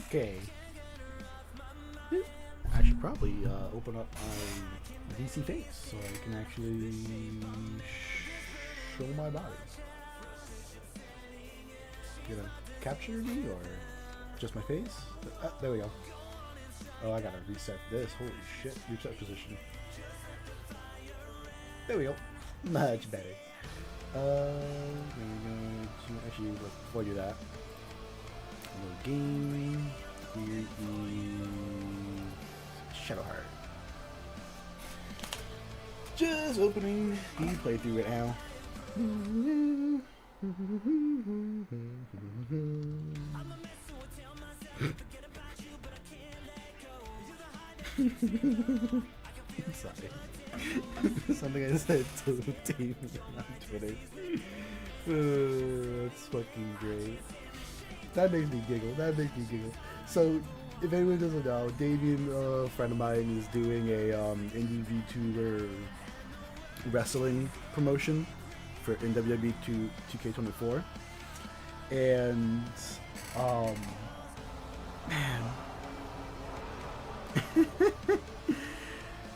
Okay. I should probably open up my DC face so I can actually show my body. You gonna capture me or just my face? There we go. Oh, I gotta reset this. Holy shit. Reset position. There we go. Much better. Actually, before I do that, a little game. Here is Shadowheart. Just opening the playthrough right now. Sorry. Something I said to the team on Twitter. That's fucking great. That makes me giggle. So, if anyone doesn't know, Damien, a friend of mine, is doing a indie VTuber wrestling promotion for in WWE 2K24, and man,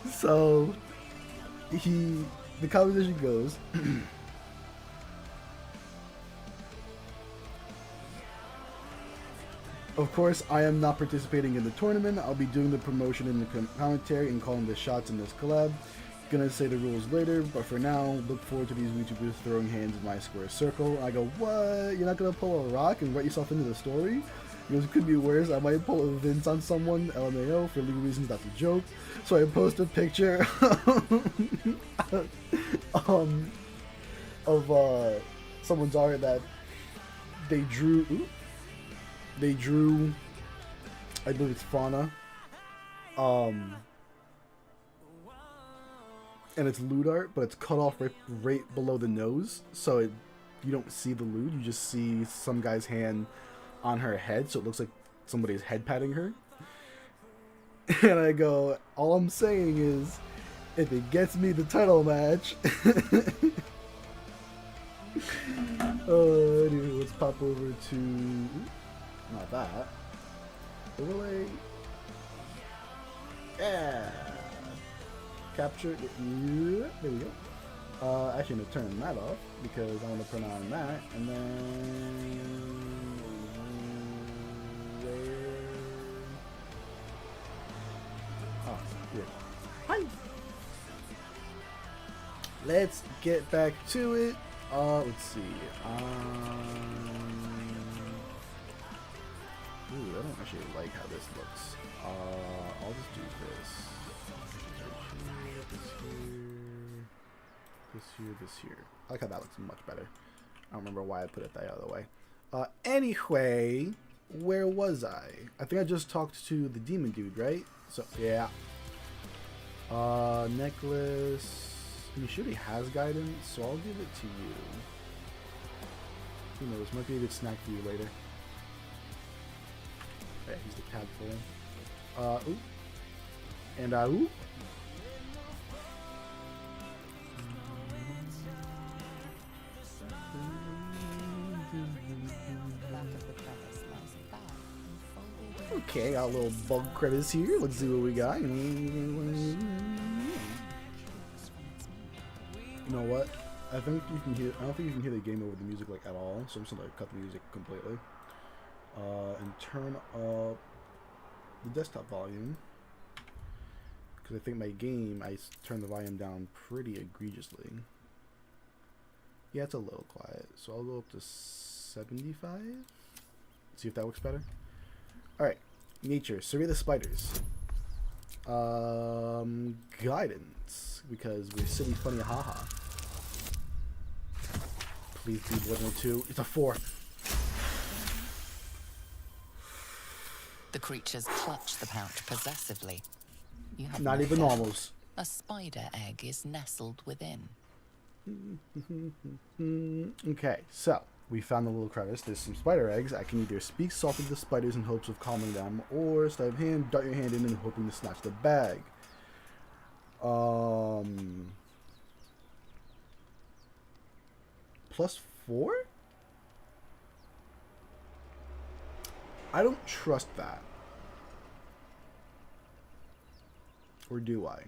so the conversation goes. Of course, I am not participating in the tournament. I'll be doing the promotion in the commentary and calling the shots in this collab. Gonna say the rules later, but for now, look forward to these YouTubers throwing hands in my square circle. I go, what? You're not gonna pull a rock and write yourself into the story? He goes, it could be worse. I might pull a Vince on someone, LMAO, for legal reasons, that's a joke. So I post a picture of someone's art that they drew. They drew, I believe it's Fauna, and it's lewd art, but it's cut off right below the nose, so you don't see the lewd, you just see some guy's hand on her head, so it looks like somebody's head patting her. And I go, all I'm saying is, if it gets me the title match, anyway, let's pop over to... Not that. Overlay. Yeah. Capture. Yeah. There we go. Actually, I'm gonna turn that off because I want to put on that, and then where? Oh, here. Hi. Let's get back to it. Let's see. Ooh, I don't actually like how this looks. I'll just do this. This here. I like how that looks much better. I don't remember why I put it the other way. Anyway, where was I? I think I just talked to the demon dude, right? So, yeah. Necklace. He surely has guidance, so I'll give it to you. Who knows? Might be a good snack for you later. Yeah, he's the tab for him. Ooh. And ooh. Okay, got a little bug crevice here. Let's see what we got. You know what? I think you can hear. I don't think you can hear the game over the music like at all. So I'm just gonna cut the music completely. And turn up the desktop volume, because I think my game, I turned the volume down pretty egregiously. Yeah, it's a little quiet, so I'll go up to 75. See if that works better. Alright, nature, survey the spiders. Guidance, because we're silly, funny, haha. Please be more than a 2. It's a 4. The creatures clutch the pouch possessively. You have not even normals. A spider egg is nestled within. Okay, so we found the little crevice. There's some spider eggs. I can either speak softly to the spiders in hopes of calming them, or sleight of hand, dart your hand in and hoping to snatch the bag. +4? I don't trust that. Or do I?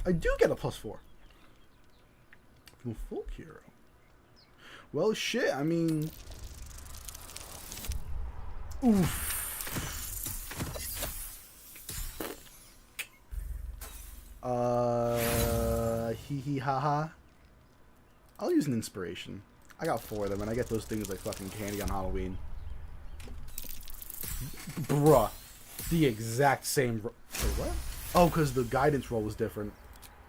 I do get a +4 from a folk hero. Well, shit, I mean... Oof. Hee hee ha ha. I'll use an inspiration. I got 4 of them, and I get those things like fucking candy on Halloween. Bruh. The exact same... Wait, what? Oh, because the guidance roll was different.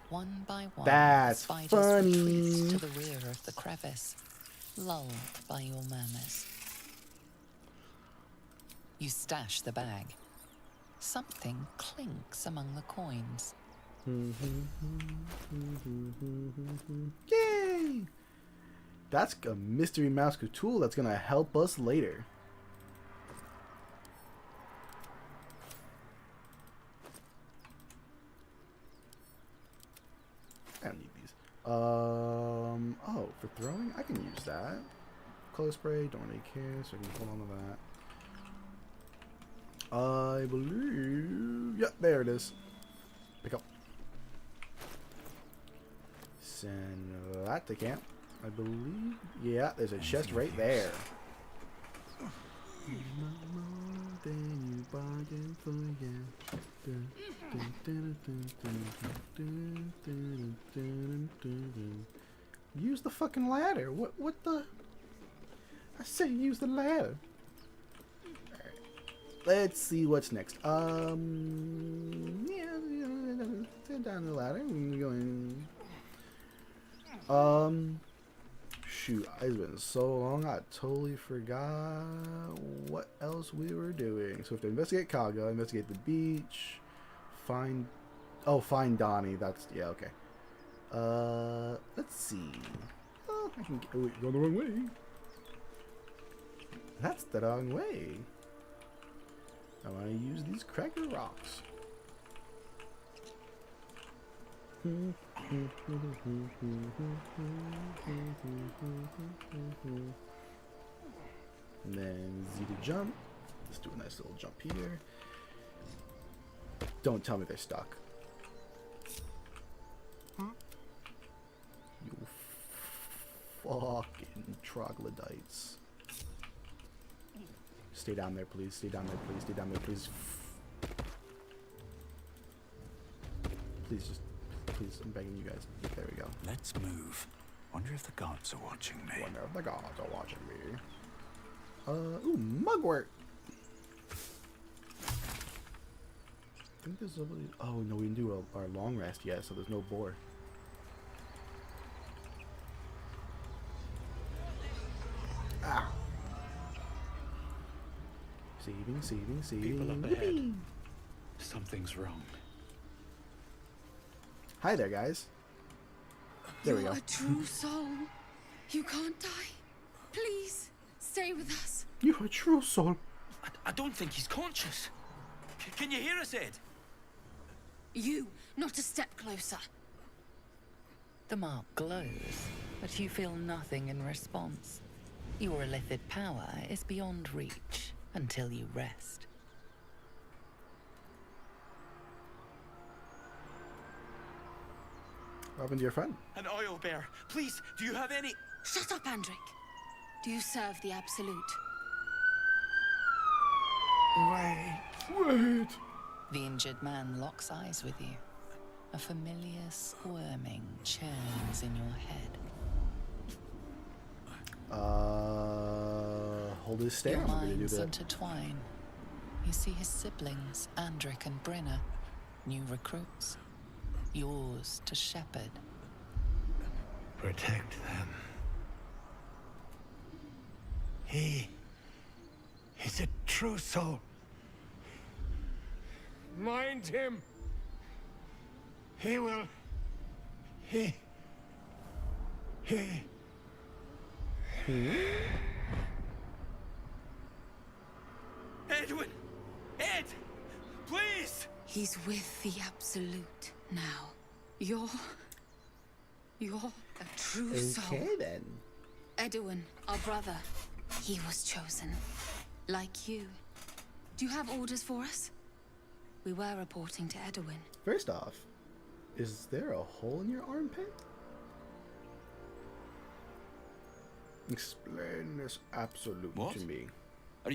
One by one, That's the spiders funny. retreat to the rear of the crevice, lulled by your murmurs. You stash the bag. Something clinks among the coins. Yay! That's a mystery mouse tool that's gonna help us later. I don't need these. Oh, for throwing? I can use that. Color spray, don't really care, so I can hold on to that. I believe... Yep, there it is. Pick up. Send that to camp. I believe... Yeah, there's a chest right there. Use the fucking ladder. What the? I say use the ladder. Alright. Let's see what's next. Yeah, sit down the ladder. We're going. Shoot, it's been so long, I totally forgot what else we were doing. So we have to investigate Kaga, investigate the beach, find Donnie. That's, yeah, okay. Let's see. Oh, I can go the wrong way. That's the wrong way. I want to use these cracker rocks. And then Z to jump. Let's do a nice little jump here. Don't tell me they're stuck. You fucking troglodytes. Stay down there, please. Stay down there, please. Stay down there, please. Please, just... Please, I'm begging you guys. There we go. Let's move. Wonder if the gods are watching me. Wonder if the gods are watching me. Ooh, mugwort. I think there's a... Oh, no, we didn't do our long rest yet, so there's no boar. Ah. Saving. People up ahead. Something's wrong. Hi there, guys. There we go. You're a true soul. You can't die. Please, stay with us. You're a true soul. I don't think he's conscious. Can you hear us, Ed? You, not a step closer. The mark glows, but you feel nothing in response. Your illithid power is beyond reach until you rest. What happened to your friend? An oil bear. Please, do you have any... Shut up, Andric. Do you serve the Absolute? Wait. The injured man locks eyes with you. A familiar squirming churns in your head. Hold his stare. Your I'm gonna do minds that. intertwine. You see his siblings, Andric and Brynna, new recruits. Yours to shepherd. Protect them. He is a true soul. Mind him. He will. Edwin! Ed! Please! He's with the Absolute now. You're a true soul. Okay then. Edwin, our brother. He was chosen. Like you. Do you have orders for us? We were reporting to Edwin. First off, is there a hole in your armpit? Explain this absolute What? to me. Are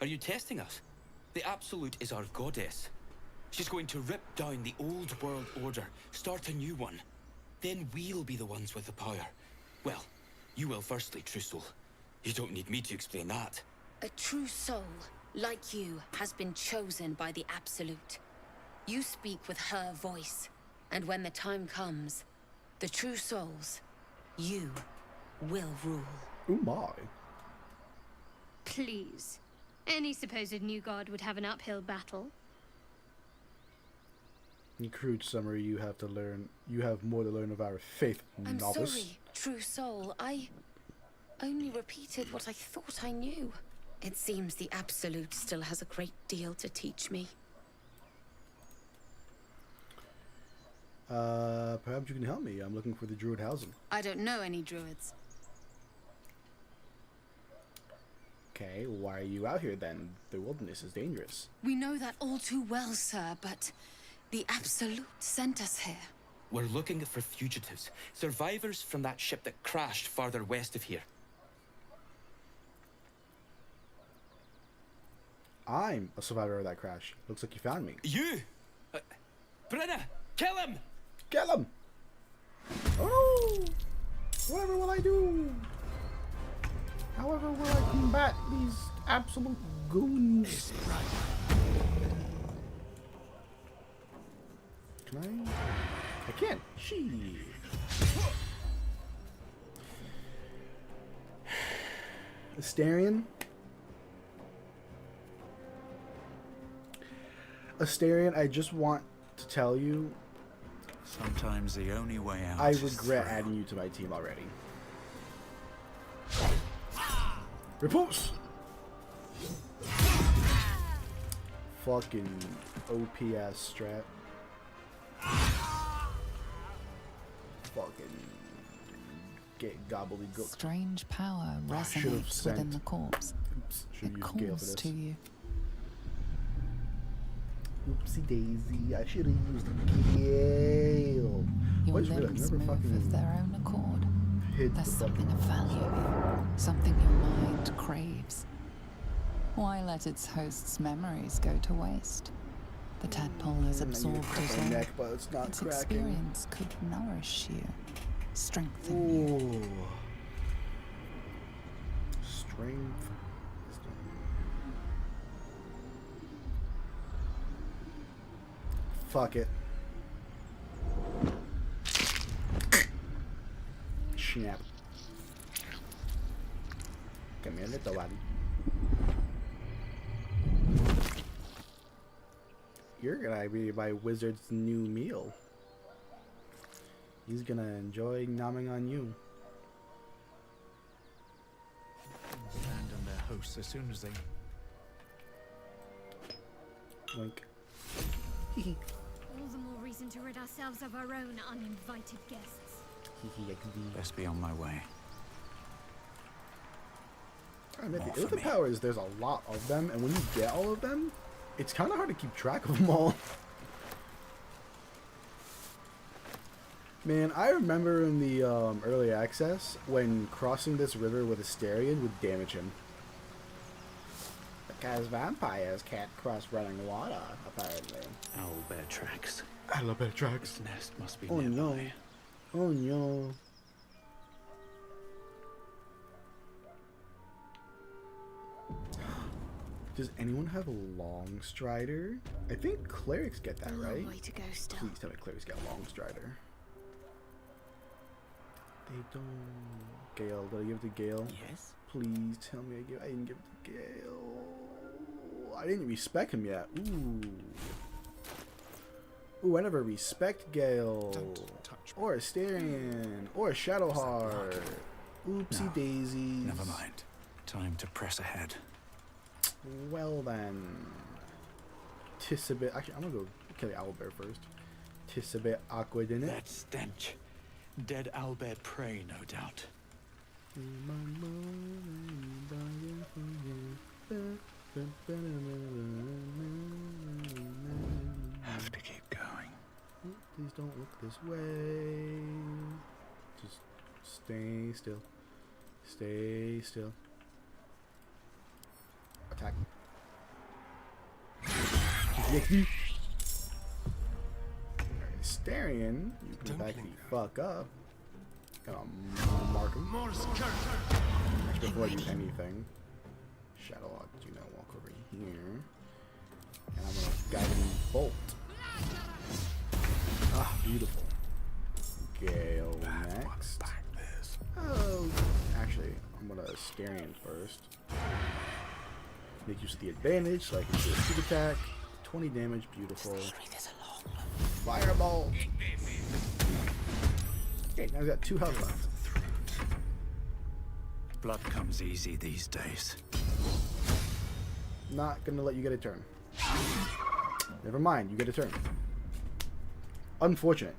you testing us? The Absolute is our goddess. She's going to rip down the old world order, start a new one. Then we'll be the ones with the power. Well, you will firstly, True Soul. You don't need me to explain that. A true soul, like you, has been chosen by the Absolute. You speak with her voice. And when the time comes, the true souls, you will rule. Oh my. Please. Any supposed new god would have an uphill battle. In crude summary, you have more to learn of our faith, I'm novice. sorry, true soul. I only repeated what I thought I knew. It seems the Absolute still has a great deal to teach me. Perhaps you can help me. I'm looking for the druid housing. I don't know any druids. Okay, why are you out here then? The wilderness is dangerous. We know that all too well, sir, but the Absolute sent us here. We're looking for fugitives, survivors from that ship that crashed farther west of here. I'm a survivor of that crash. Looks like you found me. You! Brenna, kill him! Kill him! Oh! Whatever will I do? However will I combat these absolute goons? Can I can't. She. Asterion? Asterion, I just want to tell you, Sometimes the only way out I is regret through. adding you to my team already. Repulse! Fucking OP ass strat. Fucking get gobbledygook. Strange power I should've resonates sent- within the corpse. Oops, should It use Gale for calls this. to you. Oopsie daisy, I should have used Gale. Your What is really? I limbs never move of fucking their own accord. hit the There's something fucking. of value, something your mind craves. Why let its host's memories go to waste? The tadpole has I need to absorbed cut it my all. neck, but it's not Its cracking. experience could nourish you, strengthen you. Ooh. Strength. Fuck it. Snap. Come here, little one. You're gonna be my wizard's new meal. He's gonna enjoy nomming on you. Abandon their hosts as soon as they... Wink. All the more reason to rid ourselves of our own uninvited guests. Best be on my way. I admit, More the for other me. powers, there's a lot of them, and when you get all of them, it's kind of hard to keep track of them all. Man, I remember in the early access when crossing this river with Asterion would damage him. Because vampires can't cross running water, apparently. Owlbear tracks. I love better tracks. Its nest must be Oh nearby. no. Oh no. Does anyone have a long strider? I think clerics get that, A long right? way to go still. Please tell me clerics get a long strider. They don't. Gale, did I give it to Gale? Yes? Please tell me I didn't give it to Gale. I didn't respect him yet. Ooh, I never respect Gale. Don't touch me. Or Asterion. Or Shadowheart. Oopsie No, daisies. Never mind. Time to press ahead. Well then. Tisabit. Actually, I'm gonna go kill the owlbear first. Tisabit aqua, didn't it? That stench. Dead owlbear prey, no doubt. Have to keep going. Please don't look this way. Just stay still. Stay still. Attack. Starion, you can back the fuck up. Gonna mark him. Before you do anything. Shadowheart, you know, walk over here. And I'm gonna guiding bolt. Ah, beautiful. Gale next. Oh, actually, I'm gonna Starion first. Make use of the advantage so I can do a sneak attack. 20 damage, beautiful. Fireball! Okay, now I've got 2 health left. Blood comes easy these days. Not gonna let you get a turn. Never mind, you get a turn. Unfortunate.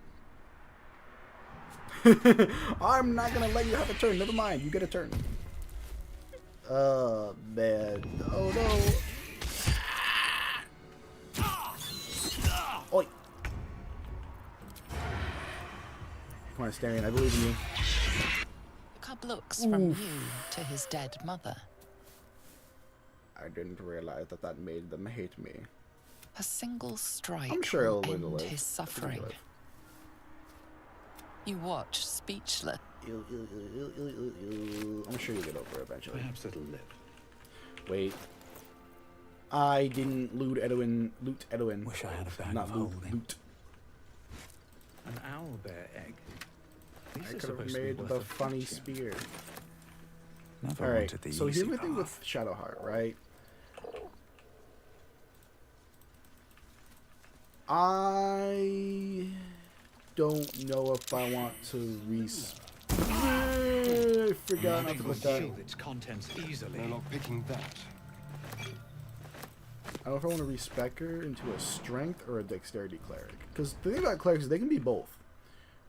I'm not gonna let you have a turn. Never mind, you get a turn. Man. Oh no. Oi. Come on, Starion, I believe in you. A couple looks from you to his dead mother. I didn't realize that that made them hate me. A single strike I'm sure will he'll learn to end live. his suffering. You watch, speechless. I'm sure you'll get over it eventually. Perhaps it'll live. Wait. I didn't loot Edwin. Wish I had a bag Not of loot. holding. Loot. An owlbear egg. These I are could have supposed to be made worth the a funny fortune. spear. Never Alright, wanted the so here's easy the thing with path. Shadowheart, right? I don't know if I want to I forgot not to put that. Shield its contents easily. No lock picking that. I don't know if I want to respec her into a strength or a dexterity cleric. Because the thing about clerics is they can be both.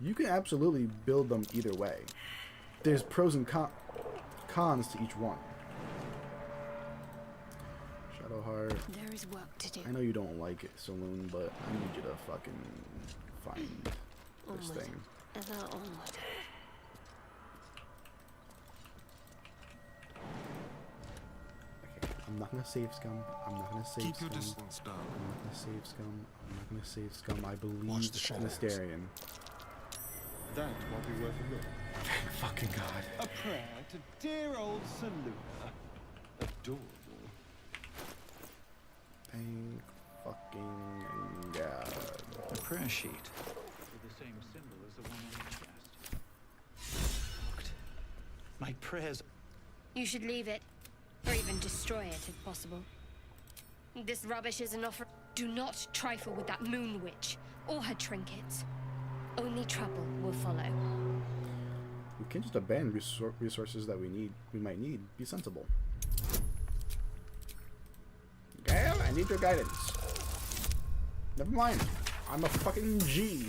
You can absolutely build them either way. There's pros and cons to each one. Shadowheart. There is work to do. I know you don't like it, Saloon, but I need you to fucking find this Onward. thing. Ever onward. Okay, I'm not gonna save scum. I'm not gonna save Keep scum. your distance, I'm darling. not gonna save scum. I'm not gonna save scum. I believe Watch the in shadows. Astarion. That might be worth a look. Thank fucking God. A prayer to dear old Saluna. Adorable. Thank fucking God. A prayer sheet. With the same symbol as the one on the chest. My prayers. You should leave it, or even destroy it if possible. This rubbish is an offer. Do not trifle with that moon witch or her trinkets. Only trouble will follow. We can't just abandon resources that we might need. Be sensible. Gale, I need your guidance. Never mind. I'm a fucking G.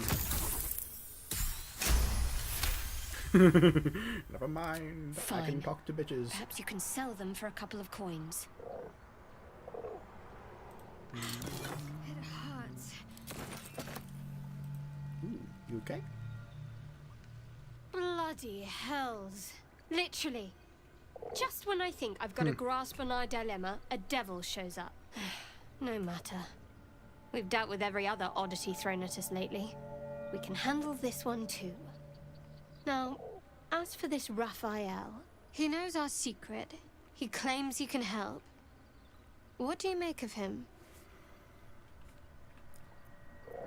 Never mind. I can Fine. talk to bitches. Perhaps you can sell them for a couple of coins. It hurts. Ooh, you okay? Bloody hells. Literally. Just when I think I've got a grasp on our dilemma, a devil shows up. No matter. We've dealt with every other oddity thrown at us lately. We can handle this one too. Now, as for this Raphael, he knows our secret. He claims he can help. What do you make of him?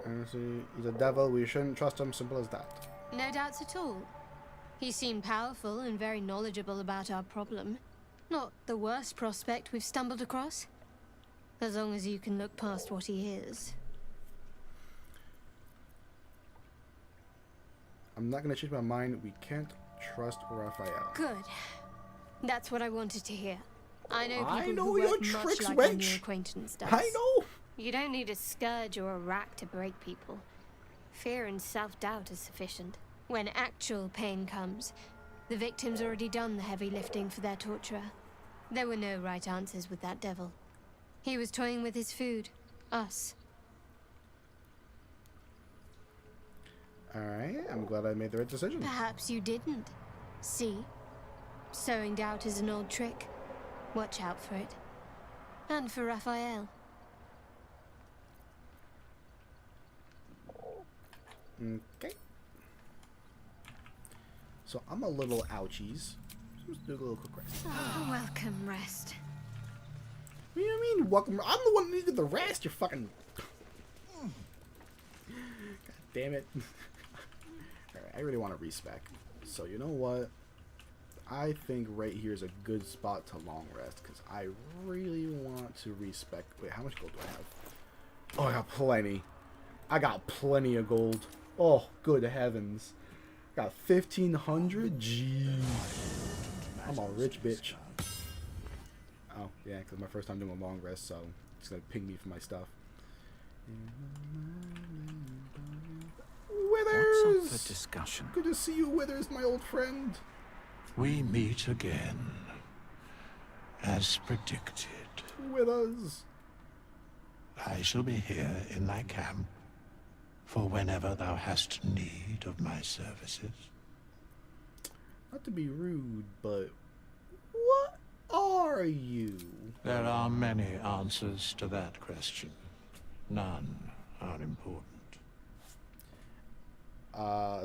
Honestly, he's a devil. We shouldn't trust him. Simple as that. No doubts at all. He seemed powerful and very knowledgeable about our problem. Not the worst prospect we've stumbled across. As long as you can look past what he is. I'm not gonna change my mind. We can't trust Raphael. Good. That's what I wanted to hear. I know people I know who your work much tricks, like our wench. new acquaintance does. I know. You don't need a scourge or a rack to break people. Fear and self-doubt is sufficient. When actual pain comes, The victim's already done the heavy lifting for their torturer. There were no right answers with that devil. He was toying with his food. Us. Alright, I'm glad I made the right decision. Perhaps you didn't. See? Sowing doubt is an old trick. Watch out for it. And for Raphael. Okay. So I'm a little ouchies. Let's do a little quick rest. Oh, welcome rest. What do you mean, welcome? I'm the one who needed the rest, you fucking... God damn it. Alright, I really want to respec. So you know what? I think right here is a good spot to long rest, because I really want to respec. Wait, how much gold do I have? Oh, I got plenty. I got plenty of gold. Oh, good heavens. Got 1,500? Jeez. I'm a rich bitch. Oh, yeah, because my first time doing a long rest, so it's going to ping me for my stuff. Withers! What's up for discussion? Good to see you, Withers, my old friend. We meet again, as predicted. Withers. I shall be here in thy camp, for whenever thou hast need of my services. Not to be rude, but what are you? There are many answers to that question. None are important.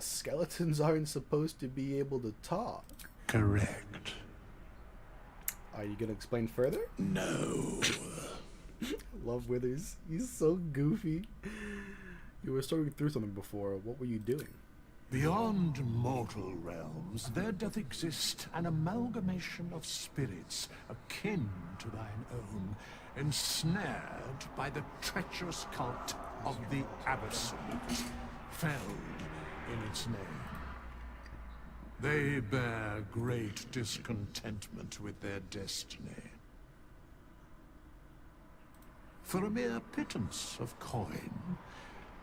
Skeletons aren't supposed to be able to talk. Correct. Are you gonna explain further? No. Love Withers. He's so goofy. You were sorting through something before. What were you doing? Beyond mortal realms, there doth exist an amalgamation of spirits akin to thine own, ensnared by the treacherous cult of the Absolute, felled in its name. They bear great discontentment with their destiny. For a mere pittance of coin,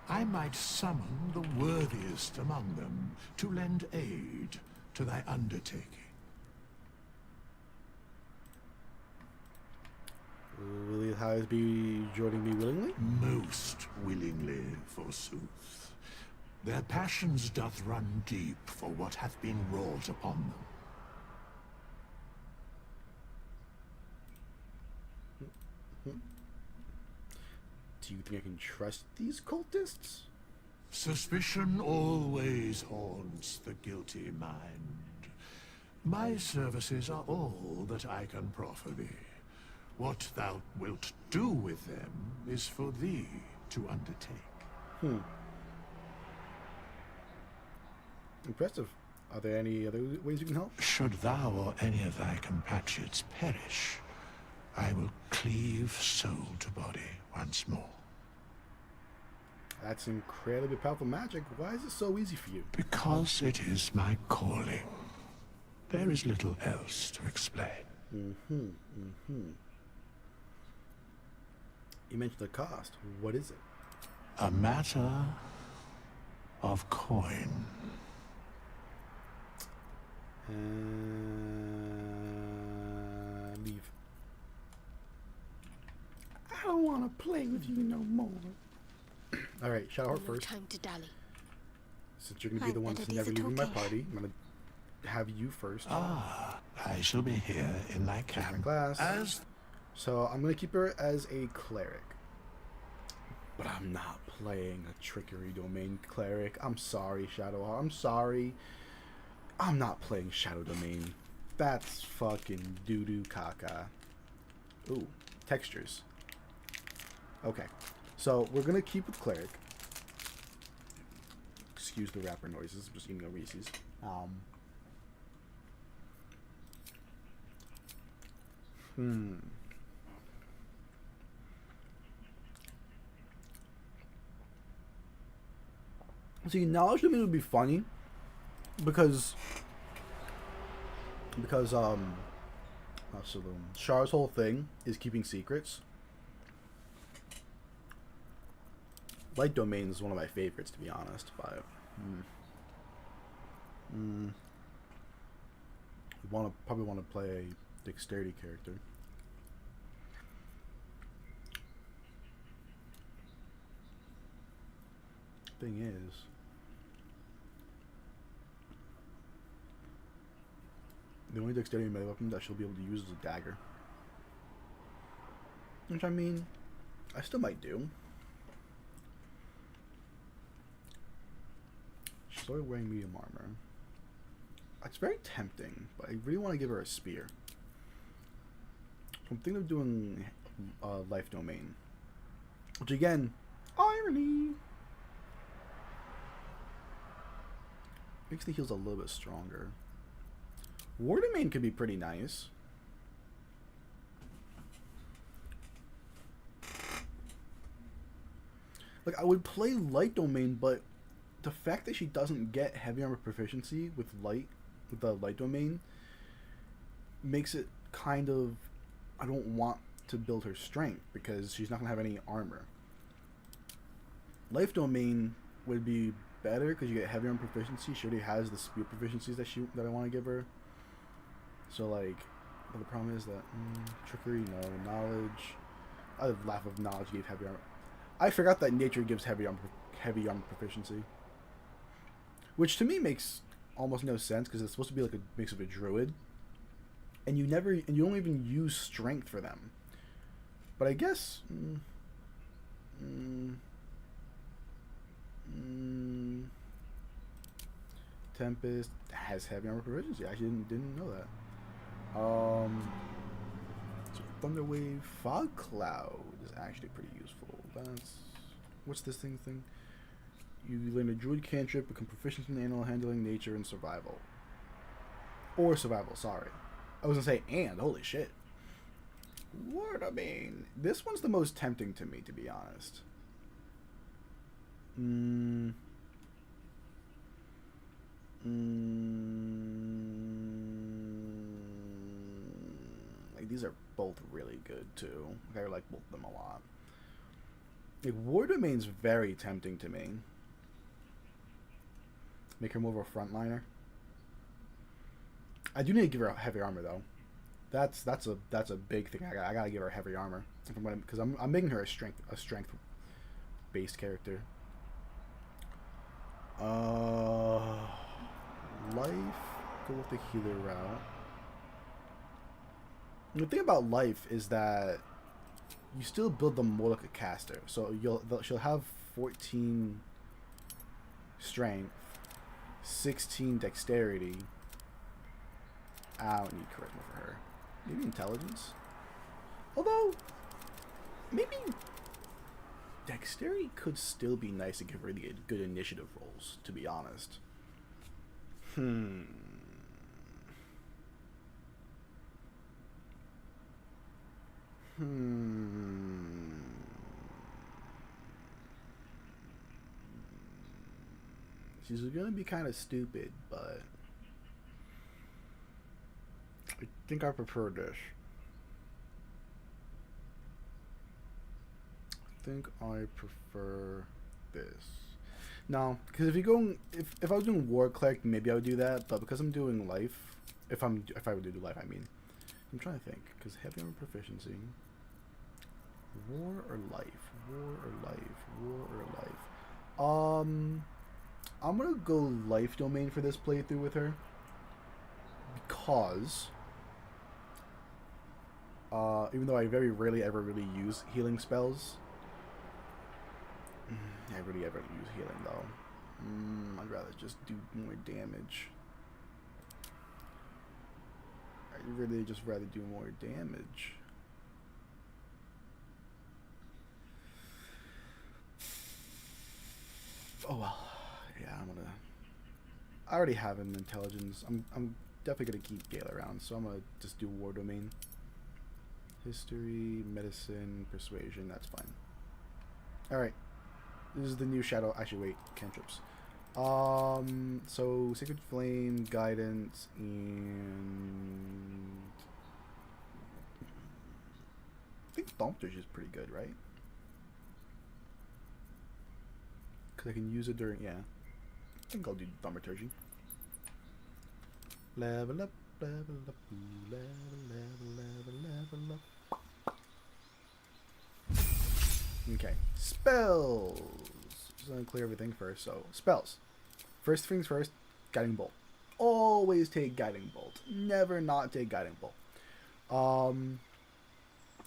I might summon the worthiest among them to lend aid to thy undertaking. Will the highs be joining me willingly? Most willingly, forsooth. Their passions doth run deep for what hath been wrought upon them. Do you think I can trust these cultists? Suspicion always haunts the guilty mind. My services are all that I can proffer thee. What thou wilt do with them is for thee to undertake. Impressive. Are there any other ways you can help? Should thou or any of thy compatriots perish, I will cleave soul to body once more. That's incredibly powerful magic. Why is it so easy for you? Because it is my calling. There is little else to explain. You mentioned the cost. What is it? A matter of coin. Leave. I don't want to play with you no more. Alright, Shadowheart No first. time to dally. Since you're going to be the one that's never leaving my party, I'm going to have you first. Ah, I shall be here in thy Take my camp. class. So I'm going to keep her as a cleric. But I'm not playing a trickery domain cleric. I'm sorry, Shadowheart. I'm sorry. I'm not playing Shadow Domain. That's fucking doo-doo caca. Ooh, textures. Okay. So we're going to keep with cleric. Excuse the rapper noises. I'm just eating a Reese's. See, knowledge domain would be funny because Char's whole thing is keeping secrets. Light domain is one of my favorites, to be honest, but probably want to play a dexterity character. Thing is, the only dexterity melee weapon that she'll be able to use is a dagger. Which, I mean, I still might do. She's already wearing medium armor. It's very tempting, but I really want to give her a spear. So I'm thinking of doing life domain. Which again, irony! Makes the heals a little bit stronger. War domain could be pretty nice. Like, I would play light domain, but the fact that she doesn't get heavy armor proficiency with the light domain makes it kind of, I don't want to build her strength because she's not gonna have any armor. Life domain would be better because you get heavy armor proficiency. She already has the spear proficiencies that I want to give her. So like, but the problem is that trickery, no. Knowledge, I would laugh if knowledge gave heavy armor. I forgot that nature gives heavy armor proficiency, which to me makes almost no sense because it's supposed to be like a mix of a druid, and you don't even use strength for them. But I guess Tempest has heavy armor proficiency. I actually didn't know that. So Thunderwave, Fog Cloud is actually pretty useful. What's this thing? You learn a druid cantrip, become proficient in animal handling, nature, and survival. Or survival, sorry. I was gonna say and, holy shit. What I mean, this one's the most tempting to me, to be honest. Like, these are both really good too. I like both of them a lot. Like, War Domain's very tempting to me. Make her more of a frontliner. I do need to give her heavy armor though. That's a big thing. I gotta give her heavy armor because I'm making her a strength based character. Life, go with the healer route. The thing about life is that you still build them more like a caster. So she'll have 14 strength, 16 dexterity. I don't need charisma for her. Maybe intelligence. Although, maybe dexterity could still be nice to give her the good initiative rolls, to be honest. She's gonna be kind of stupid, but I think I prefer this. No, because if I was doing War Cleric, maybe I would do that. But because I'm doing life, if I would do life, I mean, I'm trying to think. Because heavy armor proficiency, war or life, I'm gonna go life domain for this playthrough with her because even though I very rarely ever really use healing spells. I really ever use healing though. I'd rather just do more damage. I'd really just rather do more damage. Oh well. Yeah, I already have an intelligence. I'm definitely gonna keep Gale around, so I'm gonna just do War Domain. History, medicine, persuasion, that's fine. Alright. This is the new shadow. Actually, wait, cantrips. So Sacred Flame, Guidance, and I think Thaumaturgy is pretty good, right? Because I can use it during, yeah. I think I'll do Thaumaturgy. Level up, level up, ooh, level up. Okay, spells. Just gonna clear everything first. So spells. First things first, guiding bolt. Always take guiding bolt. Never not take guiding bolt.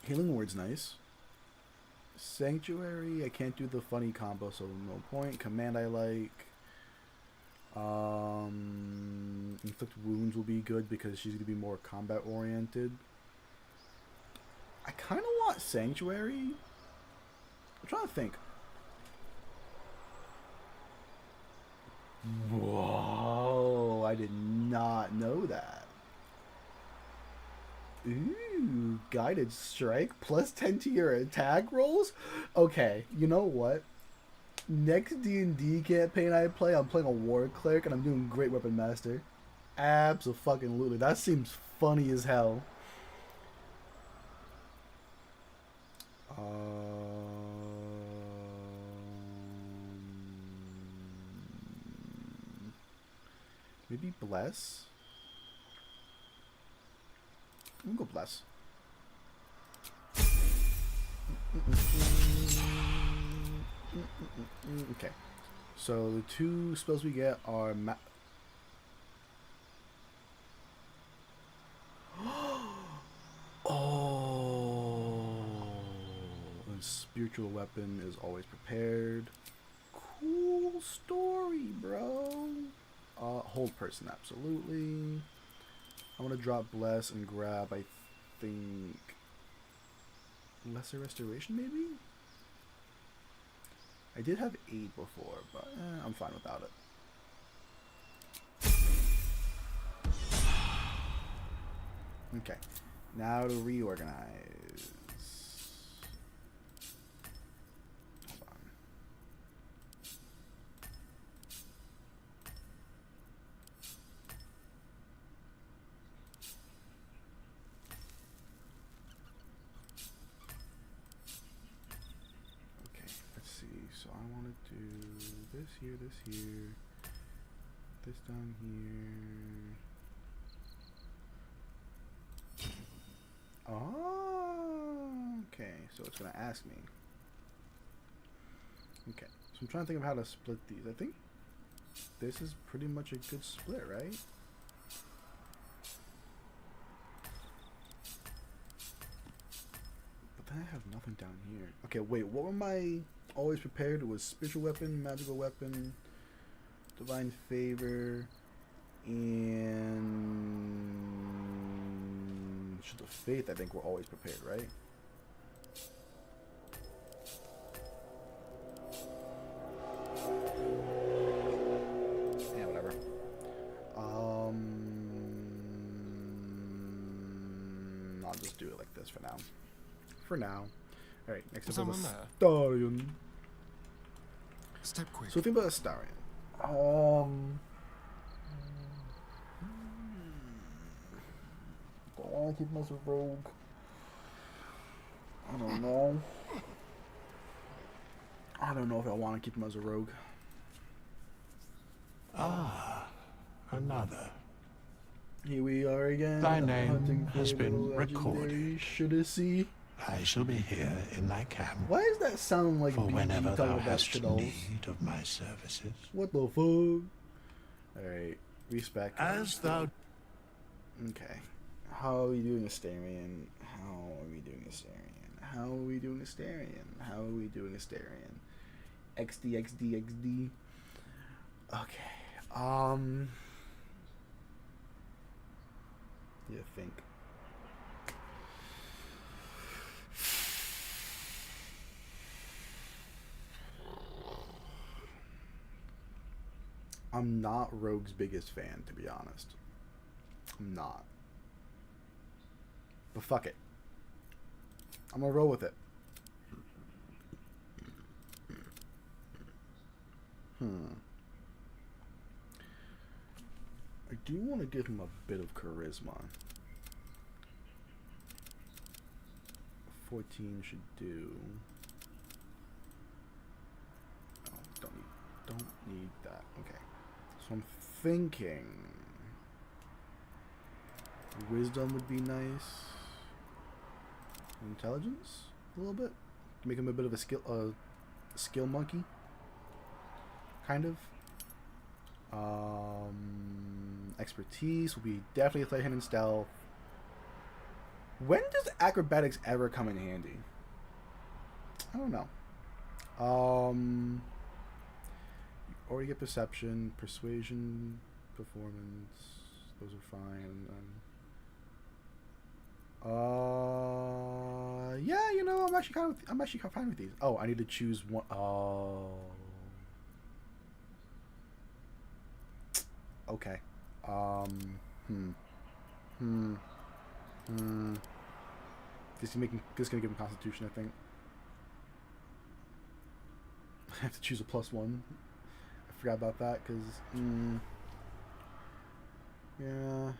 Healing word's nice. Sanctuary, I can't do the funny combo, so no point. Command I like. Inflict wounds will be good because she's gonna be more combat oriented. I kind of want Sanctuary. I'm trying to think. Whoa, I did not know that. Ooh, guided strike plus 10 to your attack rolls? Okay, you know what? Next D&D campaign I play, I'm playing a war cleric and I'm doing great weapon master. Abso-fucking-lutely. That seems funny as hell. Maybe bless. I'm gonna go bless. Okay. So the two spells we get are oh, and spiritual weapon is always prepared. Cool story, bro. Hold person, absolutely. I want to drop bless and grab, I think, lesser restoration, maybe? I did have 8 before, but I'm fine without it. Okay, now to reorganize. Hold on. Okay, let's see. So I want to do this here, this down here. Oh, okay. So it's going to ask me. Okay. So I'm trying to think of how to split these. I think this is pretty much a good split, right? But then I have nothing down here. Okay, wait. What were my always prepared? It was spiritual weapon, magical weapon, divine favor, and shield of faith. I think we're always prepared, right? Yeah, whatever. I'll just do it like this for now. All right, next up is Astarion. Step quick. So think about Astarion. Do I want to keep him as a rogue? I don't know. I don't know if I want to keep him as a rogue. Ah, another. Here we are again. Thy name hunting has for been legendary recorded. Should've. I shall be here in thy camp Why does that sound like for BG whenever talking thou about hast Shadows? need of my services. What the fuck? Alright, respect. As thou... Okay. How are we doing Astarion? How are we doing Astarion? How are we doing Astarion? How are we doing Astarion? XD, XD, XD. Okay. You think. I'm not Rogue's biggest fan, to be honest. I'm not. But fuck it. I'm gonna roll with it. I do want to give him a bit of charisma. 14 should do. Oh, don't need that. Okay. So I'm thinking Wisdom would be nice. Intelligence, a little bit. Make him a bit of a skill monkey. Kind of. Expertise will be definitely a hand in stealth. When does acrobatics ever come in handy? I don't know. You already get perception, persuasion, performance. Those are fine. Yeah, you know, I'm actually kind of fine with these. Oh, I need to choose one. Oh. Okay. This is gonna give him Constitution, I think. I have to choose a +1. I forgot about that, cause yeah.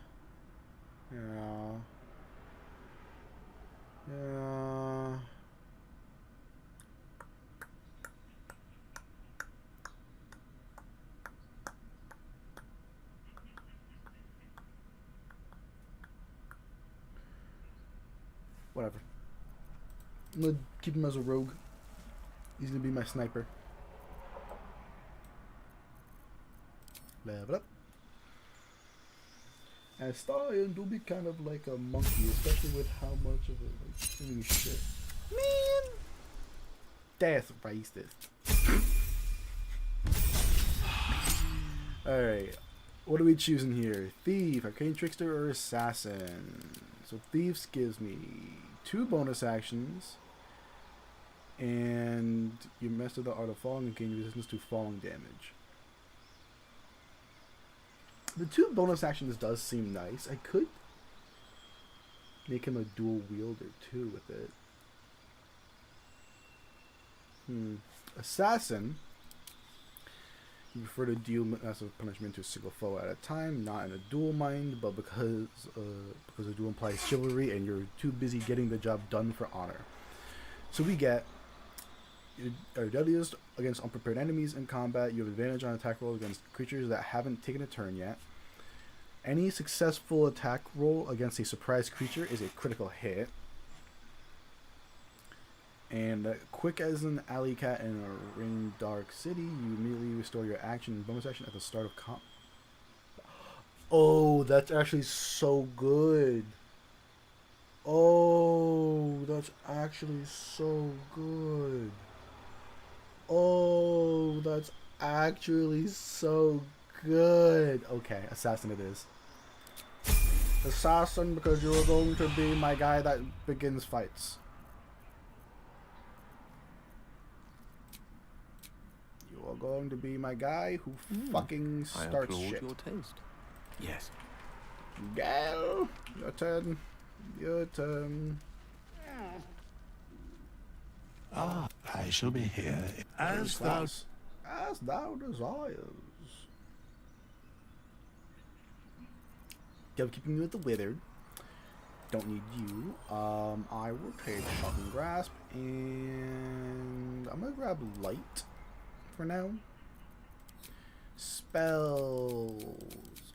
Whatever. I'm gonna keep him as a rogue. He's gonna be my sniper. Level up. And Stallion do be kind of like a monkey, especially with how much of it like doing shit. Man, that's racist. All right, what are we choosing here? Thief, Arcane Trickster, or Assassin? So Thieves gives me 2 bonus actions, and you master the art of falling and gain resistance to falling damage. The 2 bonus actions does seem nice. I could make him a dual wielder too with it. Assassin. You prefer to deal as a punishment to a single foe at a time, not in a dual mind, but because a duel implies chivalry and you're too busy getting the job done for honor. So we get are deadliest against unprepared enemies in combat. You have advantage on attack rolls against creatures that haven't taken a turn yet. Any successful attack roll against a surprise creature is a critical hit. And quick as an alley cat in a rain dark city, you immediately restore your action and bonus action at the start of combat. Oh, that's actually so good. Oh, that's actually so good. Oh, that's actually so good. Okay, Assassin it is. Assassin, because you are going to be my guy that begins fights. You are going to be my guy who fucking starts shit. Your taste. Yes. Go. Your turn. Your turn. I shall be here as thou desires. Keeping you with the withered. Don't need you. I will take Shocking Grasp, and I'm gonna grab Light for now. Spells.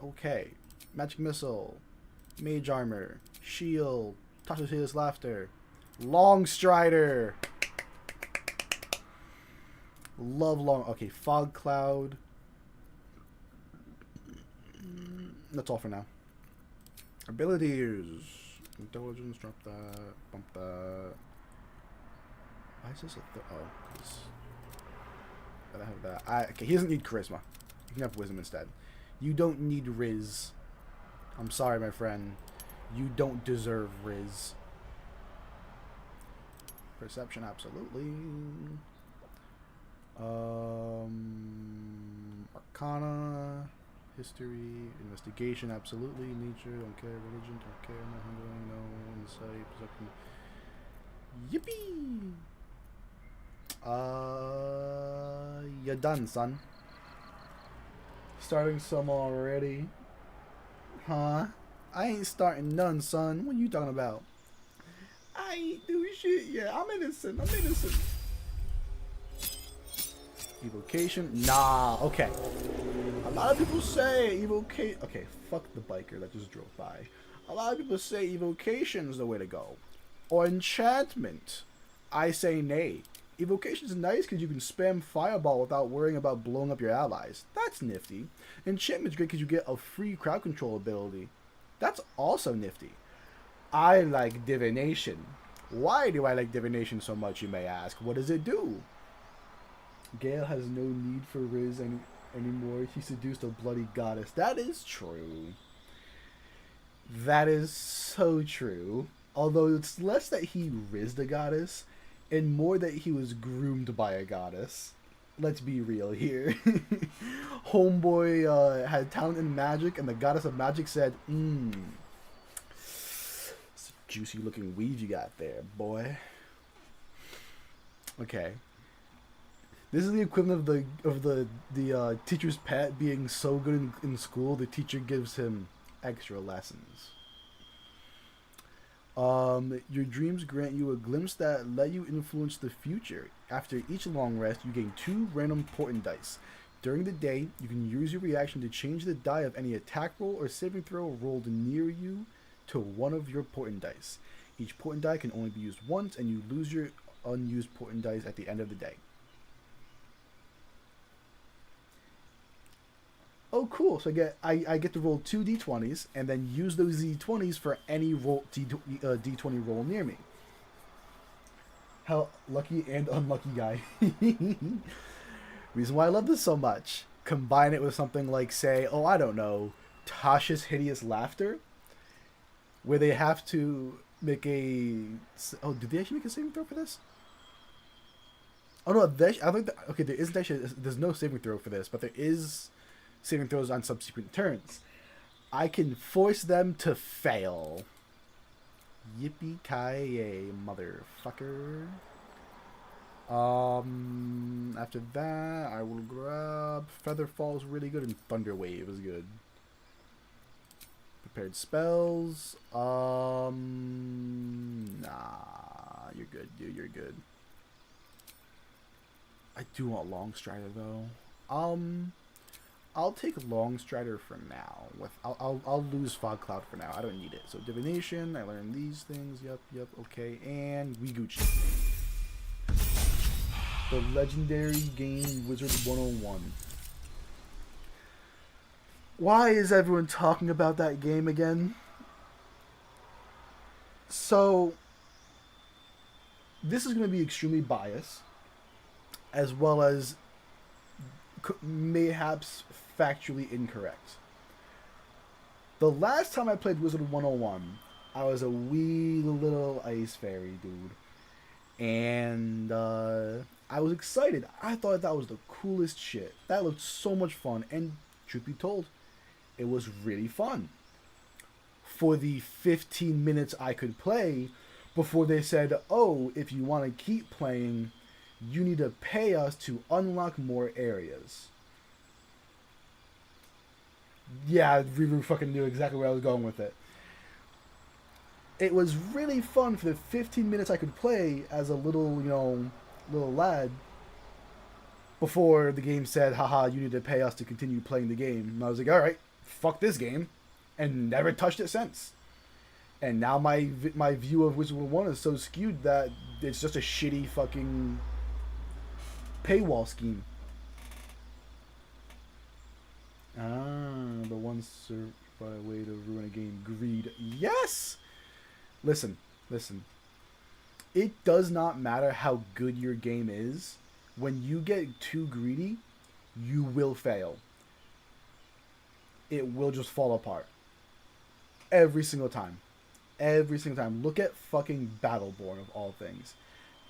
Okay. Magic Missile. Mage Armor. Shield. Tasha's Hideous Laughter. Long Strider. Love long. Okay, Fog Cloud. That's all for now. Abilities. Intelligence, drop that. Bump that. Why is this a oh, because I have that. Okay, he doesn't need Charisma. You can have Wisdom instead. You don't need Riz. I'm sorry, my friend. You don't deserve Riz. Perception, absolutely. Arcana, history, investigation, absolutely. Nature, don't care. Religion, don't care. No handling, no insight, perception. Yippee! You're done, son. Starting some already. Huh? I ain't starting none, son. What are you talking about? I ain't do shit yet. I'm innocent. I'm innocent. Evocation? Nah. Okay. A lot of people say evocation. Okay, fuck the biker that just drove by. A lot of people say evocation is the way to go. Or enchantment. I say nay. Evocation is nice because you can spam fireball without worrying about blowing up your allies. That's nifty. Enchantment's great because you get a free crowd control ability. That's also nifty. I like divination. Why do I like divination so much, you may ask? What does it do? Gale has no need for Riz anymore. He seduced a bloody goddess. That is true. That is so true. Although it's less that he rizzed a goddess and more that he was groomed by a goddess. Let's be real here. Homeboy had talent in magic, and the goddess of magic said, it's a juicy looking weave you got there, boy. Okay. This is the equivalent of the teacher's pet being so good in school, the teacher gives him extra lessons. Your dreams grant you a glimpse that let you influence the future. After each long rest, you gain 2 random portent dice. During the day, you can use your reaction to change the die of any attack roll or saving throw rolled near you to one of your portent dice. Each portent die can only be used once, and you lose your unused portent dice at the end of the day. Oh, cool! So I get to roll 2 d20s and then use those d20s for any d20 roll near me. How lucky and unlucky guy. Reason why I love this so much. Combine it with something like, say, oh, I don't know, Tasha's Hideous Laughter, where they have to make a... Oh, did they actually make a saving throw for this? Oh, no, I think that... Okay, there isn't actually... There's no saving throw for this, but there is... saving throws on subsequent turns. I can force them to fail. Yippee-ki-yay, motherfucker. After that, I will grab Feather Fall's really good, and Thunder Wave is good. Prepared spells. Nah, you're good, dude. You're good. I do want Long Strider though. I'll take Long Strider for now. I'll lose Fog Cloud for now. I don't need it. So Divination, I learned these things. Yep, okay. And we Gucci. The legendary game Wizard 101. Why is everyone talking about that game again? So this is going to be extremely biased, as well as mayhaps factually incorrect. The last time I played Wizard 101, I was a wee little ice fairy dude, and I was excited. I thought that was the coolest shit. That looked so much fun, and truth be told, it was really fun. For the 15 minutes I could play, before they said, oh, if you want to keep playing, you need to pay us to unlock more areas. Yeah, Ruru fucking knew exactly where I was going with it. It was really fun for the 15 minutes I could play as a little, little lad, before the game said, haha, you need to pay us to continue playing the game. And I was like, alright, fuck this game, and never touched it since. And now my view of Wizard 101 is so skewed that it's just a shitty fucking paywall scheme. The one certified way to ruin a game. Greed. Yes! Listen. It does not matter how good your game is. When you get too greedy, you will fail. It will just fall apart. Every single time. Look at fucking Battleborn, of all things.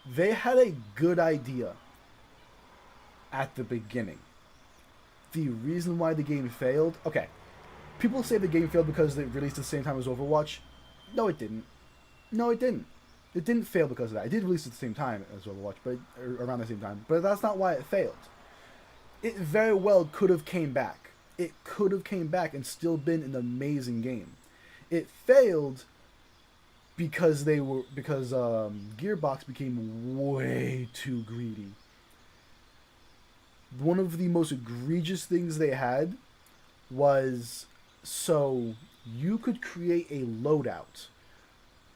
They had a good idea at the beginning. The reason why the game failed... Okay, people say the game failed because it released at the same time as Overwatch. No, it didn't. It didn't fail because of that. It did release at the same time as Overwatch, but around the same time. But that's not why it failed. It very well could have came back. It could have came back and still been an amazing game. It failed because Gearbox became way too greedy. One of the most egregious things they had was, so you could create a loadout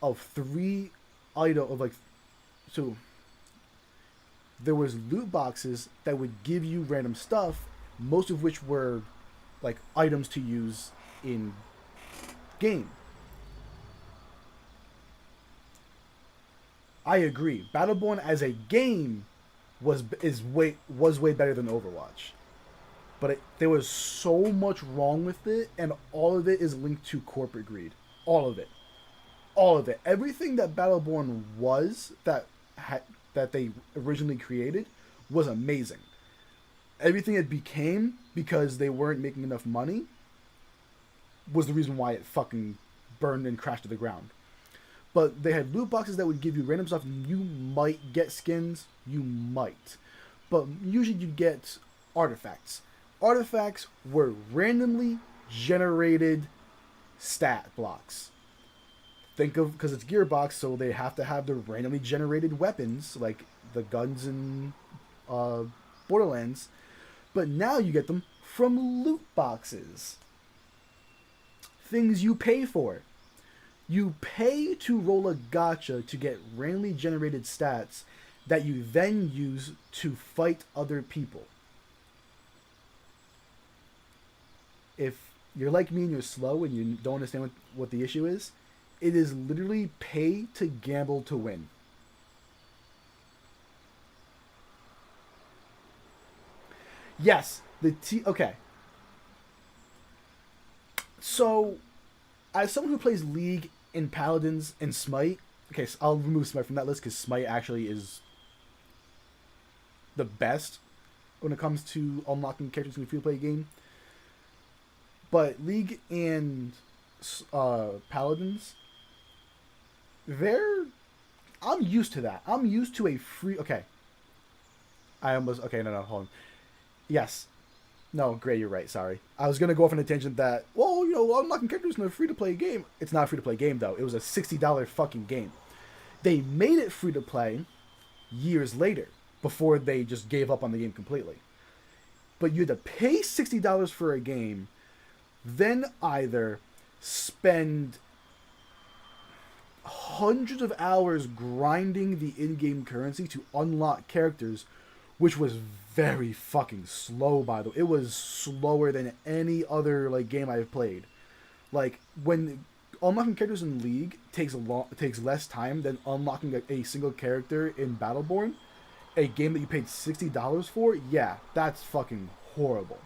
of 3 item of like, so there was loot boxes that would give you random stuff, most of which were like items to use in game. I agree. Battleborn as a game was way better than Overwatch, but there was so much wrong with it, and all of it is linked to corporate greed. All of it, all of it. Everything that Battleborn was that they originally created was amazing. Everything it became because they weren't making enough money was the reason why it fucking burned and crashed to the ground. But they had loot boxes that would give you random stuff. You might get skins, you might. But usually you'd get artifacts. Artifacts were randomly generated stat blocks. Think of, because it's Gearbox, so they have to have the randomly generated weapons, like the guns in Borderlands. But now you get them from loot boxes. Things you pay for. You pay to roll a gacha to get randomly generated stats that you then use to fight other people. If you're like me and you're slow and you don't understand what the issue is, it is literally pay to gamble to win. Yes, okay. So, as someone who plays League and Paladins and Smite, okay, so I'll remove Smite from that list because Smite actually is the best when it comes to unlocking characters in a free-to-play game. But League and Paladins, I'm used to that. I'm used to a free... Okay. No, hold on. Yes. No, Gray, you're right, sorry. I was going to go off on a tangent that, well, unlocking characters in a free-to-play game. It's not a free-to-play game, though. It was a $60 fucking game. They made it free-to-play years later, before they just gave up on the game completely. But you had to pay $60 for a game, then either spend hundreds of hours grinding the in-game currency to unlock characters, which was very fucking slow, by the way. It was slower than any other game I've played. When unlocking characters in League takes less time than unlocking a single character in Battleborn, a game that you paid $60 for, yeah, that's fucking horrible.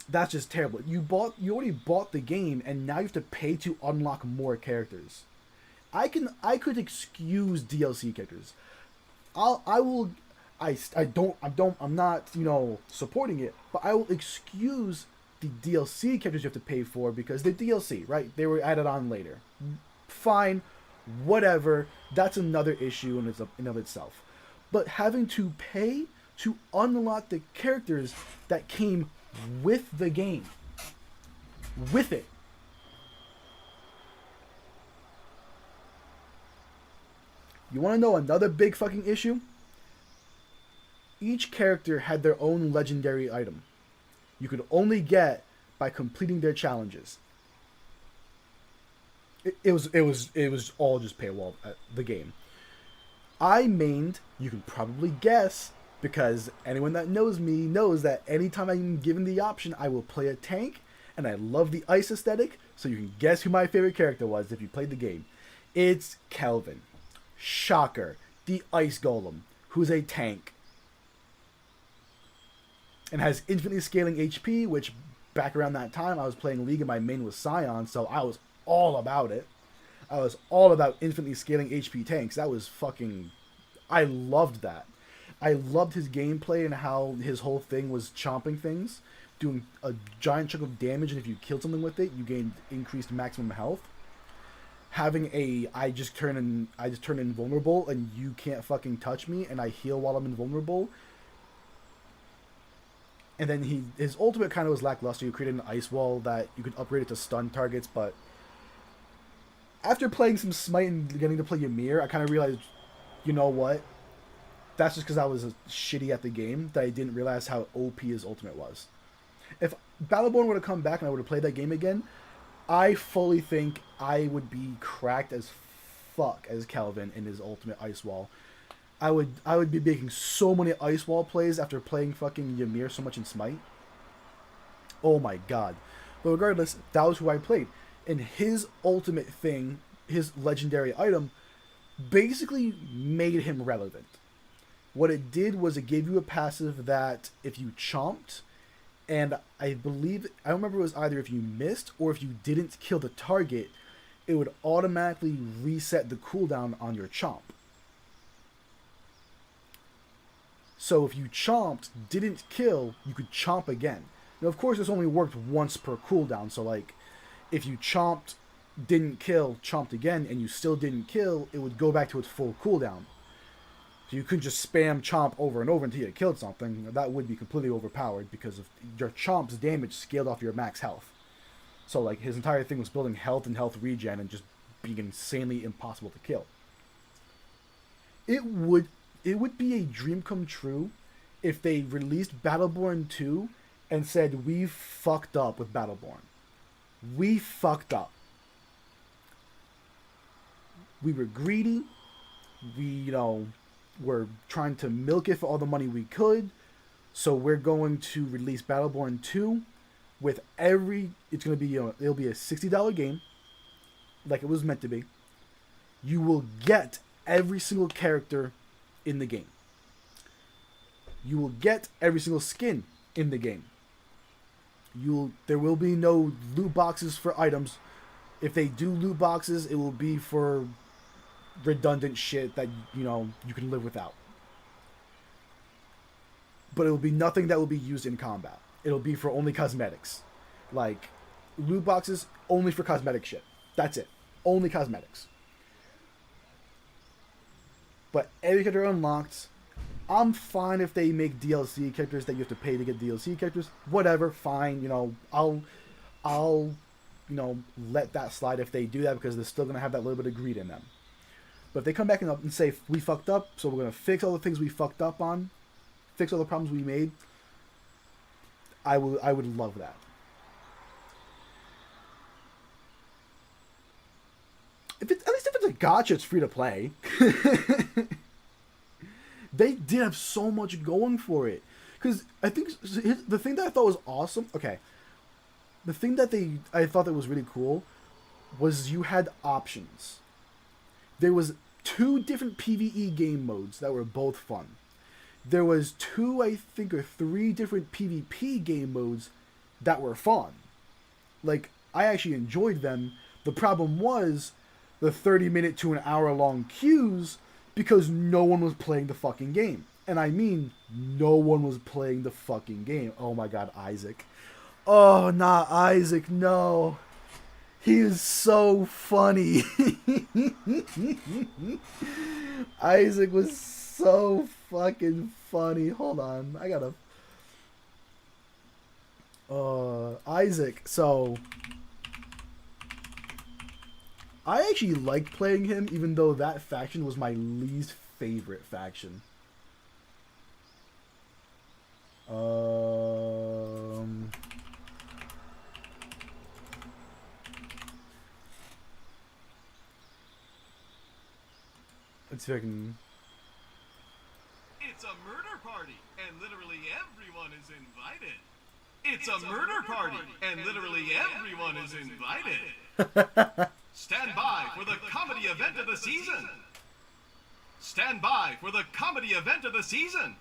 That's just terrible. You already bought the game, and now you have to pay to unlock more characters. I could excuse DLC characters. I'm not supporting it, but I will excuse the DLC characters you have to pay for because they're DLC, right? They were added on later. Fine, whatever. That's another issue in of itself. But having to pay to unlock the characters that came with the game. With it. You want to know another big fucking issue? Each character had their own legendary item. You could only get by completing their challenges. It was all just paywall at the game. I mained, you can probably guess, because anyone that knows me knows that anytime I'm given the option, I will play a tank, and I love the ice aesthetic, so you can guess who my favorite character was if you played the game. It's Kelvin. Shocker. The ice golem, who's a tank. And has infinitely scaling HP, which back around that time I was playing League and my main was Scion, so I was all about it. I was all about infinitely scaling HP tanks. That was fucking... I loved that. I loved his gameplay and how his whole thing was chomping things, doing a giant chunk of damage, and if you killed something with it, you gained increased maximum health. Having I just turn invulnerable and you can't fucking touch me, and I heal while I'm invulnerable. And then his ultimate kind of was lackluster. You created an ice wall that you could upgrade it to stun targets, but after playing some Smite and getting to play Ymir, I kind of realized, you know what? That's just because I was shitty at the game that I didn't realize how OP his ultimate was. Battleborn would have come back and I would have played that game again, I fully think I would be cracked as fuck as Calvin in his ultimate ice wall. I would be making so many ice wall plays after playing fucking Ymir so much in Smite. Oh my god. But regardless, that was who I played. And his ultimate thing, his legendary item, basically made him relevant. What it did was it gave you a passive that if you chomped, and I don't remember, it was either if you missed or if you didn't kill the target, it would automatically reset the cooldown on your chomp. So if you chomped, didn't kill, you could chomp again. Now, of course, this only worked once per cooldown, so like, if you chomped, didn't kill, chomped again, and you still didn't kill, it would go back to its full cooldown. So you couldn't just spam chomp over and over until you killed something. That would be completely overpowered because of your chomp's damage scaled off your max health. So like, his entire thing was building health and health regen and just being insanely impossible to kill. It would be a dream come true if they released Battleborn 2 and said, we fucked up with Battleborn. We fucked up. We were greedy. We, were trying to milk it for all the money we could. So we're going to release Battleborn 2 with it's going to be, it'll be a $60 game, like it was meant to be. You will get every single character in the game. You will get every single skin in the game. There will be no loot boxes for items. If they do loot boxes, it will be for redundant shit that, you can live without. But it will be nothing that will be used in combat. It'll be for only cosmetics. Like, loot boxes only for cosmetic shit. That's it. Only cosmetics. But every character unlocked. I'm fine if they make DLC characters that you have to pay to get DLC characters. Whatever, fine. I'll let that slide if they do that, because they're still going to have that little bit of greed in them. But if they come back and say, we fucked up, so we're going to fix all the things we fucked up on, fix all the problems we made, I would love that. At least if it's a gacha, it's free to play. They did have so much going for it. Because I think the thing that I thought was awesome, the thing that I thought that was really cool was you had options. There was 2 different PvE game modes that were both fun. There was 2, I think, or 3 different PvP game modes that were fun. Like, I actually enjoyed them. The problem was the 30-minute to an hour-long queues, because no one was playing the fucking game. And I mean, no one was playing the fucking game. Oh my god, Isaac. Oh, not Isaac, no. He is so funny. Isaac was so fucking funny. Hold on, I gotta... Isaac, so... I actually liked playing him, even though that faction was my least favorite faction. Let's see if I can... It's a murder party, and literally everyone is invited. It's a murder party, and literally everyone is invited. Stand by for the comedy event of the season. Stand by for the comedy event of the season.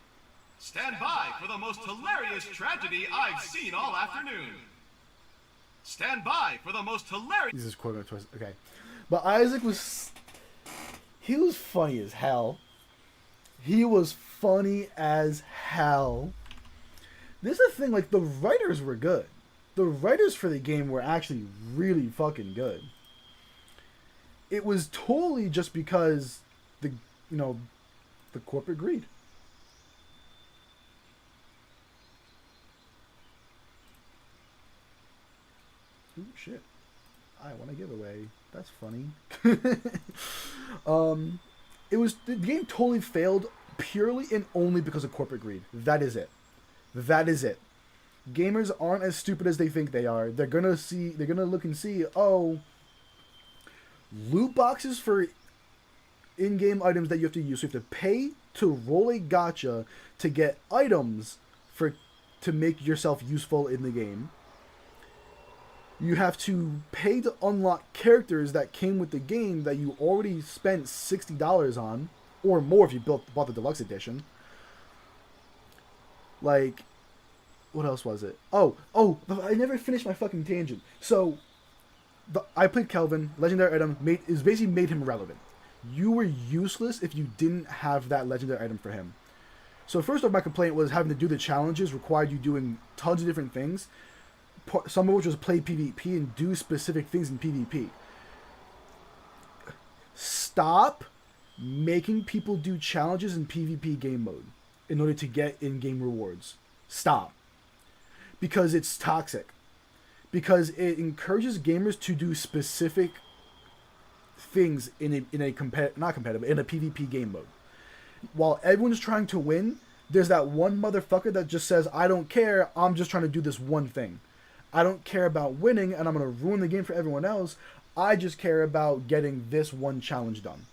Stand by for the most hilarious tragedy I've seen all afternoon. Stand by for the most hilarious... This is quote twist. Okay. But Isaac was... He was funny as hell. He was funny as hell. This is the thing, like, the writers were good. The writers for the game were actually really fucking good. It was totally just because the corporate greed. Ooh, shit. I want a giveaway. That's funny. The game totally failed purely and only because of corporate greed. That is it. That is it. gamers aren't as stupid as they think they are. They're gonna look and see, oh, loot boxes for in-game items that you have to use. So you have to pay to roll a gacha to get items to make yourself useful in the game. You have to pay to unlock characters that came with the game that you already spent $60 on, or more if you bought the deluxe edition. Like, what else was it? Oh, I never finished my fucking tangent. So, I played Kelvin, legendary item, basically made him relevant. You were useless if you didn't have that legendary item for him. So first off, my complaint was having to do the challenges required you doing tons of different things. Some of which was play PvP and do specific things in PvP. Stop making people do challenges in PvP game mode in order to get in-game rewards. Stop. Because it's toxic. Because it encourages gamers to do specific things in a PvP game mode. While everyone's trying to win, there's that one motherfucker that just says, I don't care, I'm just trying to do this one thing. I don't care about winning, and I'm going to ruin the game for everyone else. I just care about getting this one challenge done.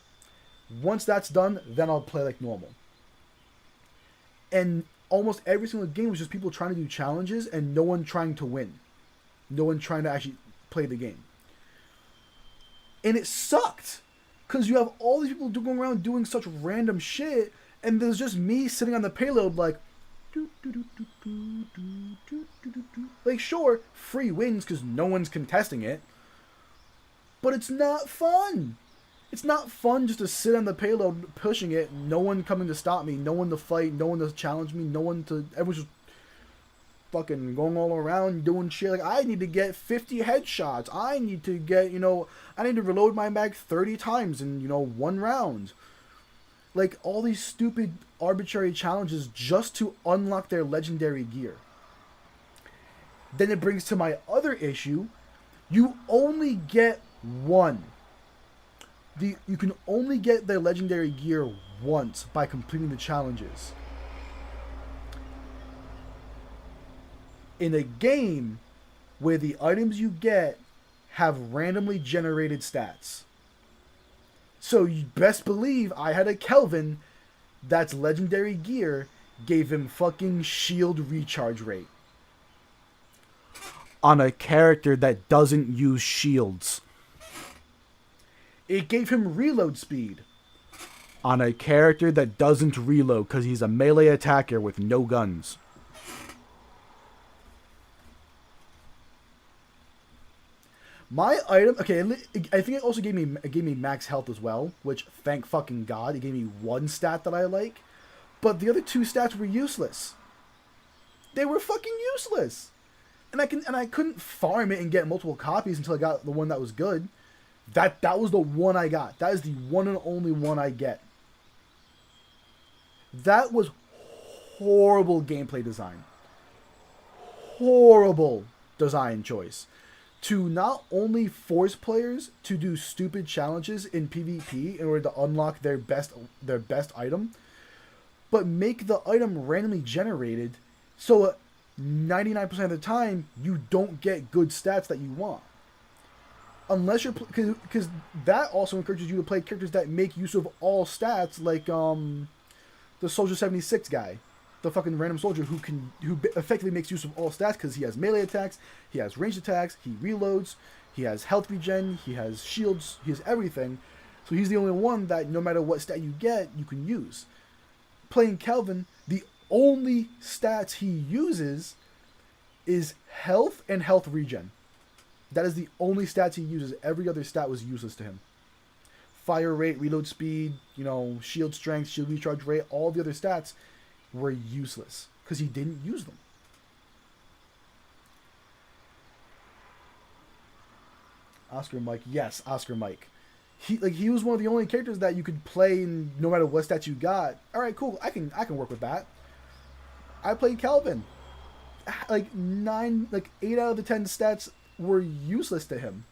Once that's done, then I'll play like normal. And almost every single game was just people trying to do challenges and no one trying to win. No one trying to actually play the game. And it sucked. Because you have all these people going around doing such random shit, and there's just me sitting on the payload like, like, sure, free wins because no one's contesting it, but it's not fun. It's not fun just to sit on the payload pushing it, no one coming to stop me, no one to fight, no one to challenge me, everyone's just fucking going all around doing shit. Like, I need to get 50 headshots. I need to get, I need to reload my mag 30 times in, one round. Like, all these stupid arbitrary challenges just to unlock their legendary gear. Then it brings to my other issue. You only get one. You can only get their legendary gear once by completing the challenges. In a game where the items you get have randomly generated stats. So you best believe I had a Kelvin that's legendary gear gave him fucking shield recharge rate. On a character that doesn't use shields. It gave him reload speed. On a character that doesn't reload because he's a melee attacker with no guns. My item, okay, I think it also gave me max health as well, which thank fucking God, it gave me one stat that I like, but the other two stats were useless. They were fucking useless, and I couldn't farm it and get multiple copies until I got the one that was good. That was the one I got. That is the one and only one I get. That was horrible gameplay design. Horrible design choice. To not only force players to do stupid challenges in PvP in order to unlock their best item, but make the item randomly generated so 99% of the time you don't get good stats that you want. Unless you're, because that also encourages you to play characters that make use of all stats, like the Soldier 76 guy. The fucking random soldier who effectively makes use of all stats because he has melee attacks, he has ranged attacks, he reloads, he has health regen, he has shields, he has everything. So he's the only one that no matter what stat you get, you can use. Playing Kelvin, the only stats he uses is health and health regen. That is the only stats he uses. Every other stat was useless to him. Fire rate, reload speed, shield strength, shield recharge rate, all the other stats were useless because he didn't use them. Oscar Mike, yes, Oscar Mike. He was one of the only characters that you could play in no matter what stats you got. All right, cool. I can work with that. I played Kelvin. 8 out of the 10 stats were useless to him.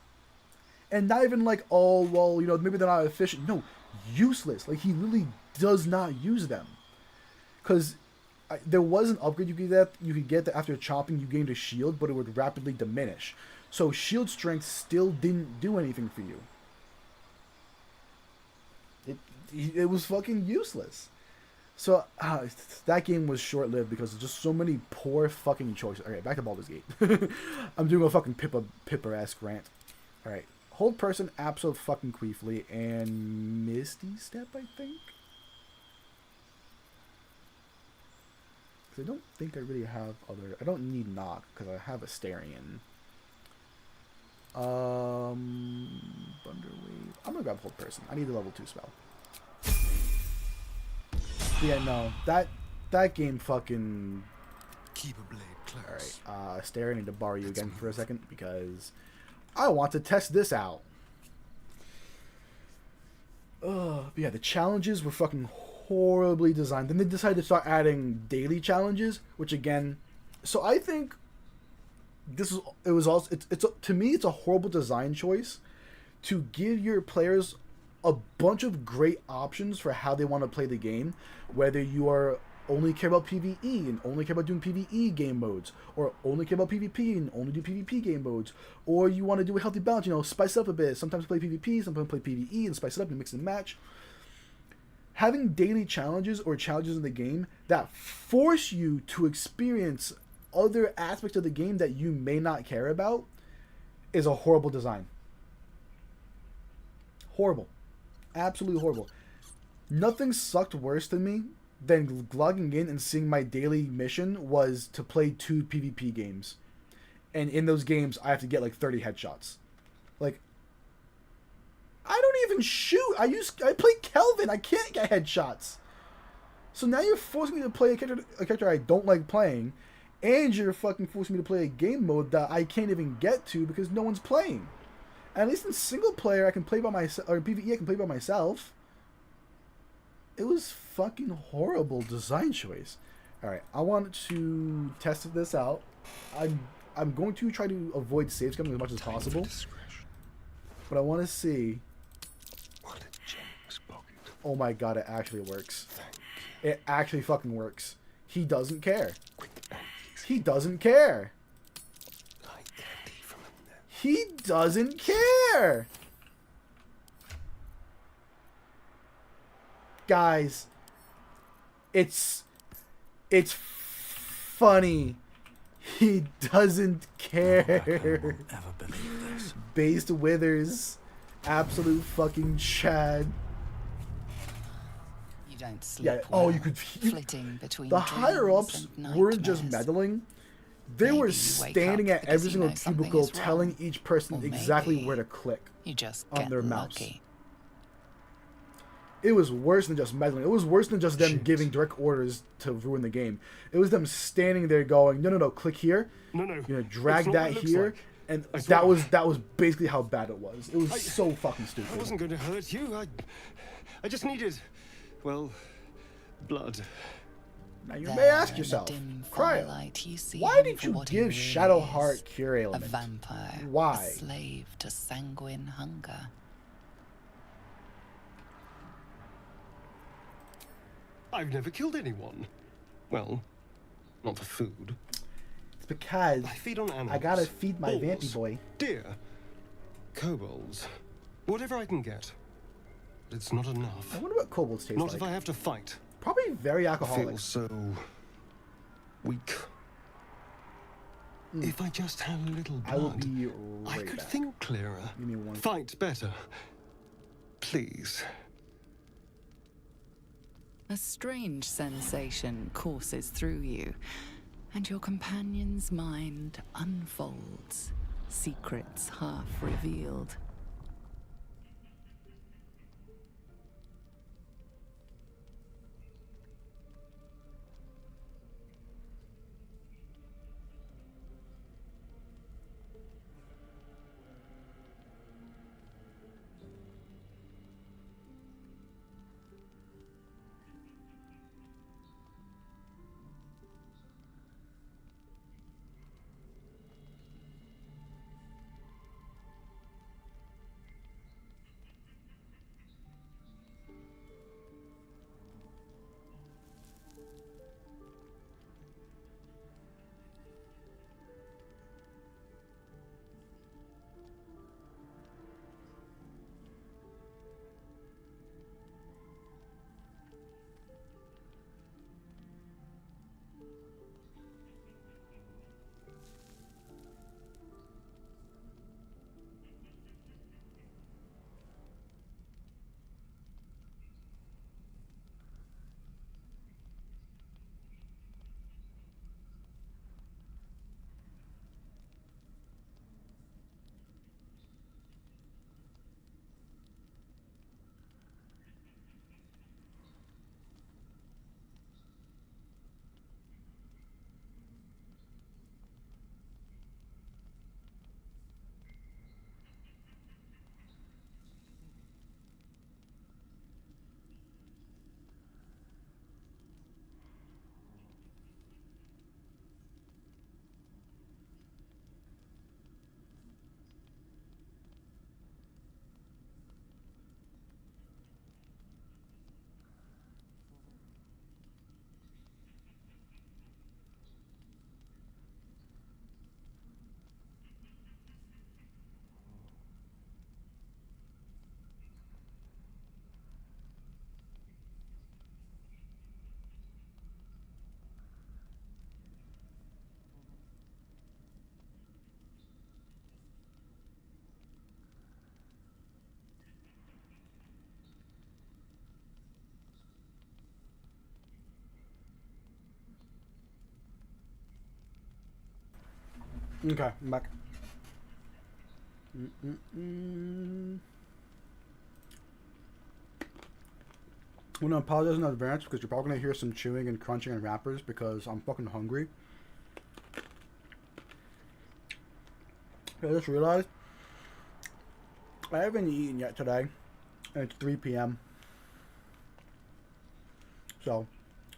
And not even maybe they're not efficient. No, useless. He literally does not use them. Because there was an upgrade you could get that after chopping you gained a shield, but it would rapidly diminish. So shield strength still didn't do anything for you. It was fucking useless. So that game was short-lived because there's just so many poor fucking choices. Alright, back to Baldur's Gate. I'm doing a fucking Pippa-esque rant. Alright. Hold person abso-fucking-queefly and Misty Step, I think? Because I don't think I really have other... I don't need Knock because I have Asterion. Thunder Wave. I'm gonna grab Hold Person. I need a level 2 spell. Yeah, no. That game fucking... Keep a blade close. Alright, Asterion, I need to borrow you again for a second because I want to test this out. But yeah, the challenges were fucking horribly designed. Then they decided to start adding daily challenges, which again... So I think... to me it's a horrible design choice to give your players a bunch of great options for how they want to play the game, whether you are only care about PvE and only care about doing PvE game modes, or only care about PvP and only do PvP game modes, or you want to do a healthy balance, spice it up a bit, sometimes play PvP, sometimes play PvE, and spice it up and mix and match. Having daily challenges or challenges in the game that force you to experience other aspects of the game that you may not care about is a horrible design. Horrible. Absolutely horrible. Nothing sucked worse than me than logging in and seeing my daily mission was to play 2 PvP games. And in those games, I have to get like 30 headshots. Like, I don't even shoot. I play Kelvin. I can't get headshots. So now you're forcing me to play a character I don't like playing, and you're fucking forcing me to play a game mode that I can't even get to because no one's playing. At least in single player, I can play by myself, or PvE, I can play by myself. It was fucking horrible design choice. Alright, I want to test this out. I'm going to try to avoid save scumming as much as possible. But I want to see... What a generous pocket. Oh my god, it actually works. It actually fucking works. He doesn't care. He doesn't care. He doesn't care. Guys, it's funny. He doesn't care. I never believe this. Based Withers, absolute fucking Chad. You don't sleep. Yeah. Well, Oh, you could. flitting between The higher ups weren't just nightmares. meddling. They Maybe were you wake standing up at because every you single know something cubicle, is wrong. telling each person Or exactly maybe where to click You just on get their mouse. lucky. It was worse than just meddling. It was worse than just them Shit. giving direct orders to ruin the game. It was them standing there going, no, click here. No. Drag It's not that what it looks here. like. And I swear. that was basically how bad it was. It was so fucking stupid. I wasn't going to hurt you. I just needed, well, blood. Now you There may ask in the yourself, dim Cryo, firelight, you see why him did for you what he give really Shadowheart is. Cure A Element? vampire. Why? A slave to sanguine hunger. I've never killed anyone. Well, not for food. It's because I feed on animals. I gotta feed my Bulls, vampy boy. Deer. Kobolds. Whatever I can get. But it's not enough. I wonder what kobolds taste Not like. if I have to fight. Probably very I alcoholic. feel so weak. If I just had a little blood, I will be I right could back. think clearer. Give me one. Fight better. Please. A strange sensation courses through you, and your companion's mind unfolds, secrets half revealed. Okay, I'm back. I want to apologize in advance because you're probably going to hear some chewing and crunching and wrappers because I'm fucking hungry. I just realized I haven't eaten yet today, and it's 3 p.m. So,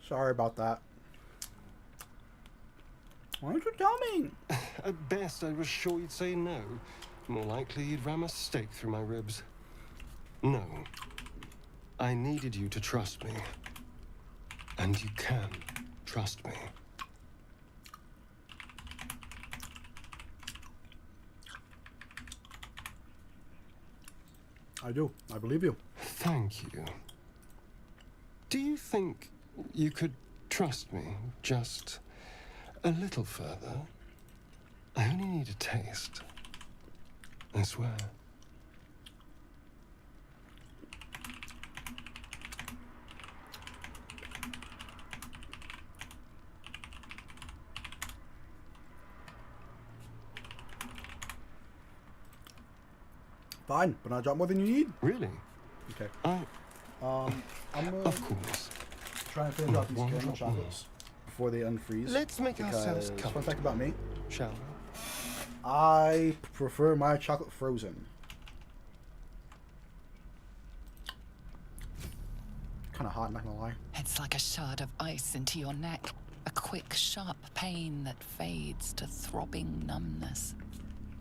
sorry about that. Why don't you tell me? At best, I was sure you'd say no. More likely, you'd ram a stake through my ribs. No. I needed you to trust me. And you can trust me. I do. I believe you. Thank you. Do you think you could trust me just a little further? I only need a taste. I swear. Fine, but I'll drop more than you need. Really? Okay. I'm of course. Try and finish off these caramel chocolates before they unfreeze. Let's make ourselves fun comfortable. fact about me. Shall we? I prefer my chocolate frozen. Kind of hot, not gonna lie. It's like a shard of ice into your neck. A quick, sharp pain that fades to throbbing numbness.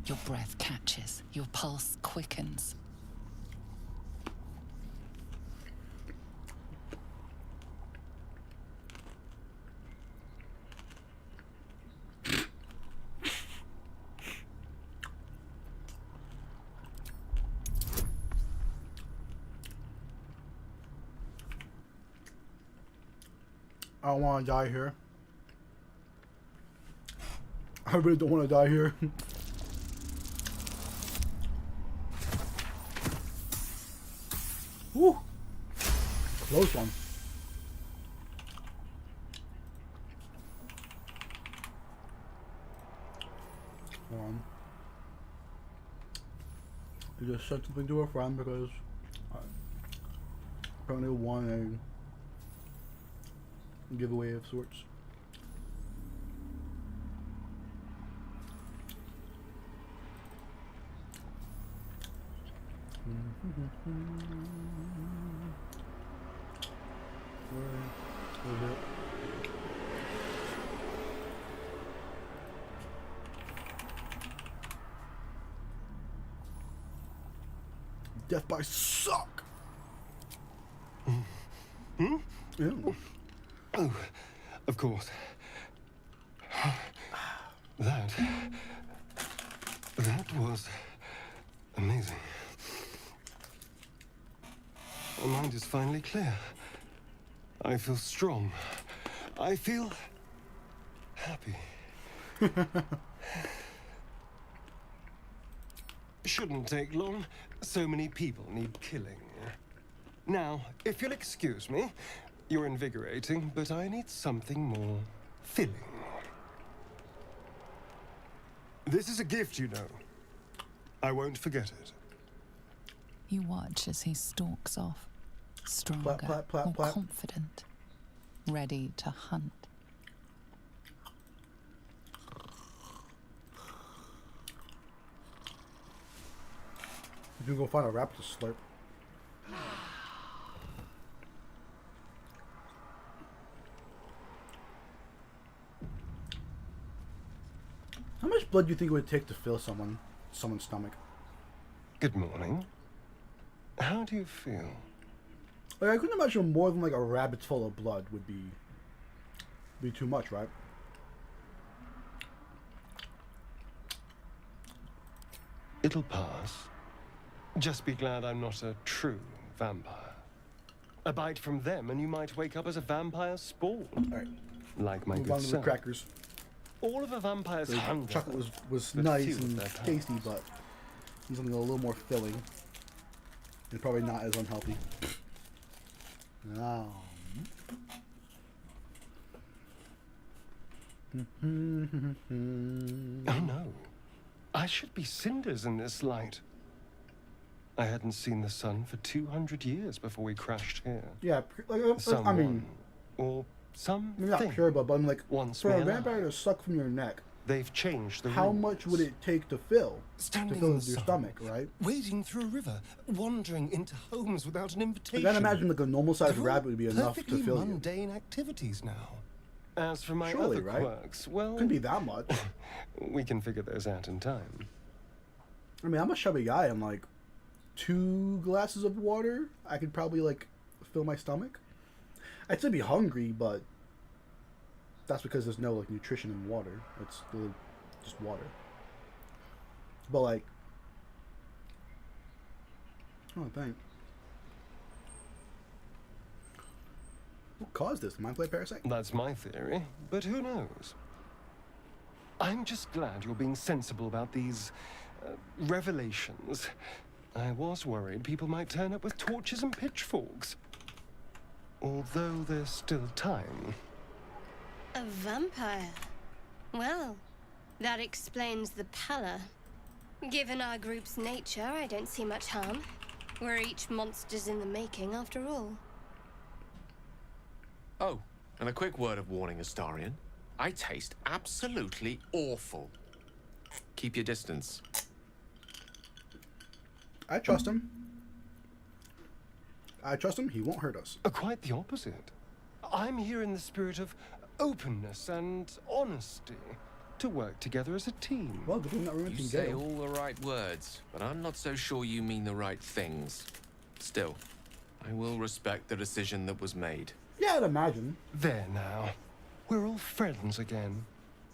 Your breath catches, your pulse quickens. I don't want to die here. I really don't want to die here. Woo! Close one. Hold on. I just said something to a friend because I apparently won a giveaway of sorts. Where is it? Death by suck. Hmm? Yeah. Oh, of course. That was amazing. My mind is finally clear. I feel strong. I feel happy. Shouldn't take long. So many people need killing. Now, if you'll excuse me, you're invigorating, but I need something more filling. This is a gift, you know. I won't forget it. You watch as he stalks off, stronger, more confident, ready to hunt. You can go find a raptor slurp. How much blood do you think it would take to fill someone's stomach? Good morning. How do you feel? Like, I couldn't imagine more than like a rabbit full of blood would be too much, right? It'll pass. Just be glad I'm not a true vampire. A bite from them and you might wake up as a vampire spawn. Alright. Like my Move good on to the self. crackers. All of a vampire's The hunger. chocolate was but nice few of and their tasty, but need something a little more filling. And probably not as unhealthy. Oh no. I should be cinders in this light. I hadn't seen the sun for 200 years before we crashed here. Yeah, like, Someone, I mean, or something. maybe not pure blood, but I'm like, Once for a me vampire alive. to suck from your neck, They've changed the how rules. much would it take to fill? Standing To fill in your the sun, stomach, right? wading through a river, wandering into homes without an I invitation. can't imagine like a normal-sized They're all rabbit would be enough to perfectly fill you. mundane activities now. As for my Surely, other right? quirks, well, Couldn't be that much. we can figure those out in time. I mean, I'm a chubby guy. I'm like 2 glasses of water. I could probably like fill my stomach. I'd still be hungry, but that's because there's no like nutrition in water. It's literally just water. But like, oh, thank. What caused this? The mind flare parasite? That's my theory, but who knows? I'm just glad you're being sensible about these revelations. I was worried people might turn up with torches and pitchforks. Although there's still time. A vampire? Well, that explains the pallor. Given our group's nature, I don't see much harm. We're each monsters in the making, after all. Oh, and a quick word of warning, Astarion. I taste absolutely awful. Keep your distance. I trust him. I trust him. He won't hurt us. Quite the opposite. I'm here in the spirit of openness and honesty to work together as a team. Well, good thing that we're You in say jail. all the right words, but I'm not so sure you mean the right things. Still, I will respect the decision that was made. Yeah, I'd imagine. There now. We're all friends again.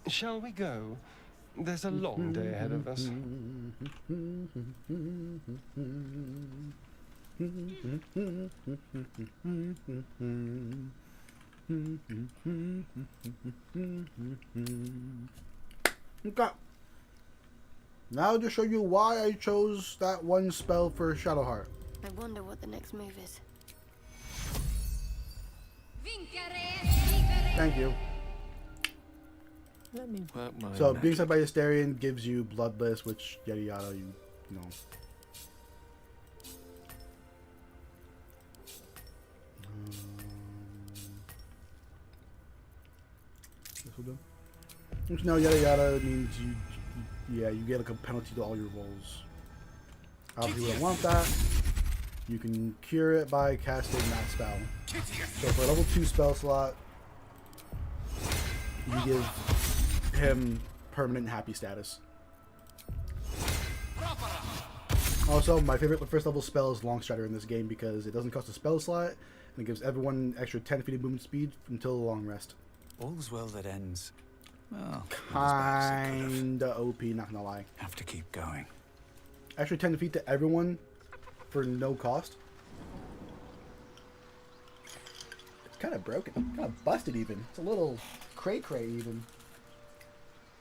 Shall we go? There's a long day ahead of us. Okay. Now to show you why I chose that one spell for Shadowheart. I wonder what the next move is. Thank you. Let me work my So, magic. being sent by Astarion gives you Bloodless, which yada yada, you know. This will do. Which now yada yada means you get like a penalty to all your rolls. Obviously, we don't want that. You can cure it by casting that spell. So for a level 2 spell slot, you give him permanent happy status. Also, my favorite first level spell is Long Strider in this game because it doesn't cost a spell slot and it gives everyone extra 10 feet of movement speed until the long rest. All's well that ends. Well, Kinda OP, not gonna lie. have to keep going. Extra 10 feet to everyone for no cost. It's kind of broken, kind of busted even. It's a little cray-cray even.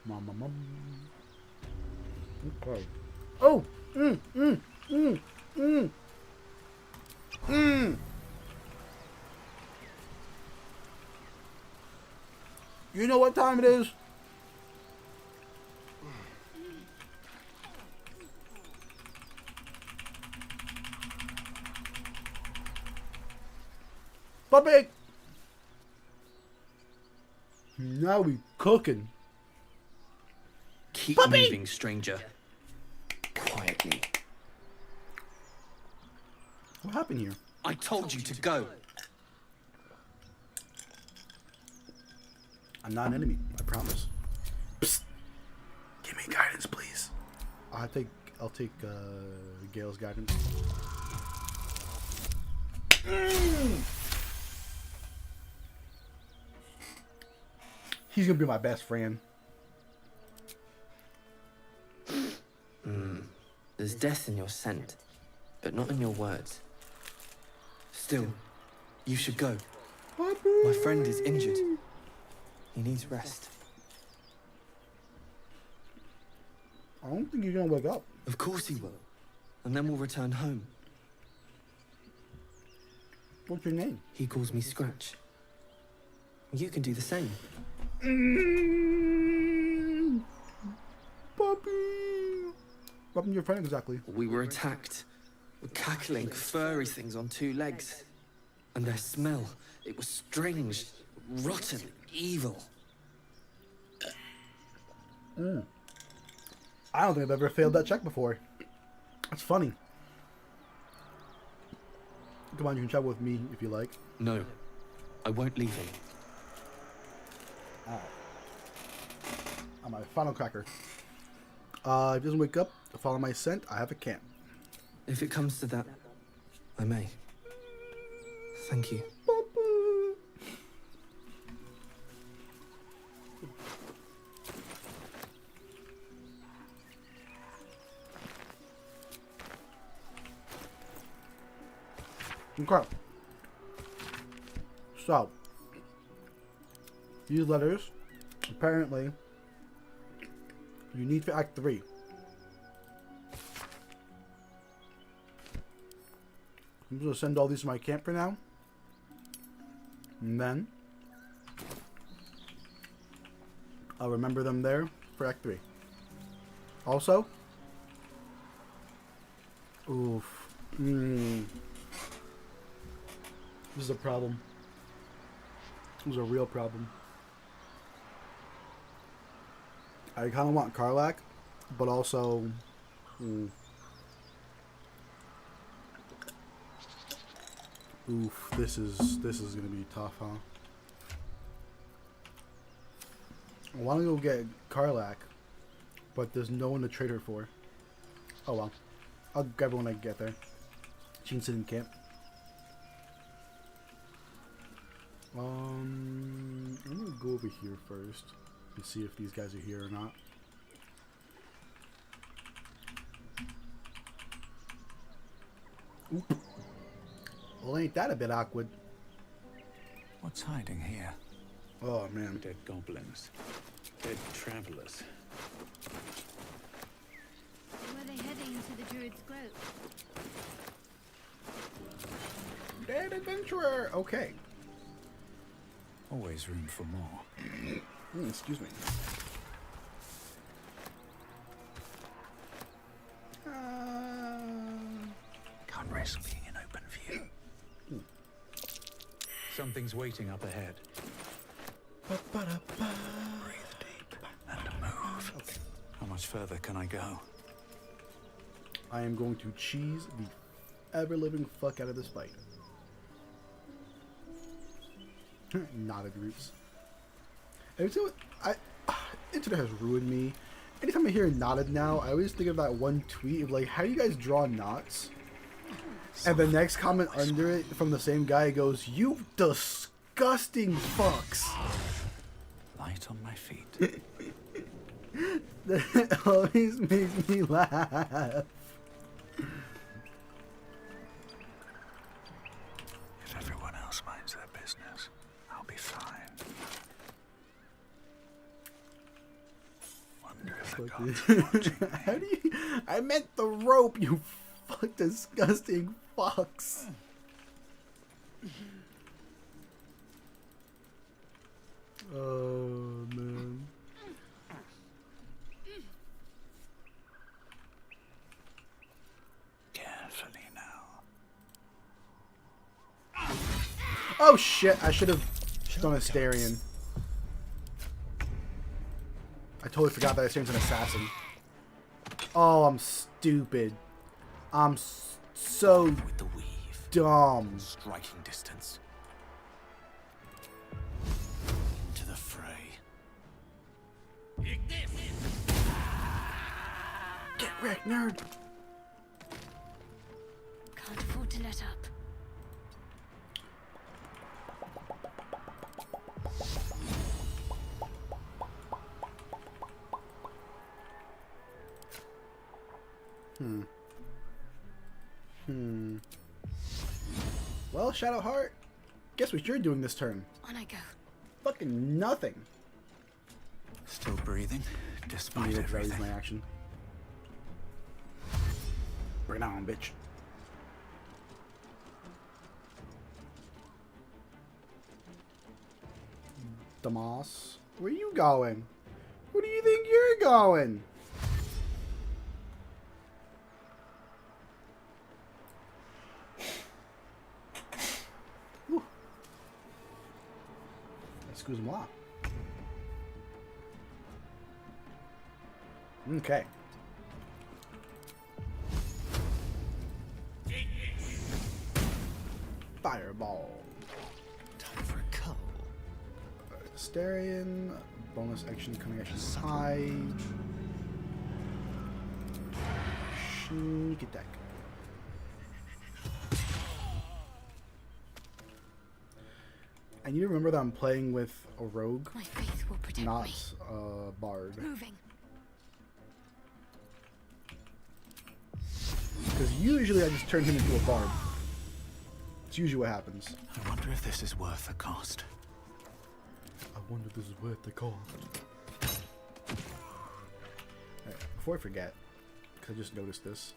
Mom. Okay. Oh! You know what time it is? Puppy! Now we cooking. Keep Puppy! moving, stranger. Quietly. What happened here? I told you to go. I'm not an enemy, I promise. Psst. Give me guidance, please. I'll take Gale's guidance. He's gonna be my best friend. There's death in your scent, but not in your words. Still, you should go. My friend is injured. He needs rest. I don't think you're gonna wake up. Of course he will. And then we'll return home. What's your name? He calls me Scratch. You can do the same. Puppy. What happened to your friend exactly? We were attacked. Cackling, furry things on 2 legs. And their smell, it was strange, rotten, evil. I don't think I've ever failed that check before. That's funny. Come on, you can travel with me if you like. No, I won't leave him. Ow. On my final cracker. If he doesn't wake up, follow my scent, I have a camp. If it comes to that, I may. Thank you. Okay. So, these letters, apparently, you need for Act 3. I'm just going to send all these to my camp for now. And then, I'll remember them there for Act 3. Also, this is a problem. This is a real problem. I kind of want Karlach, but also... Oof, this is gonna be tough, huh? I want to go get Karlach, but there's no one to trade her for. Oh well. I'll grab her when I get there. She can camp. I'm gonna go over here first and see if these guys are here or not. Oop. Well, ain't that a bit awkward? What's hiding here? Oh man. Dead goblins. Dead travelers. Were they heading to the Druid's Grove? Dead adventurer! Okay. Always room for more. Excuse me. Can't risk being in open view. Something's waiting up ahead. Breathe deep and move. Okay. How much further can I go? I am going to cheese the ever-living fuck out of this fight. Knotted roots. Internet has ruined me. Anytime I hear knotted now, I always think of that one tweet of like, how do you guys draw knots? And the next comment under it from the same guy goes, "You disgusting fucks." Light on my feet. That always makes me laugh. If everyone else minds their business, I'll be fine. Wonder if the gods are watching me. How do you... I meant the rope, you fuck disgusting fucks. Oh, man. Carefully now. Oh shit, I should have done a Starion. I totally forgot that Astarion's an assassin. Oh, I'm stupid. I'm so With the weave. dumb. Striking distance. Into the fray. Get wrecked, nerd. Can't afford to let up. Well, Shadowheart, guess what you're doing this turn? On I go. Fucking nothing. Still breathing, despite Neither did I use everything. my action. Bring it on, bitch. Damas. Where you going? Where do you think you're going? Whew. Excuse moi. Okay. Fireball. Time for a cull. Asterion. Bonus action, cunning action, hide. Sneak attack. I need to remember that I'm playing with a rogue, My faith will protect not me. a bard. Moving. Because usually I just turn him into a bard. It's usually what happens. I wonder if this is worth the cost. I wonder if this is worth the cost. Right, before I forget, because I just noticed this.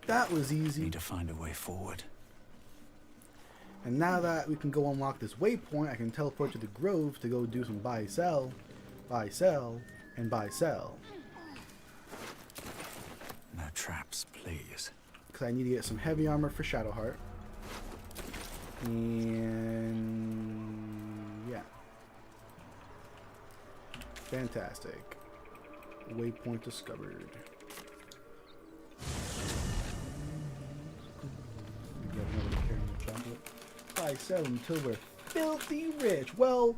That was easy. Need to find a way forward. And now that we can go unlock this waypoint, I can teleport to the grove to go do some buy, sell, and buy, sell. No traps, please. Because I need to get some heavy armor for Shadowheart. And yeah. Fantastic. Waypoint discovered. Get another carrying the chocolate. Buy, sell until we're filthy rich. Well,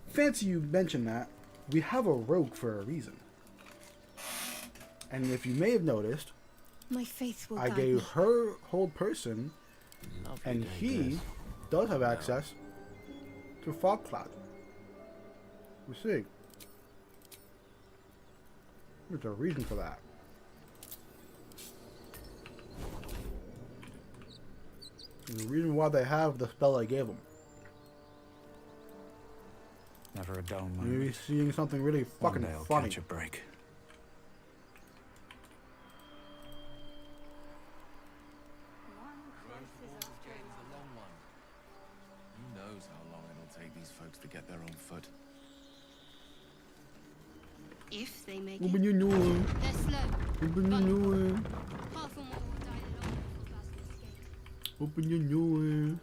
fancy you mentioned that. We have a rogue for a reason. And if you may have noticed, My faith will I guide gave me. her hold person, Lovely and day, he Grace. does have access to Fog Cloud. You see, there's a reason for that. There's a reason why they have the spell I gave them. Never a dull moment. Maybe seeing something really fucking One day I'll funny. catch a break. Who knows how long it'll take these folks to get there on foot? If they make Open it. your new They're slow. Open your new Half or more will die alone before Bastards escape. Open your new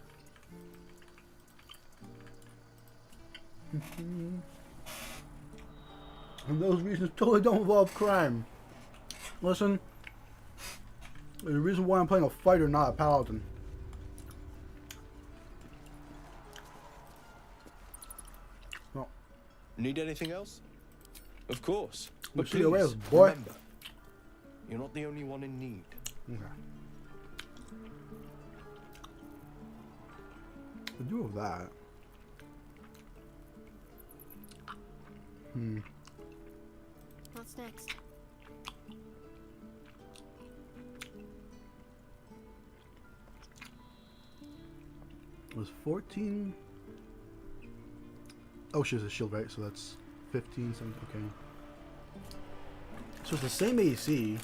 And those reasons totally don't involve crime. Listen, there's a reason why I'm playing a fighter, not a paladin. No. Need anything else? Of course. We'll But see you later, please, boy. remember, you're not the only one in need. Okay. We do have that. What's next? It was 14. Oh, she has a shield, right? So that's 15, 17, okay. So it's the same AC.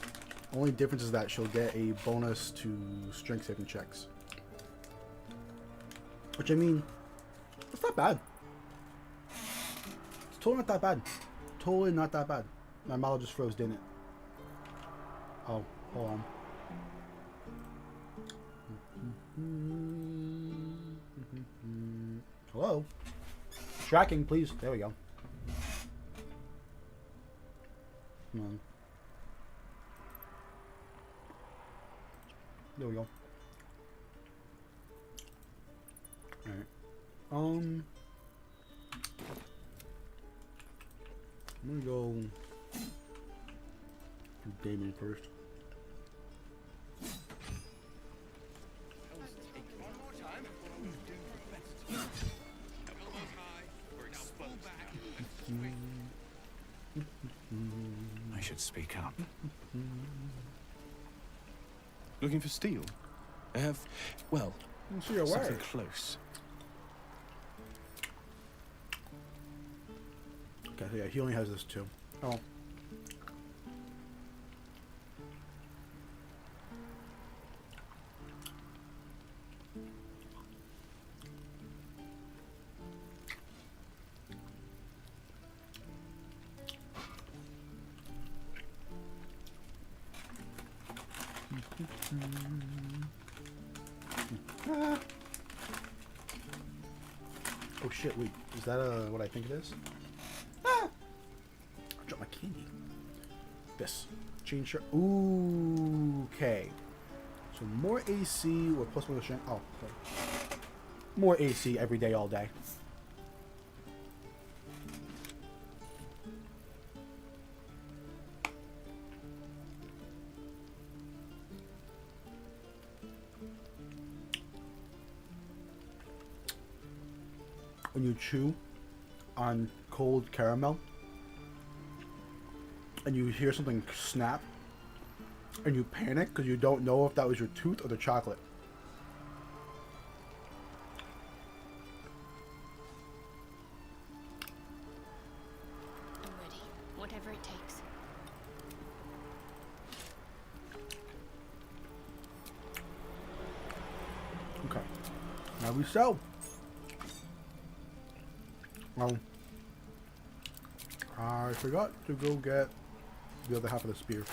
Only difference is that she'll get a bonus to strength saving checks. Which, I mean, it's not bad. It's totally not that bad. Totally not that bad. My model just froze, didn't it? Oh, hold on. Hello? Tracking, please. There we go. Come on. There we go. Alright. I'm gonna go do Damien first. I should speak up. Looking for steel? I have, well, See your something way. close. Okay, so yeah, he only has this too. Oh. Ah. Oh shit, wait. Is that what I think it is? Ah! I dropped my candy. This. Change shirt. Ooh, okay. So more AC or plus one strength. Oh, okay. More AC every day, all day. When you chew on cold caramel and you hear something snap and you panic because you don't know if that was your tooth or the chocolate. I'm ready. Whatever it takes. Okay. Now we sell. I forgot to go get the other half of the spear.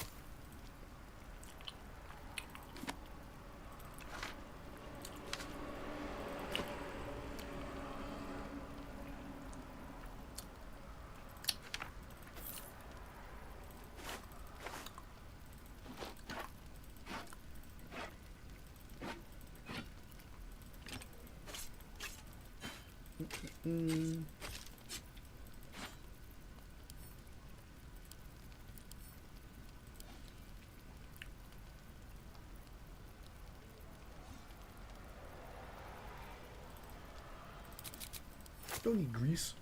Don't need grease.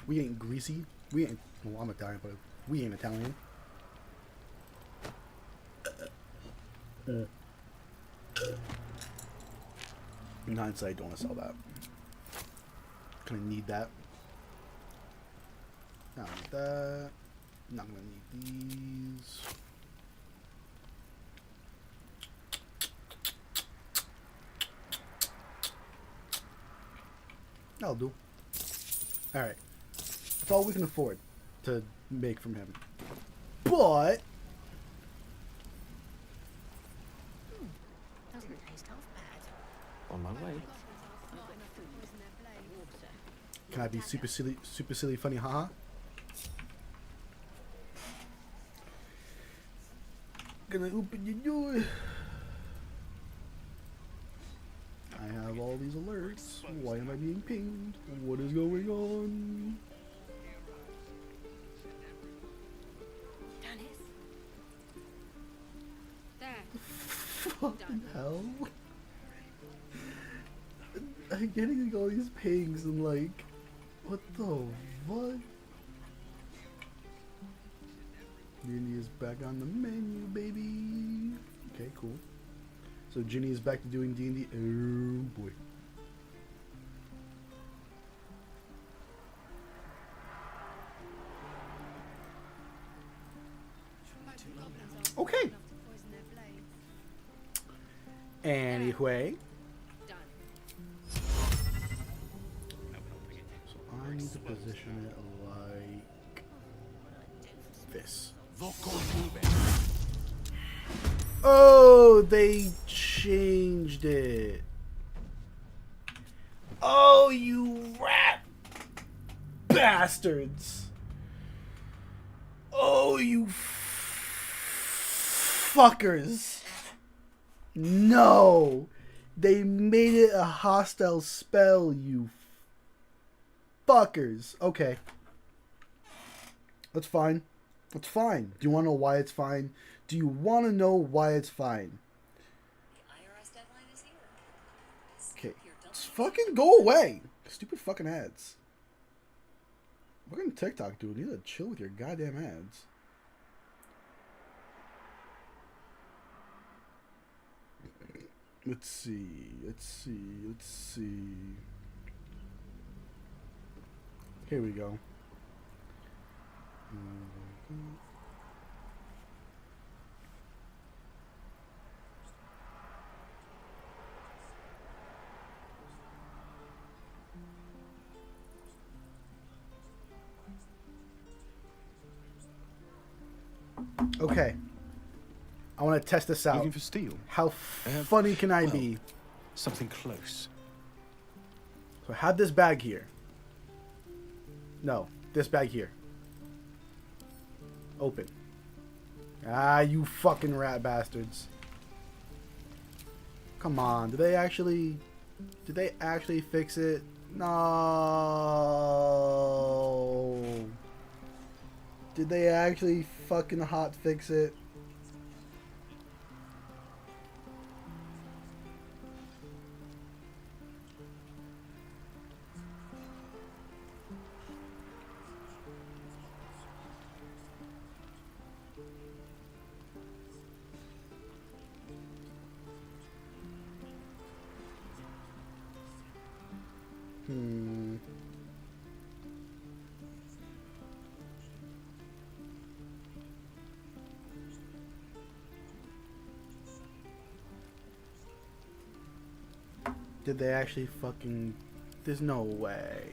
We ain't greasy. We ain't. Well, I'm Italian, but we ain't Italian. In hindsight, don't want to sell that. Gonna need that. Not need that. Not gonna need these. That'll do. Alright. That's all we can afford to make from him. But Doesn't taste half bad. On my way. can I be super silly, funny, haha? Gonna open your door. I have all these alerts. Why am I being pinged? What is going on? Dennis? There. Fucking hell. I'm getting like all these pings and like, what the fuck? D&D is back on the menu, baby. Okay, cool. So Ginny is back to doing D&D. Oh boy. Okay. Anyway. So I need to position it like this. Oh, they changed it. Oh, you rat bastards. Oh, you fuckers. No. They made it a hostile spell, you fuckers. Okay. That's fine. That's fine. Do you want to know why it's fine? Do you want to know why it's fine? Okay. Just fucking go away. Stupid fucking ads. Fucking TikTok, dude. You need to chill with your goddamn ads. Let's see. Here we go. Okay. I want to test this out. Looking for steel? How funny can I be? Something close. So I have this bag here. No, this bag here. Open. Ah, you fucking rat bastards. Come on, did they actually fix it? No. Did they actually fucking hot fix it? Did they actually fucking... There's no way.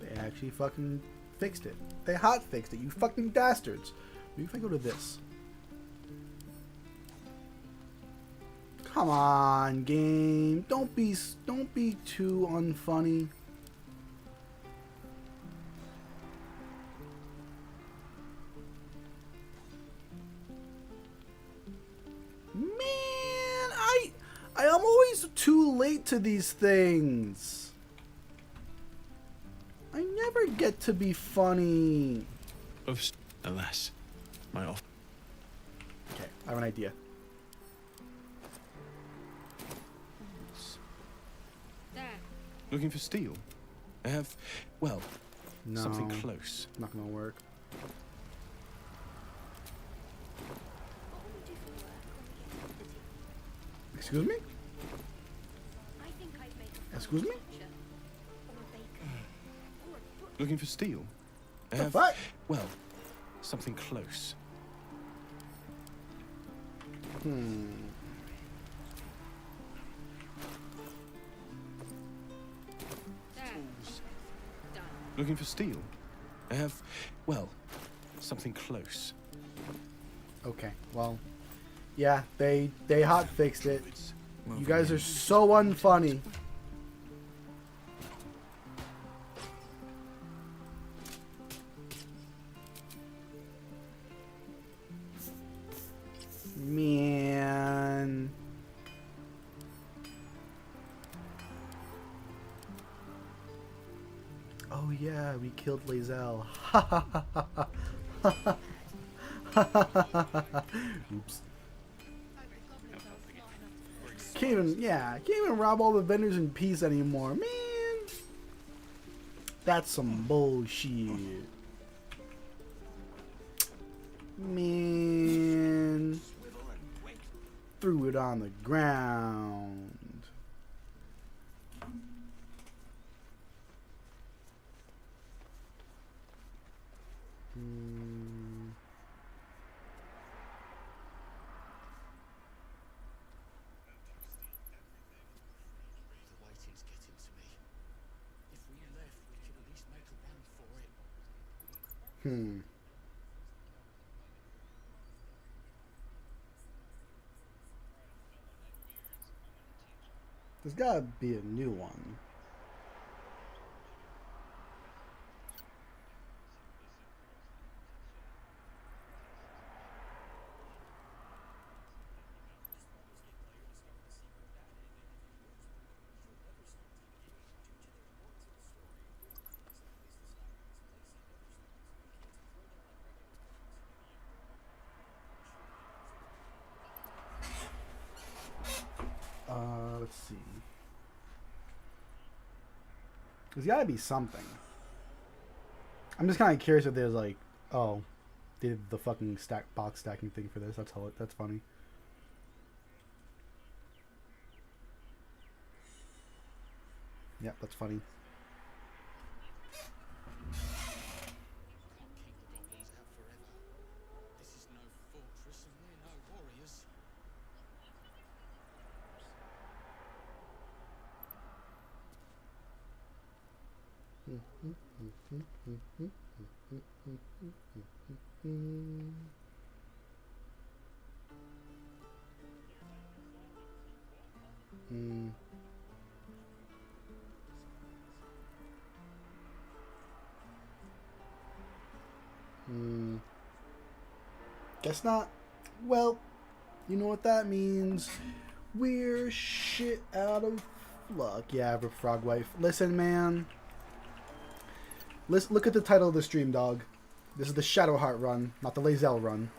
They actually fucking fixed it. They hot fixed it, you fucking bastards. Maybe if I go to this. Come on, game. Don't be too unfunny. I'm always too late to these things. I never get to be funny. Alas, my off. Okay, I have an idea. Looking for steel? I have, well, No, something close. Not gonna work. Excuse me? Excuse me? Looking for steel? I The have, fuck? well, something close. Looking for steel? I have, well, something close. Okay, well, yeah, they hot fixed it. You guys are so unfunny. Man. Oh yeah, we killed Lae'zel. Oops. Can't even rob all the vendors in peace anymore, man. That's some bullshit. Man. Threw it on the ground. There's gotta be a new one. Let's see. There's gotta be something. I'm just kind of curious if there's like, oh, they did the fucking box stacking thing for this. That's funny. Yep, that's funny. Guess not. Well, you know what that means. We're shit out of luck. Yeah, Frog Wife. Listen, man. Let's look at the title of the stream, dog. This is the Shadowheart run, not the Lae'zel run.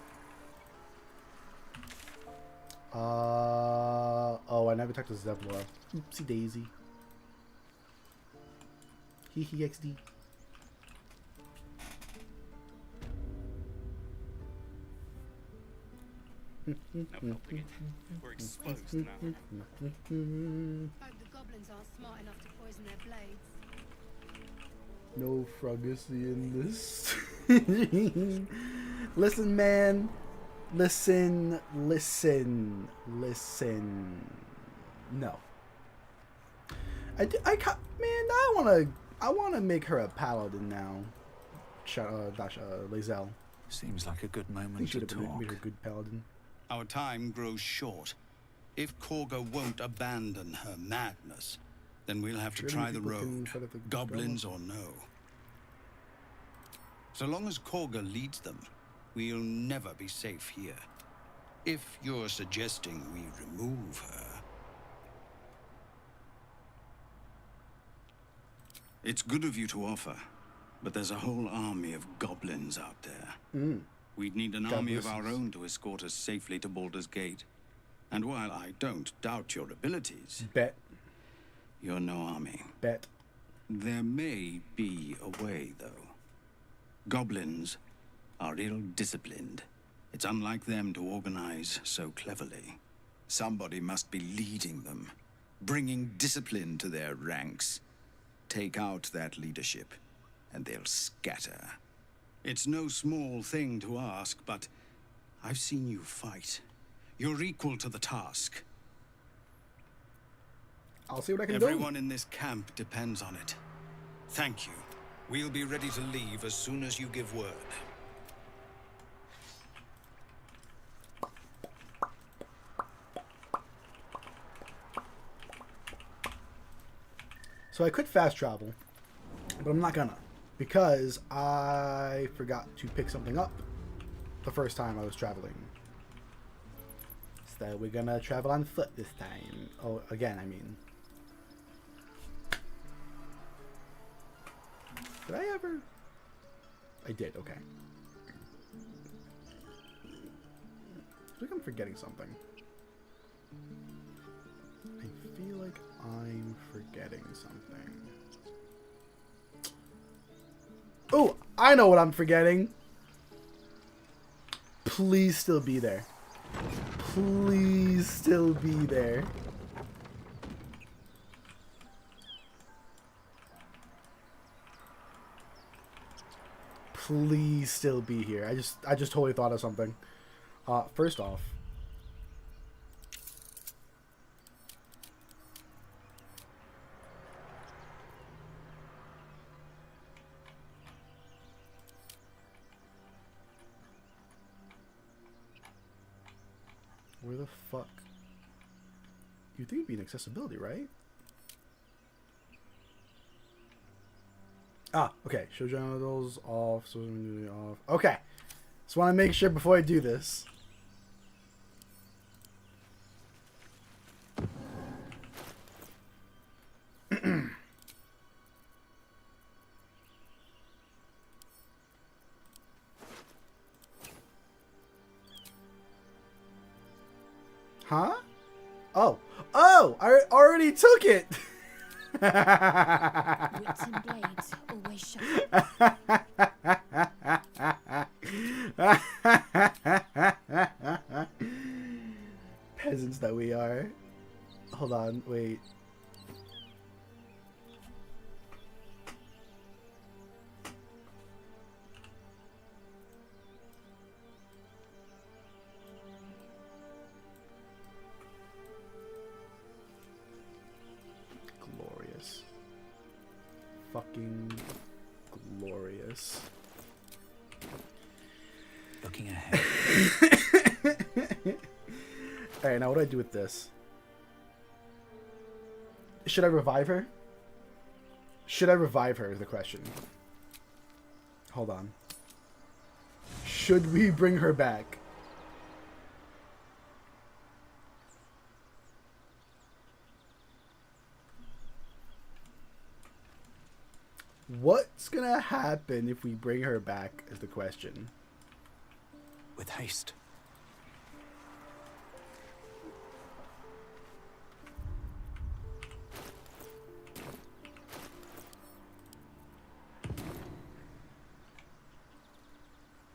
Oh, I never talked to Zevlor. Oopsie daisy. Hee hee XD. No helping it. We're exposed now. Hope the goblins aren't smart enough to poison their blades. No froggacy in this. Listen, man. Listen. No. I wanna make her a paladin now. Lae'zel. Seems like a good I moment think she to would have made her a talk. good paladin. Our time grows short. If Korga won't abandon her madness, then we'll have to Surely try the people can road, fight at the goblins or no. So long as Korga leads them, we'll never be safe here. If you're suggesting we remove her... It's good of you to offer, but there's a whole army of goblins out there. We'd need an army of our own to escort us safely to Baldur's Gate. And while I don't doubt your abilities... Bet. You're no army. Bet. There may be a way, though. Goblins are ill-disciplined. It's unlike them to organize so cleverly. Somebody must be leading them, bringing discipline to their ranks. Take out that leadership, and they'll scatter. It's no small thing to ask, but I've seen you fight. You're equal to the task. I'll see what I can do. Everyone in this camp depends on it. Thank you. We'll be ready to leave as soon as you give word. So I could fast travel, but I'm not gonna, because I forgot to pick something up the first time I was traveling. So we're gonna travel on foot this time. Oh, again, I mean. Did I ever? I did, okay. I think I'm forgetting something. I feel like I'm forgetting something. Oh, I know what I'm forgetting. Please still be there. Please still be there. Please still be here. I just totally thought of something. First off, where the fuck? You think it'd be an accessibility, right? Ah, okay. Show genitals off. So off. Okay. Just want to make sure before I do this. Huh? Oh. Oh! I already took it! Wits and blades always sharp. Peasants that we are. Hold on, wait. Glorious. Fucking looking ahead. Alright, now what do I do with this? Should I revive her? Should I revive her is the question. Hold on. Should we bring her back? What's gonna happen if we bring her back is the question. With haste.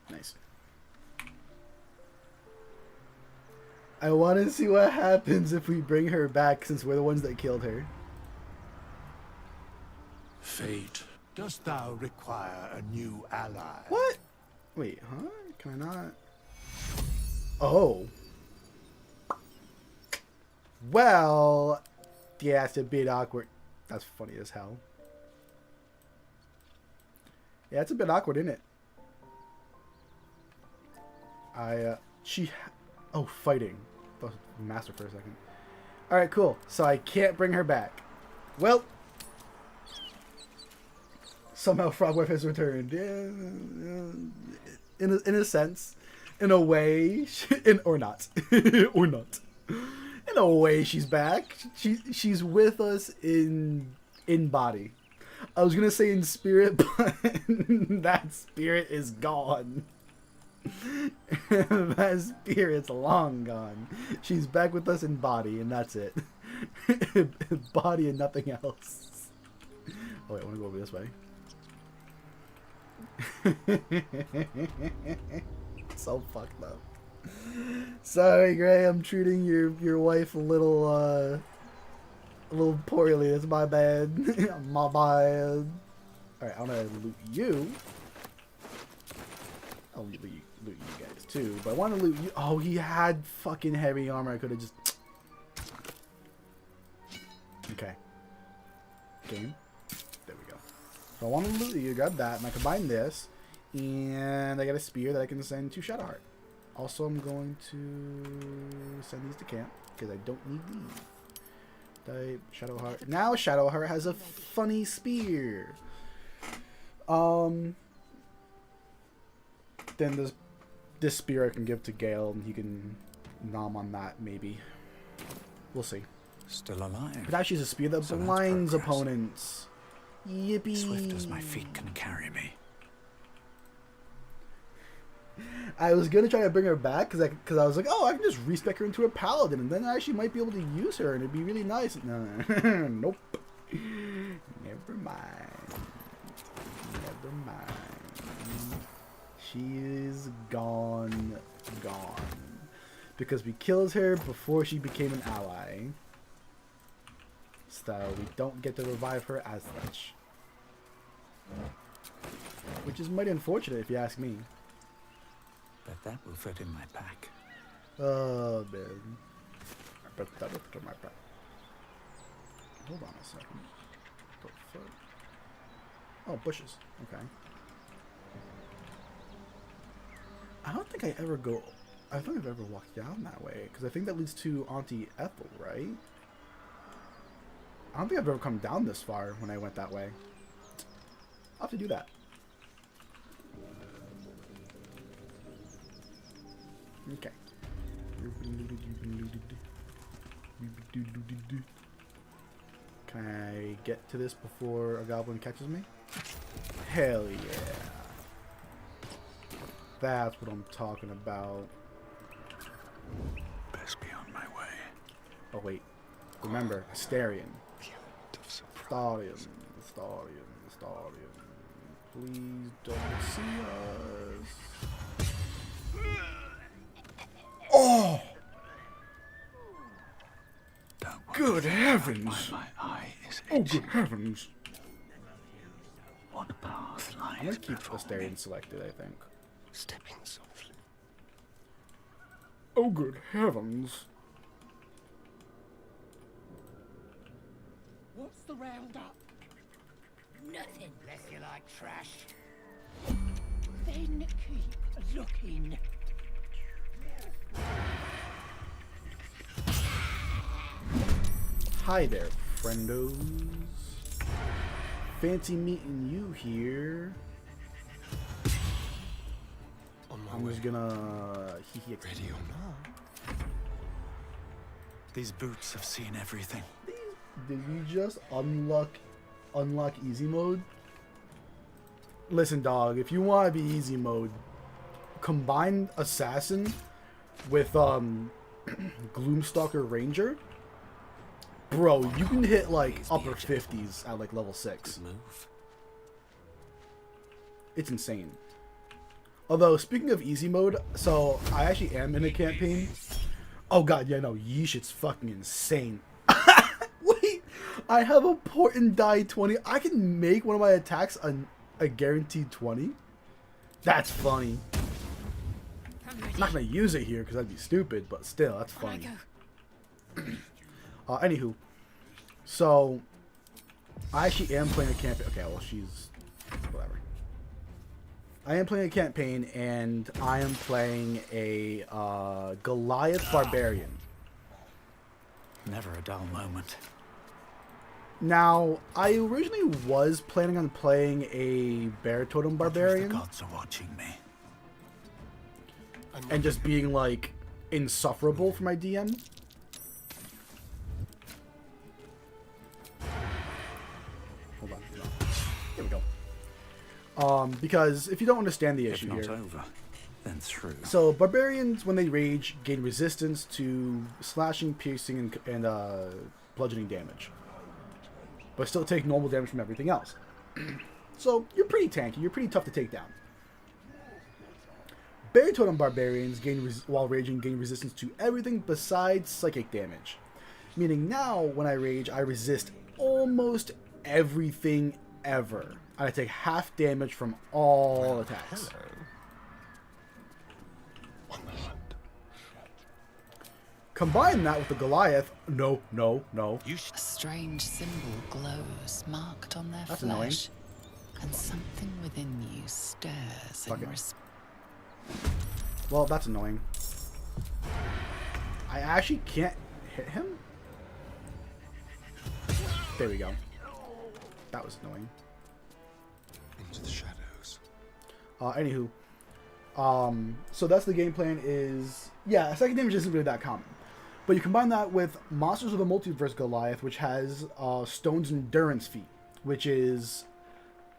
Nice. I want to see what happens if we bring her back since we're the ones that killed her. Fate, dost thou require a new ally? What? Wait, huh? Can I not? Oh. Well, yeah, it's a bit awkward. That's funny as hell. Yeah, it's a bit awkward, isn't it? Oh, fighting. I thought it was master for a second. Alright, cool. So I can't bring her back. Well, somehow Frogwife has returned. In a sense. In a way. Or not. Or not. In a way, she's back. She's with us in body. I was gonna say in spirit, but that spirit is gone. That spirit's long gone. She's back with us in body, and that's it. Body and nothing else. Oh wait, I want to go over this way. So fucked up. Sorry, Gray. I'm treating your wife a little poorly. It's my bad. My bad. All right, I'm gonna loot you. I'll loot you guys too, but I want to loot you. Oh, he had fucking heavy armor. I could have just. Okay. Game. There we go. So I want to loot you. Grab that, and I combine this, and I got a spear that I can send to Shadowheart. Also, I'm going to send these to camp because I don't need these. Type Shadowheart. Now Shadowheart has a funny spear. Then this spear I can give to Gale, and he can nom on that, maybe. We'll see. Still alive. But actually, it's a spear that So blinds that's progress. opponents. Yippee! Swift as my feet can carry me. I was gonna try to bring her back because I was like, oh, I can just respec her into a paladin, and then I actually might be able to use her, and it'd be really nice. No, nope. Never mind. Never mind. She's gone. Because we killed her before she became an ally. So we don't get to revive her as such. Which is mighty unfortunate if you ask me. But that will fit in my pack. Oh, man. I bet that will fit in my pack. Hold on a second. What the fuck? Oh, bushes. Okay. I don't think I don't think I've ever walked down that way, because I think that leads to Auntie Ethel, right? I don't think I've ever come down this far when I went that way. I'll have to do that. Okay. Can I get to this before a goblin catches me? Hell yeah. That's what I'm talking about. Best be on my way. Oh wait. Remember, Astarion. Starion. Please don't see us. Oh! Good heavens! My eye is Oh, good heavens! What path lies I'm gonna keep before Astarion me? selected, I think. Stepping softly. Oh, good heavens! What's the roundup? Nothing. Bless you like trash. Then keep looking. Hi there, friendos. Fancy meeting you here. I'm just gonna... Ready or not? These boots have seen everything. Did we just unlock easy mode? Listen, dog, if you want to be easy mode, combine Assassin with Gloomstalker Ranger. Bro, you can hit like upper 50s at like level 6. It's insane. Although, speaking of easy mode, so I actually am in a campaign. Oh god, yeah, no, Yeeshit's fucking insane. Wait, I have a port and die 20. I can make one of my attacks a guaranteed 20? That's funny. I'm not gonna use it here because that'd be stupid, but still, that's funny. Anywho, so I actually am playing a campaign. Okay, well, she's whatever. I am playing a campaign, and I am playing a Goliath Barbarian. Never a dull moment. Now, I originally was planning on playing a Bear Totem Barbarian. The gods are watching me. And just being, like, insufferable for my DM. Hold on. Here we go. Because if you don't understand the issue here... over, then through. So, Barbarians, when they rage, gain resistance to slashing, piercing, and bludgeoning damage. But still take normal damage from everything else. So, you're pretty tanky. You're pretty tough to take down. Bear Totem Barbarians, while raging, gain resistance to everything besides psychic damage. Meaning now, when I rage, I resist almost everything ever. I take half damage from all attacks. Combine that with the Goliath. No. A strange symbol glows, marked on their That's flesh. And something within you stirs in response. Well, that's annoying. I actually can't hit him? There we go. That was annoying. Into the shadows. Anywho. So that's the game plan is... Yeah, psychic damage isn't really that common. But you combine that with Monsters of the Multiverse Goliath, which has Stone's Endurance feat, which is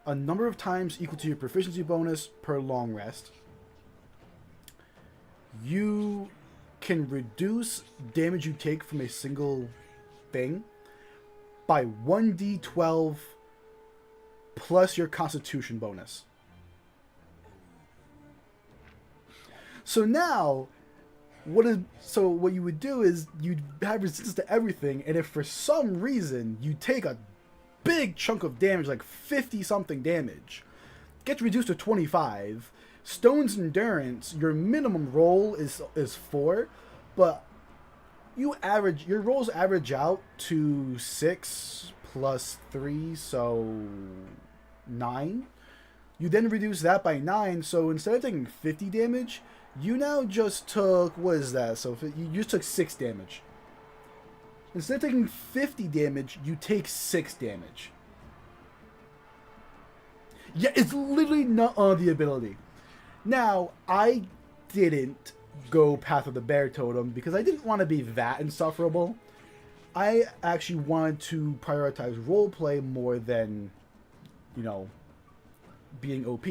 a number of times equal to your proficiency bonus per long rest. You can reduce damage you take from a single thing by 1d12 plus your Constitution bonus. So now, what you would do is you'd have resistance to everything, and if for some reason you take a big chunk of damage, like 50 something damage, gets reduced to 25. Stone's Endurance, your minimum roll is 4, but your rolls average out to 6 plus 3, so 9. You then reduce that by 9, so instead of taking 50 damage, you now just took, what is that? So you just took 6 damage. Instead of taking 50 damage, you take 6 damage. Yeah, it's literally not on the ability. Now, I didn't go Path of the Bear Totem because I didn't want to be that insufferable. I actually wanted to prioritize roleplay more than, being OP.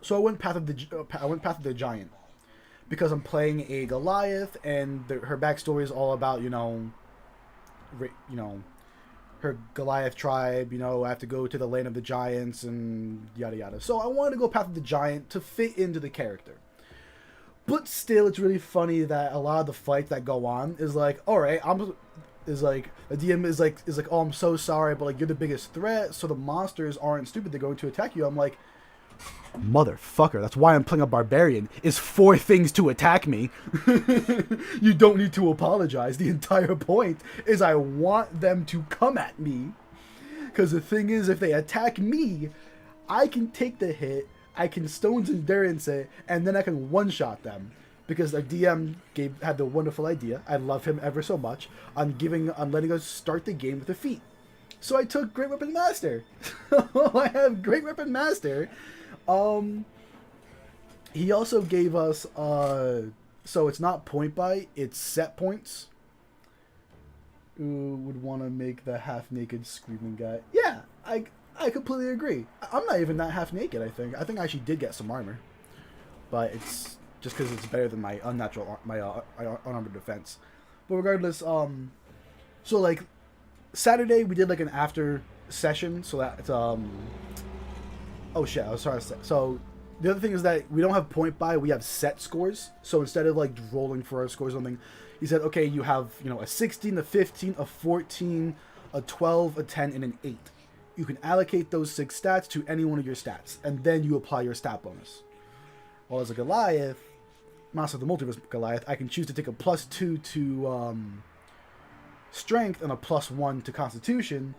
So I went Path of the Giant because I'm playing a Goliath, and her backstory is all about her Goliath tribe. I have to go to the land of the giants and yada yada. So I wanted to go Path of the Giant to fit into the character. But still, it's really funny that a lot of the fights that go on is like, all right, the DM is like, oh, I'm so sorry, but like you're the biggest threat, so the monsters aren't stupid. They're going to attack you. I'm like, motherfucker, that's why I'm playing a barbarian, is 4 things to attack me. You don't need to apologize. The entire point is I want them to come at me, because the thing is, if they attack me, I can take the hit, I can Stone's Endurance it, and then I can one-shot them. Because our DM had the wonderful idea, I love him ever so much, on letting us start the game with a feat. So I took Great Weapon Master. I have Great Weapon Master. He also gave us, so it's not point buy, it's set points. Who would want to make the half-naked screaming guy? Yeah, I completely agree. I'm not even that half-naked, I think. I think I actually did get some armor. But it's just because it's better than my unarmored defense. But regardless, so like, Saturday we did like an after session, so that, oh shit, I was sorry to say. So, the other thing is that we don't have point buy, we have set scores. So instead of like rolling for our scores or something, he said, okay, you have, a 16, a 15, a 14, a 12, a 10, and an 8. You can allocate those 6 stats to any one of your stats, and then you apply your stat bonus. Well, as a Goliath, Master of the Multiverse Goliath, I can choose to take a +2 to Strength and a +1 to Constitution,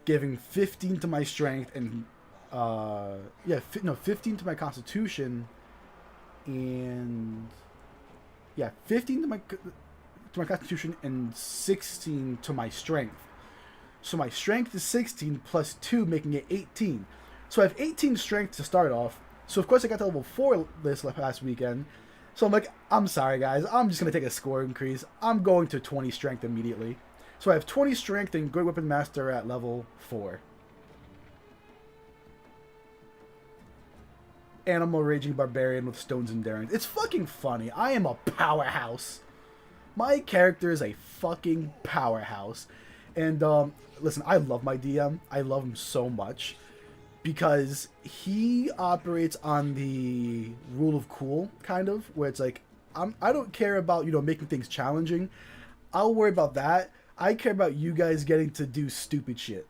giving 15 to my Strength and 15 to my Constitution, and 15 to my Constitution and 16 to my Strength. So my Strength is 16 plus 2, making it 18. So I have 18 Strength to start off. So of course I got to level 4 this last weekend. So I'm like, I'm sorry guys, I'm just going to take a score increase. I'm going to 20 Strength immediately. So I have 20 Strength and Great Weapon Master at level 4. Animal Raging Barbarian with Stone's Endurance. It's fucking funny. I am a powerhouse. My character is a fucking powerhouse. And, listen, I love my DM. I love him so much. Because he operates on the rule of cool, kind of. Where it's like, I don't care about, making things challenging. I'll worry about that. I care about you guys getting to do stupid shit.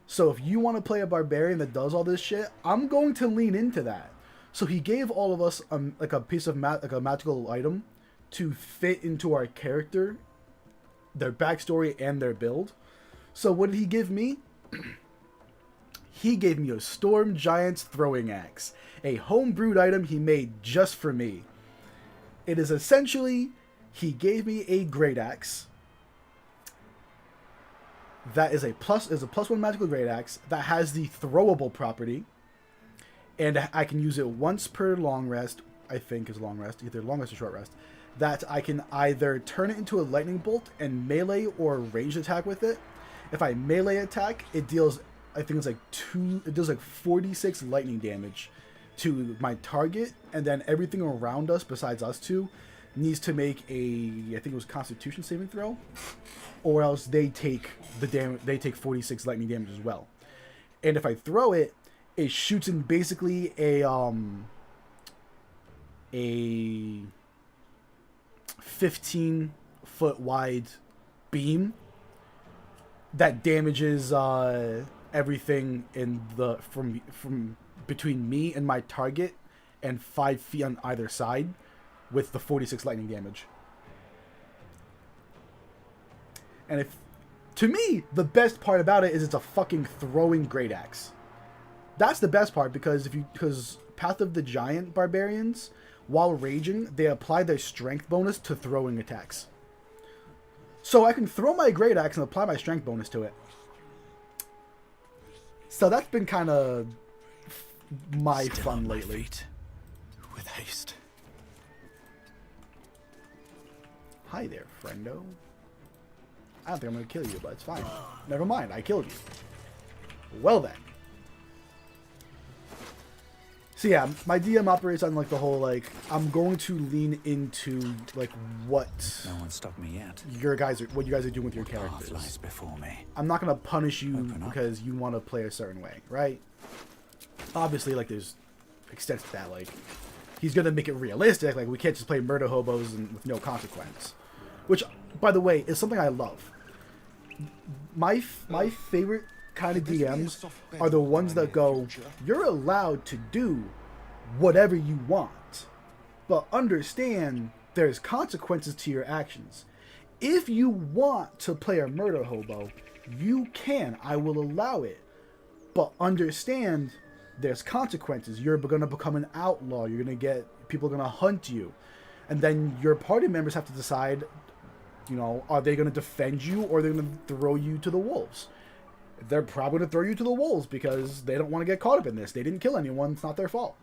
So if you want to play a barbarian that does all this shit, I'm going to lean into that. So he gave all of us like a piece of like a magical item to fit into our character, their backstory, and their build. So what did he give me? He gave me a Storm Giant's Throwing Axe, a homebrewed item he made just for me. It is essentially, he gave me a Great Axe. That is a +1 magical Great Axe that has the throwable property. And I can use it once per long rest, I think is long rest, either long rest or short rest. That I can either turn it into a lightning bolt and melee or ranged attack with it. If I melee attack, it deals, I think it's it does 46 lightning damage to my target, and then everything around us besides us two needs to make a, I think it was Constitution saving throw, or else they take the damage. They take 46 lightning damage as well. And if I throw it, it shoots in basically a 15-foot wide beam that damages everything in the from between me and my target and 5 feet on either side with the 46 lightning damage. And to me, the best part about it is it's a fucking throwing great axe. That's the best part, because Path of the Giant barbarians, while raging, they apply their strength bonus to throwing attacks. So I can throw my great axe and apply my strength bonus to it. So that's been kind of my Still fun on my lately. feet, with haste. Hi there, friendo. I don't think I'm going to kill you, but it's fine. Never mind, I killed you. Well then. So yeah, my DM operates on like the whole like, I'm going to lean into like what No one stopped me yet. what you guys are doing with your Path characters. lies before me. I'm not going to punish you Open up. because you want to play a certain way, right? Obviously, like, there's extents to that. Like, he's going to make it realistic. Like, we can't just play murder hobos with no consequence. Which, by the way, is something I love. My favorite kind of DMs are the ones that go, you're allowed to do whatever you want, but understand there's consequences to your actions. If you want to play a murder hobo, you can. I will allow it. But understand There's consequences. You're going to become an outlaw. You're going to get... People are going to hunt you. And then your party members have to decide, you know, are they going to defend you or are they going to throw you to the wolves? They're probably going to throw you to the wolves because they don't want to get caught up in this. They didn't kill anyone. It's not their fault.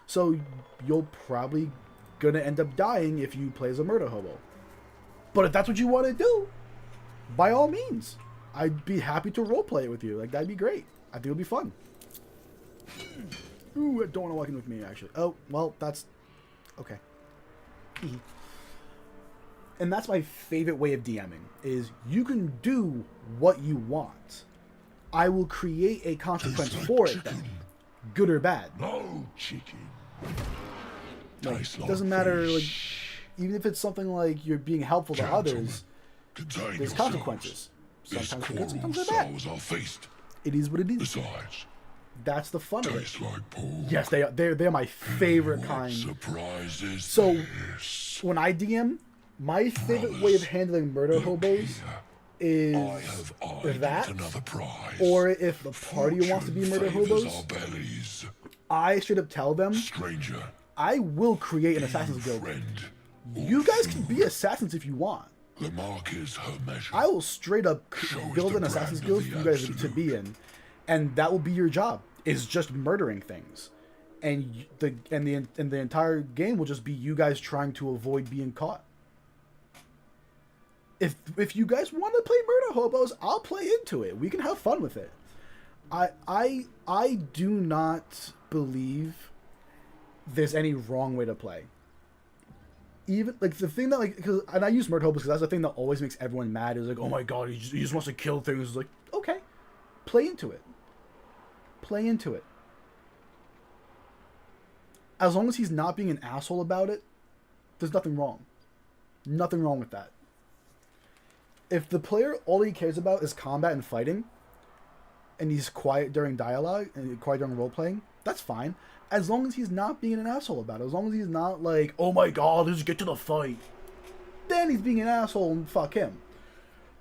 So you'll probably going to end up dying if you play as a murder hobo. But if that's what you want to do, by all means, I'd be happy to roleplay it with you. Like, that'd be great. I think it would be fun. Ooh, I don't want to walk in with me, actually. Oh, well, that's... Okay. And that's my favorite way of DMing, is you can do what you want. I will create a consequence for it then. Good or bad. No chicken. Like, it doesn't matter, like, even if it's something like you're being helpful to others, there's consequences. Sometimes they're good, sometimes they're bad. It is what it is. Besides, that's the fun of it. like pork. Yes, they're my favorite kind. So when I DM, my favorite way of handling murder hobos is that, or if the party wants to be murder hobos, I straight up tell them, I will create an assassin's guild. You guys can be assassins if you want. The mark is her measure. I will straight up build an assassin's guild for you guys to be in, and that will be your job. Is just murdering things, and the entire game will just be you guys trying to avoid being caught. If you guys want to play murder hobos, I'll play into it. We can have fun with it. I do not believe there's any wrong way to play. Even like the thing that like, and I use murder hobos because that's the thing that always makes everyone mad. Is like, oh my god, he just wants to kill things. It's like, okay, play into it. Play into it. As long as he's not being an asshole about it, there's nothing wrong. Nothing wrong with that. If the player, all he cares about is combat and fighting, and he's quiet during dialogue, and quiet during role-playing, that's fine. As long as he's not being an asshole about it. As long as he's not like, oh my god, let's get to the fight. Then he's being an asshole and fuck him.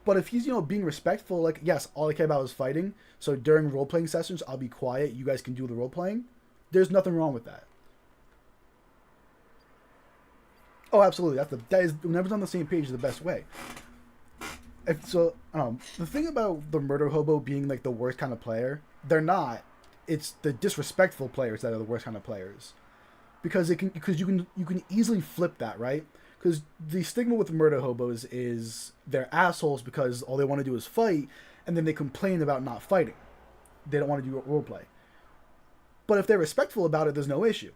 But if he's, you know, being respectful, like, yes, all I care about is fighting, so during role-playing sessions, I'll be quiet, you guys can do the role-playing, there's nothing wrong with that. Oh, absolutely. That is, whenever on the same page is the best way. So, the thing about the murder hobo being, like, the worst kind of player, they're not. It's the disrespectful players that are the worst kind of players. Because you can easily flip that, right? Because the stigma with murder hobos is they're assholes because all they want to do is fight, and then they complain about not fighting. They don't want to do roleplay. But if they're respectful about it, there's no issue.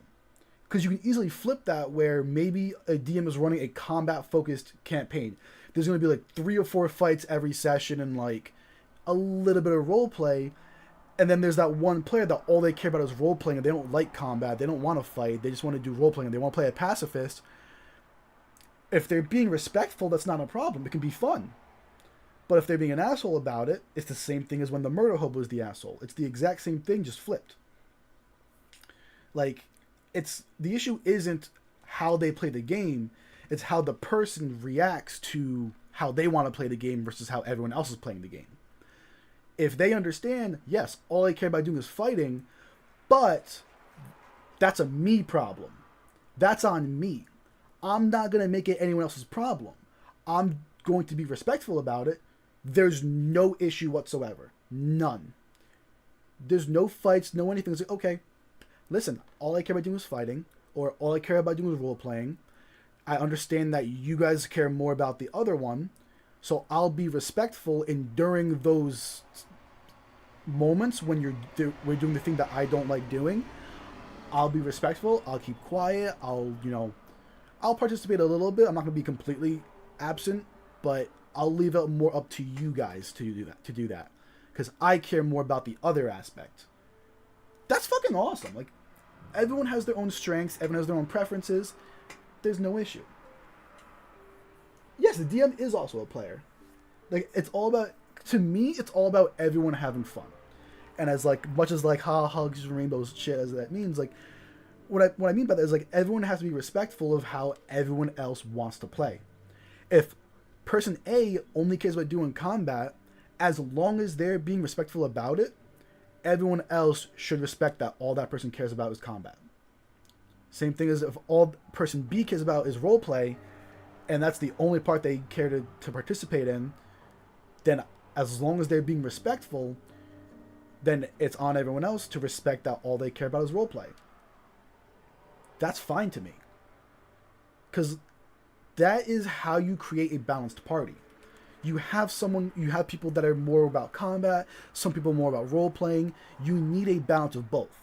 Because you can easily flip that where maybe a DM is running a combat-focused campaign. There's going to be like 3 or 4 fights every session and like a little bit of roleplay. And then there's that one player that all they care about is role-playing and they don't like combat. They don't want to fight. They just want to do role-playing. They want to play a pacifist. If they're being respectful, that's not a problem. It can be fun. But if they're being an asshole about it, it's the same thing as when the murder hobo is the asshole. It's the exact same thing, just flipped. Like, the issue isn't how they play the game. It's how the person reacts to how they want to play the game versus how everyone else is playing the game. If they understand, yes, all I care about doing is fighting, but that's a me problem. That's on me. I'm not going to make it anyone else's problem. I'm going to be respectful about it. There's no issue whatsoever. None. There's no fights, no anything. It's like, okay, listen, all I care about doing is fighting, or all I care about doing is role-playing. I understand that you guys care more about the other one, so I'll be respectful during those moments when we're doing the thing that I don't like doing. I'll be respectful. I'll keep quiet. I'll participate a little bit. I'm not going to be completely absent, but I'll leave it more up to you guys to do that, because I care more about the other aspect. That's fucking awesome. Like, everyone has their own strengths. Everyone has their own preferences. There's no issue. Yes, the DM is also a player. Like, to me, it's all about everyone having fun. And as much as hugs and rainbows shit as that means, like, what I mean by that is, like, everyone has to be respectful of how everyone else wants to play. If person A only cares about doing combat, as long as they're being respectful about it, everyone else should respect that all that person cares about is combat. Same thing as if all person B cares about is roleplay, and that's the only part they care to participate in, then as long as they're being respectful, then it's on everyone else to respect that all they care about is roleplay. That's fine to me. Because that is how you create a balanced party. You have people that are more about combat, some people more about role-playing. You need a balance of both.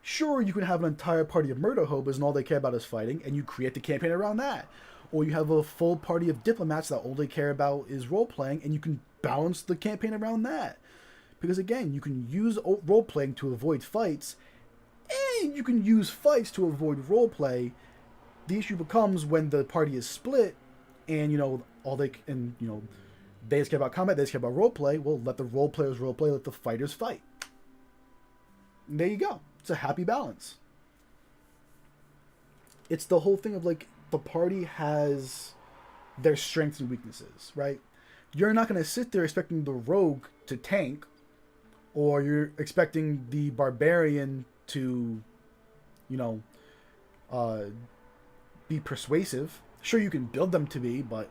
Sure, you can have an entire party of murder hobos and all they care about is fighting, and you create the campaign around that. Or you have a full party of diplomats that all they care about is role-playing, and you can balance the campaign around that. Because again, you can use role-playing to avoid fights, and you can use fights to avoid roleplay. The issue becomes when the party is split, and they just care about combat, they just care about roleplay. Well, let the role players roleplay, let the fighters fight. And there you go. It's a happy balance. It's the whole thing of like the party has their strengths and weaknesses, right? You're not going to sit there expecting the rogue to tank, or you're expecting the barbarian to, be persuasive. Sure, you can build them to be, but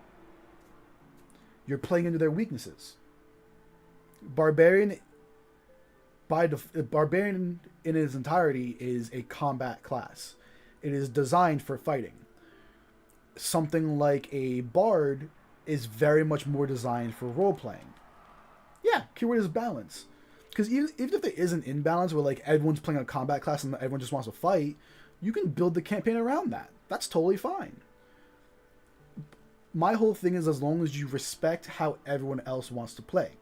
you're playing into their weaknesses. Barbarian in its entirety is a combat class. It is designed for fighting. Something like a bard is very much more designed for role-playing. Yeah, keyword is balance. Because even if there is an imbalance where like everyone's playing a combat class and everyone just wants to fight, you can build the campaign around that. That's totally fine. My whole thing is as long as you respect how everyone else wants to play.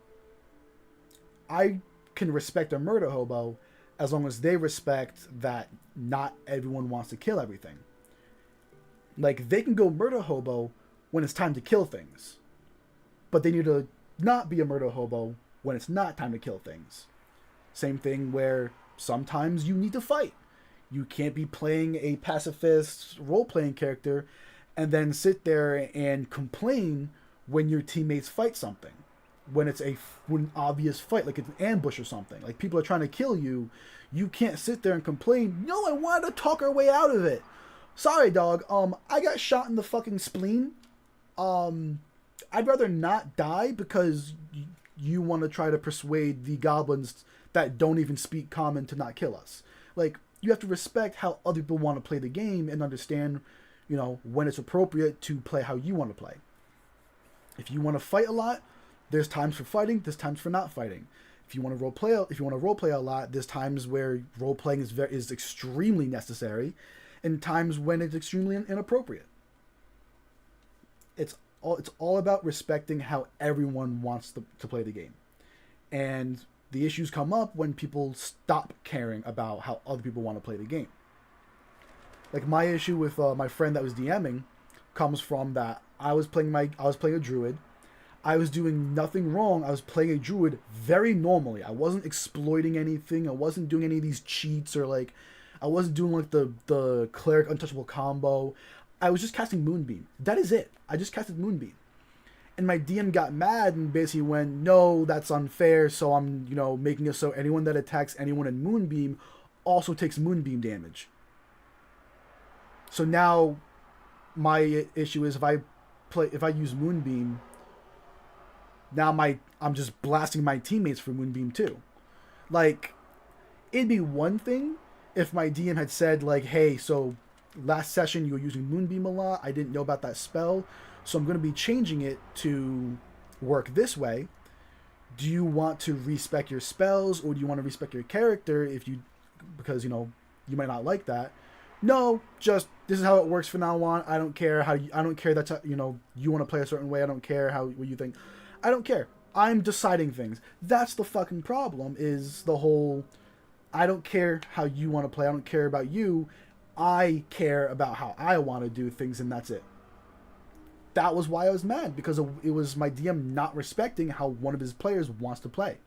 I can respect a murder hobo as long as they respect that not everyone wants to kill everything. Like, they can go murder hobo when it's time to kill things. But they need to not be a murder hobo when it's not time to kill things. Same thing where sometimes you need to fight. You can't be playing a pacifist role-playing character and then sit there and complain when your teammates fight something. When it's an obvious fight, like it's an ambush or something. Like people are trying to kill you. You can't sit there and complain, no, I wanted to talk our way out of it. Sorry, dog. I got shot in the fucking spleen. I'd rather not die because you want to try to persuade the goblins that don't even speak common to not kill us. Like, you have to respect how other people want to play the game and understand, when it's appropriate to play how you want to play. If you want to fight a lot, there's times for fighting, there's times for not fighting. If you want to roleplay a lot, there's times where role-playing is extremely necessary, and times when it's extremely inappropriate. It's all about respecting how everyone wants to play the game. And the issues come up when people stop caring about how other people want to play the game. Like my issue with my friend that was DMing comes from that I was playing a druid. I was doing nothing wrong. I was playing a druid very normally. I wasn't exploiting anything. I wasn't doing any of these cheats or like I wasn't doing like the cleric untouchable combo. I was just casting Moonbeam. That is it. I just casted Moonbeam. And my DM got mad and basically went, no, that's unfair, so I'm, making it so anyone that attacks anyone in Moonbeam also takes Moonbeam damage. So now my issue is if I use Moonbeam, now I'm just blasting my teammates for Moonbeam too. Like, it'd be one thing if my DM had said like, hey, so last session you were using Moonbeam a lot, I didn't know about that spell, so I'm going to be changing it to work this way. Do you want to respec your spells, or do you want to respec your character because you might not like that? No, just this is how it works from now on. I don't care I don't care that's how, you want to play a certain way. I don't care what you think. I don't care. I'm deciding things. That's the fucking problem, is the whole I don't care how you want to play. I don't care about you. I care about how I want to do things, and that's it. That was why I was mad, because it was my DM not respecting how one of his players wants to play.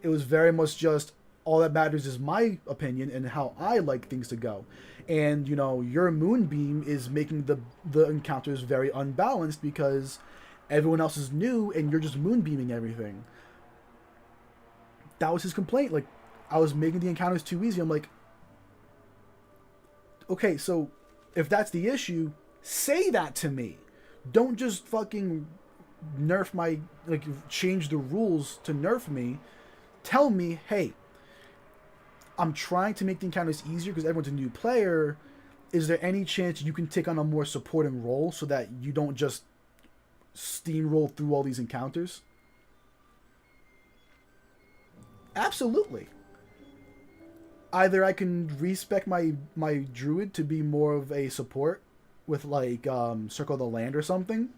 It was very much just, all that matters is my opinion and how I like things to go. And, your Moonbeam is making the encounters very unbalanced because everyone else is new and you're just Moonbeaming everything. that was his complaint. Like, I was making the encounters too easy. I'm like, okay, so if that's the issue, say that to me. Don't just fucking nerf my, like, change the rules to nerf me. Tell me, hey, I'm trying to make the encounters easier because everyone's a new player. Is there any chance you can take on a more supporting role so that you don't just steamroll through all these encounters? Absolutely. Either I can respec my druid to be more of a support with, like, Circle of the Land or something,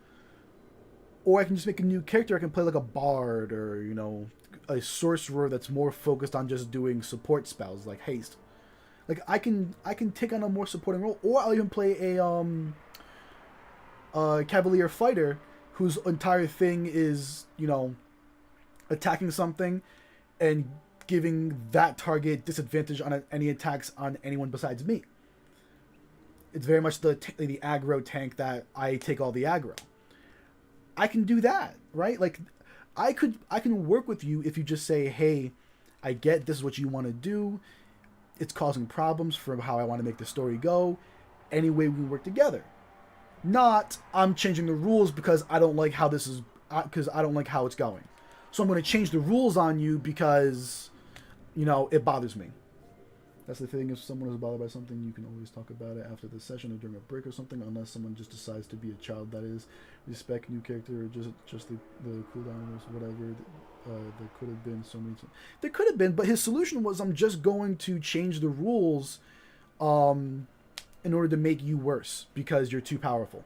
or I can just make a new character. I can play like a bard or, you know, a sorcerer that's more focused on just doing support spells like haste. Like, I can take on a more supporting role, or I'll even play a cavalier fighter whose entire thing is, you know, attacking something and giving that target disadvantage on any attacks on anyone besides me. It's very much the aggro tank that I take all the aggro. I can do that, right? Like, I can work with you if you just say, hey, I get this is what you want to do. It's causing problems for how I want to make the story go. Any way we can work together. Not, I'm changing the rules because I don't like how this is, because I don't like how it's going. So I'm going to change the rules on you because, you know, it bothers me. That's the thing. If someone is bothered by something, you can always talk about it after the session or during a break or something, unless someone just decides to be a child, that is. Respect new character or just the cooldown or whatever. There could have been so many times. There could have been, but his solution was, I'm just going to change the rules in order to make you worse because you're too powerful.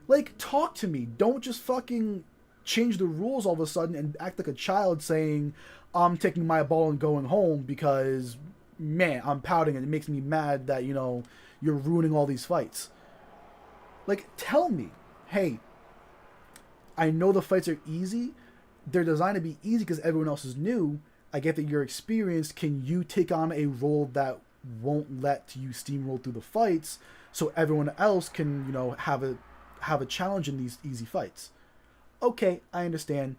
Like, talk to me. Don't just fucking change the rules all of a sudden and act like a child saying, I'm taking my ball and going home because, man, I'm pouting and it makes me mad that, you know, you're ruining all these fights. Like, tell me, hey, I know the fights are easy. They're designed to be easy because everyone else is new. I get that you're experienced. Can you take on a role that won't let you steamroll through the fights so everyone else can, you know, have a challenge in these easy fights? Okay, I understand.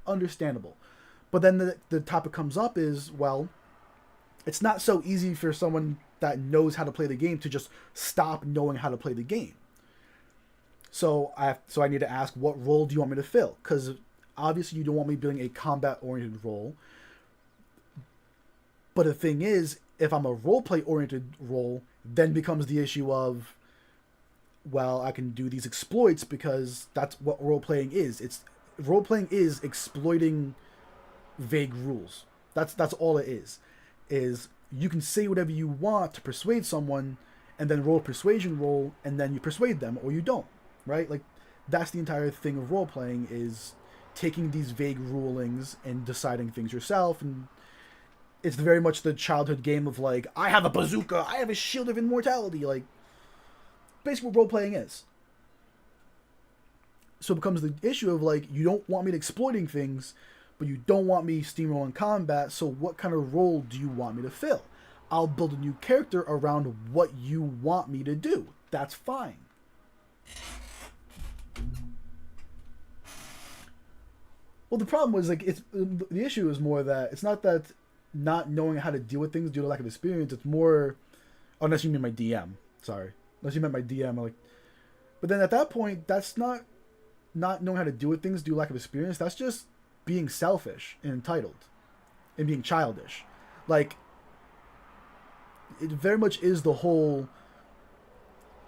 Understandable. But then the topic comes up is, well, it's not so easy for someone that knows how to play the game to just stop knowing how to play the game. So I need to ask, what role do you want me to fill? Because obviously you don't want me building a combat-oriented role. But the thing is, if I'm a role-play-oriented role, then becomes the issue of, well, I can do these exploits because that's what role-playing is. Role-playing is exploiting vague rules. That's all it is you can say whatever you want to persuade someone and then roll a persuasion roll and then you persuade them or you don't, right? Like, that's the entire thing of role-playing, is taking these vague rulings and deciding things yourself. And it's very much the childhood game of, like, I have a bazooka, I have a shield of immortality. Like, basically what role-playing is. So it becomes the issue of, like, you don't want me exploiting things, but you don't want me steamrolling combat, so what kind of role do you want me to fill? I'll build a new character around what you want me to do. That's fine. Well, the problem was, like, the issue is more that it's not that not knowing how to deal with things due to lack of experience. It's more, unless you mean my DM. Sorry. Unless you meant my DM. Like, but then at that point, that's not knowing how to deal with things due to lack of experience. That's just being selfish and entitled and being childish. Like, it very much is the whole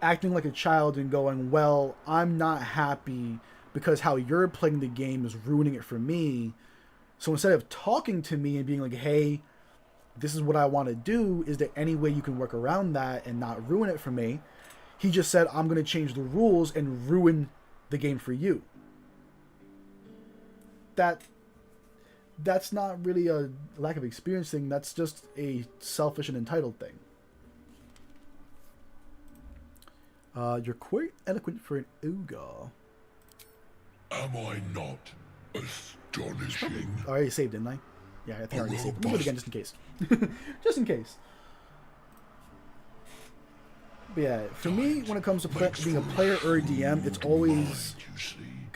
acting like a child and going, well, I'm not happy because how you're playing the game is ruining it for me. So instead of talking to me and being like, hey, this is what I want to do, is there any way you can work around that and not ruin it for me? He just said, I'm going to change the rules and ruin the game for you. That's not really a lack of experience thing. That's just a selfish and entitled thing. You're quite eloquent for an ogre. Am I not astonishing? I already saved, didn't I? Yeah, I think I already saved. We'll do it again just in case. Just in case. But yeah, for me, when it comes to being a player or a DM, it's always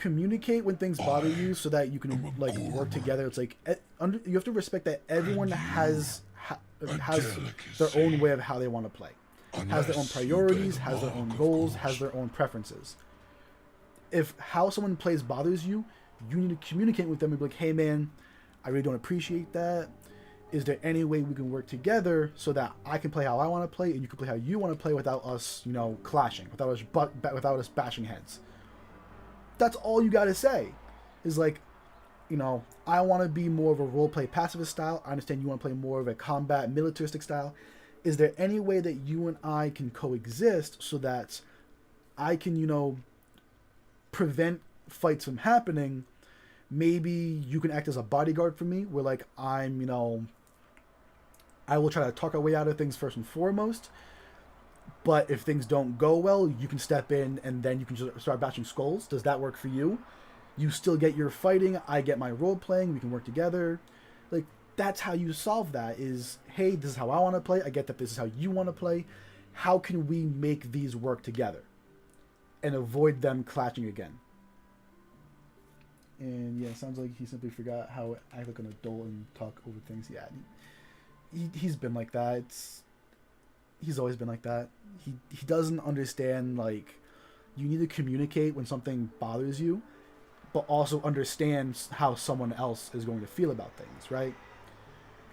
communicate when things bother you so that you can like work together. It's like you have to respect that everyone has their own way of how they want to play, has their own priorities, has their own goals, has their own preferences. If how someone plays bothers you, you need to communicate with them and be like, hey man, I really don't appreciate that. Is there any way we can work together so that I can play how I want to play and you can play how you want to play without us, you know, clashing, without us bashing heads? That's all you got to say. Is like, you know, I want to be more of a roleplay pacifist style. I understand you want to play more of a combat militaristic style. Is there any way that you and I can coexist so that I can, you know, prevent fights from happening? Maybe you can act as a bodyguard for me, where like I'm, you know, I will try to talk our way out of things first and foremost. But if things don't go well, you can step in and then you can just start bashing skulls. Does that work for you? You still get your fighting, I get my role playing, we can work together. Like, that's how you solve that is, hey, this is how I want to play. I get that this is how you want to play. How can we make these work together and avoid them clashing again? And yeah, it sounds like he simply forgot how to act like an adult and talk over things. Yeah, he's been like that. He's always been like that. He doesn't understand, like, you need to communicate when something bothers you, but also understand how someone else is going to feel about things, right?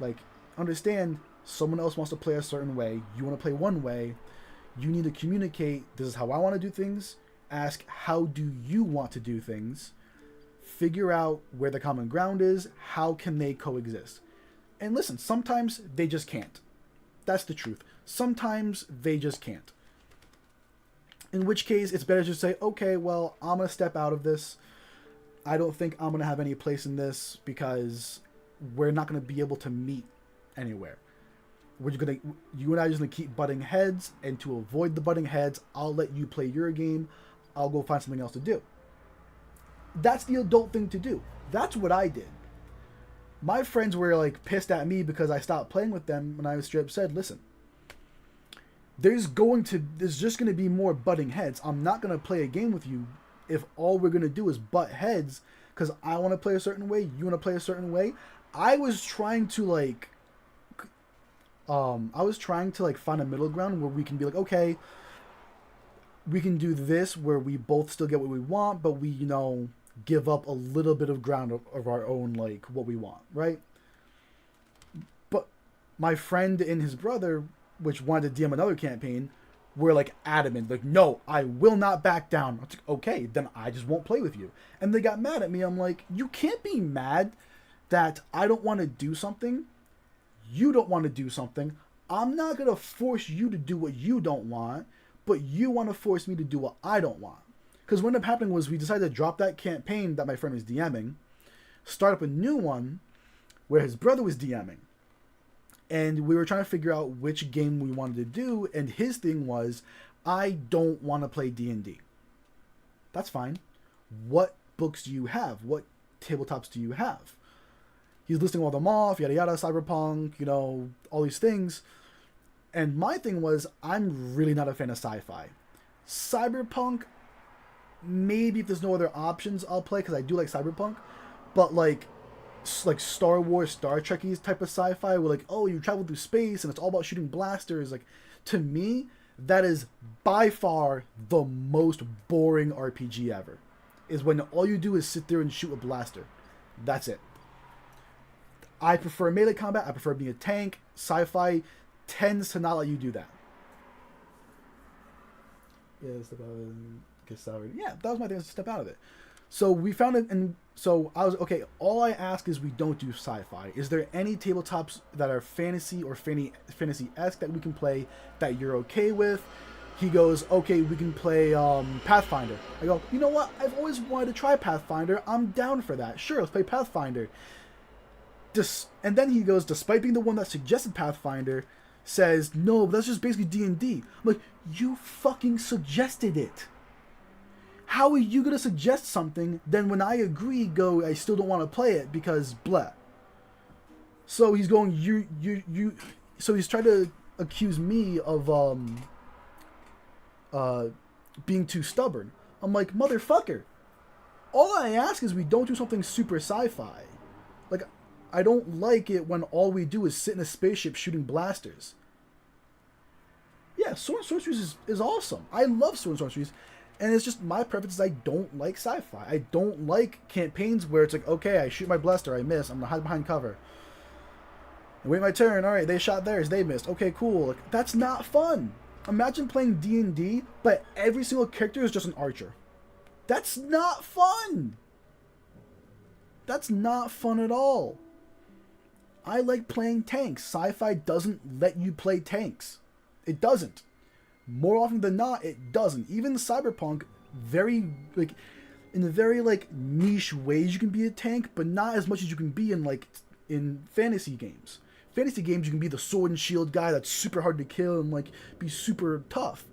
Like, understand someone else wants to play a certain way. You want to play one way. You need to communicate, this is how I want to do things. Ask, how do you want to do things? Figure out where the common ground is. How can they coexist? And listen, sometimes they just can't. That's the truth. Sometimes they just can't. In which case, it's better to say, okay, well, I'm going to step out of this. I don't think I'm going to have any place in this because we're not going to be able to meet anywhere. You and I are just going to keep butting heads, and to avoid the butting heads, I'll let you play your game. I'll go find something else to do. That's the adult thing to do. That's what I did. My friends were like pissed at me because I stopped playing with them, and I was straight up said, listen, there's just going to be more butting heads. I'm not going to play a game with you if all we're going to do is butt heads because I want to play a certain way, you want to play a certain way. I was trying to find a middle ground where we can be like, okay, we can do this where we both still get what we want, but we, you know, give up a little bit of ground of our own, like, what we want, right? But my friend and his brother, which wanted to DM another campaign, were, like, adamant. Like, no, I will not back down. I was like, okay, then I just won't play with you. And they got mad at me. I'm like, you can't be mad that I don't want to do something. You don't want to do something. I'm not going to force you to do what you don't want, but you want to force me to do what I don't want. Because what ended up happening was we decided to drop that campaign that my friend was DMing, start up a new one where his brother was DMing. And we were trying to figure out which game we wanted to do, and his thing was, I don't want to play D&D. That's fine. What books do you have? What tabletops do you have? He's listing all them off, yada yada, cyberpunk, you know, all these things. And my thing was, I'm really not a fan of sci-fi. Cyberpunk, maybe if there's no other options, I'll play, because I do like cyberpunk. But like Star Wars, Star Trekkies type of sci-fi, where like, oh, you travel through space and it's all about shooting blasters. Like, to me, that is by far the most boring RPG ever. Is when all you do is sit there and shoot a blaster. That's it. I prefer melee combat. I prefer being a tank. Sci-fi tends to not let you do that. Yeah, step out of it. Get salary. Yeah, that was my thing, to step out of it. So we found it, and so I was, okay, all I ask is we don't do sci-fi. Is there any tabletops that are fantasy or fantasy-esque that we can play that you're okay with? He goes, okay, we can play Pathfinder. I go, you know what? I've always wanted to try Pathfinder. I'm down for that. Sure, let's play Pathfinder. And then he goes, despite being the one that suggested Pathfinder, says, no, that's just basically D&D. I'm like, you fucking suggested it. How are you going to suggest something, then when I agree, go, I still don't want to play it because blah. So he's going, so he's trying to accuse me of being too stubborn. I'm like, motherfucker, All I ask is we don't do something super sci-fi. Like, I don't like it when all we do is sit in a spaceship shooting blasters. Yeah, Sword and Sorceries is awesome. I love Sword and Sorceries. And it's just my preference is I don't like sci-fi. I don't like campaigns where it's like, okay, I shoot my blaster, I miss, I'm gonna hide behind cover. And wait my turn, alright, they shot theirs, they missed. Okay, cool. Like, that's not fun. Imagine playing D&D, but every single character is just an archer. That's not fun. That's not fun at all. I like playing tanks. Sci-fi doesn't let you play tanks. It doesn't. More often than not, it doesn't. Even Cyberpunk, in very niche ways you can be a tank, but not as much as you can be in fantasy games. Fantasy games, you can be the sword and shield guy that's super hard to kill and be super tough.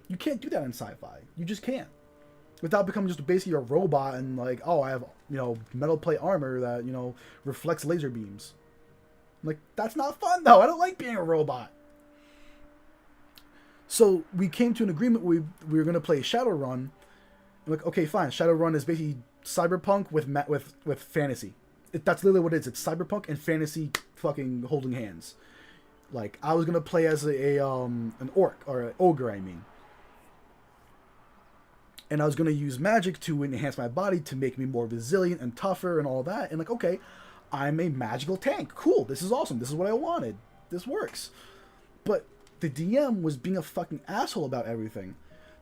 You can't do that in sci-fi. You just can't. Without becoming just basically a robot and oh, I have metal plate armor that reflects laser beams. That's not fun though. I don't like being a robot. So we came to an agreement where we were going to play Shadowrun. Okay, fine. Shadowrun is basically cyberpunk with fantasy. That's literally what it is. It's cyberpunk and fantasy fucking holding hands. I was going to play as an orc, or an ogre, I mean. And I was going to use magic to enhance my body to make me more resilient and tougher and all that. And okay, I'm a magical tank. Cool. This is awesome. This is what I wanted. This works. But the DM was being a fucking asshole about everything,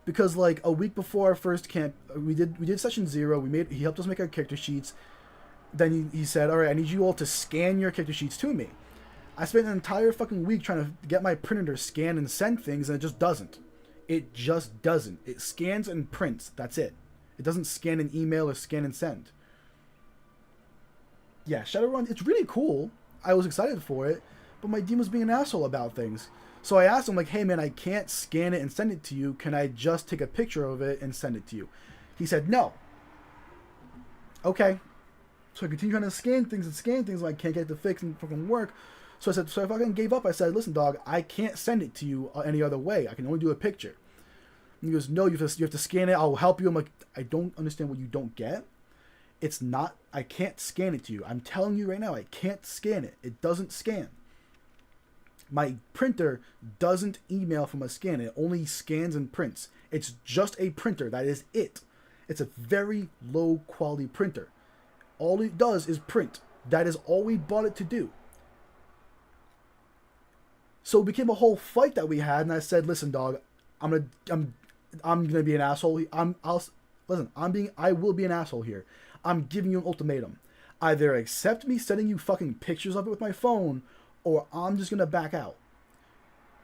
because a week before our first camp, we did session 0. He helped us make our character sheets. Then he said, "All right, I need you all to scan your character sheets to me." I spent an entire fucking week trying to get my printer to scan and send things, and it just doesn't. It just doesn't. It scans and prints. That's it. It doesn't scan and email or scan and send. Yeah, Shadowrun, it's really cool. I was excited for it, but my DM was being an asshole about things. So I asked him, hey man, I can't scan it and send it to you. Can I just take a picture of it and send it to you? He said, no. Okay. So I continued trying to scan things, I can't get it to fix and fucking work. So I fucking gave up. I said, listen, dog, I can't send it to you any other way. I can only do a picture. And he goes, no, you have to scan it. I'll help you. I'm like, I don't understand what you don't get. It's not, I can't scan it to you. I'm telling you right now, I can't scan it. It doesn't scan. My printer doesn't email from a scan. It only scans and prints. It's just a printer. That is it. It's a very low quality printer. All it does is print. That is all we bought it to do. So it became a whole fight that we had, and I said, listen, dog, I'm gonna be an asshole. I will be an asshole here. I'm giving you an ultimatum. Either accept me sending you fucking pictures of it with my phone, or I'm just gonna back out.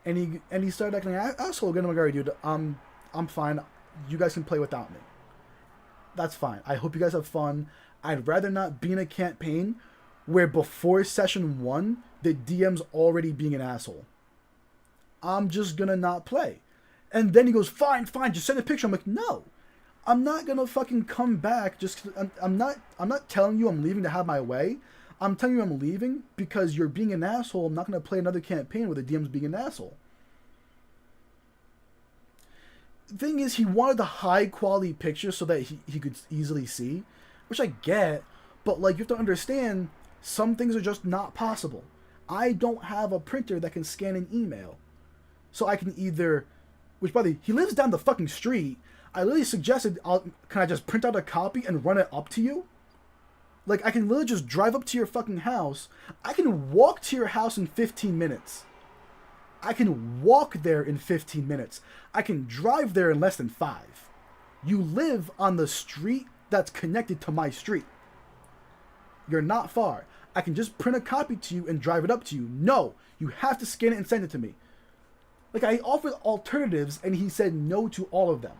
And he started acting like an asshole again. I'm like, alright, dude, I'm fine. You guys can play without me. That's fine. I hope you guys have fun. I'd rather not be in a campaign where before session 1, the DM's already being an asshole. I'm just gonna not play. And then he goes, fine, just send a picture. I'm like, no. I'm not gonna fucking come back just 'cause I'm not telling you I'm leaving to have my way. I'm telling you I'm leaving because you're being an asshole. I'm not gonna play another campaign where the DM's being an asshole. The thing is, he wanted the high quality picture so that he could easily see, which I get, but you have to understand, some things are just not possible. I don't have a printer that can scan an email. So I can either, which by the way, he lives down the fucking street. I literally suggested, can I just print out a copy and run it up to you? I can literally just drive up to your fucking house. I can walk to your house in 15 minutes. I can walk there in 15 minutes. I can drive there in less than 5. You live on the street that's connected to my street. You're not far. I can just print a copy to you and drive it up to you. No, you have to scan it and send it to me. I offered alternatives and he said no to all of them.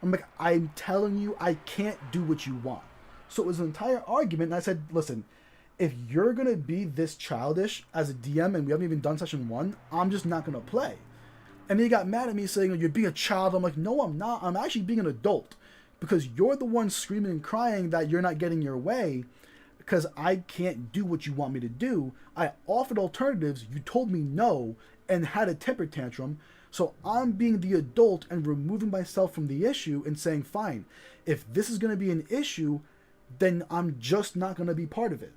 I'm like, I'm telling you, I can't do what you want. So it was an entire argument, and I said, listen, if you're going to be this childish as a DM and we haven't even done session 1, I'm just not going to play. And he got mad at me saying, you're being a child. I'm like, no, I'm not. I'm actually being an adult, because you're the one screaming and crying that you're not getting your way because I can't do what you want me to do. I offered alternatives. You told me no and had a temper tantrum. So I'm being the adult and removing myself from the issue and saying, fine, if this is going to be an issue, then I'm just not going to be part of it.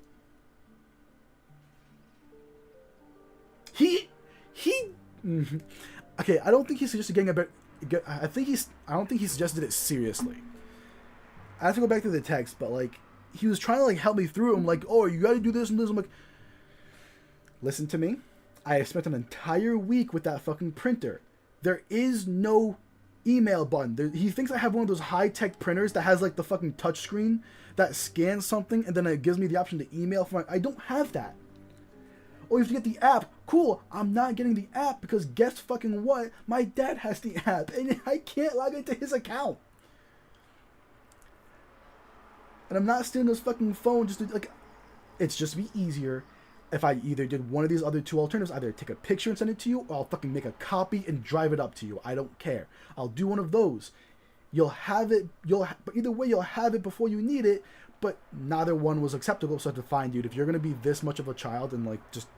Okay, I don't think he suggested getting a better. I don't think he suggested it seriously. I have to go back to the text, but like, he was trying to like help me through. I'm like, oh, you got to do this and this. I'm like, listen to me. I have spent an entire week with that fucking printer. There is no email button. He thinks I have one of those high-tech printers that has like the fucking touchscreen that scans something and then it gives me the option to email from. I don't have that. Oh, you have to get the app. Cool. I'm not getting the app because guess fucking what? My dad has the app and I can't log into his account. And I'm not stealing his fucking phone just to, like, it's just be easier if I either did one of these other two alternatives, either take a picture and send it to you, or I'll fucking make a copy and drive it up to you. I don't care. I'll do one of those. You'll have it, but either way, you'll have it before you need it, but neither one was acceptable, so I have to find, dude, if you're going to be this much of a child and, like, just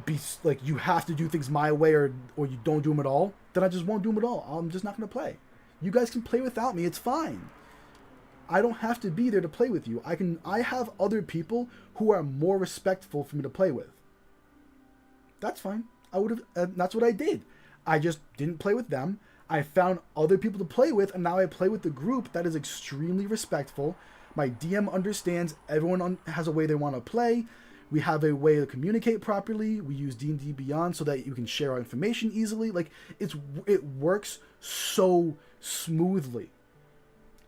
be, like, you have to do things my way or you don't do them at all, then I just won't do them at all. I'm just not going to play. You guys can play without me. It's fine. I don't have to be there to play with you. I have other people who are more respectful for me to play with. That's fine. That's what I did. I just didn't play with them. I found other people to play with, and now I play with the group that is extremely respectful. My DM understands everyone has a way they want to play. We have a way to communicate properly. We use D&D Beyond so that you can share our information easily. Like, it works so smoothly.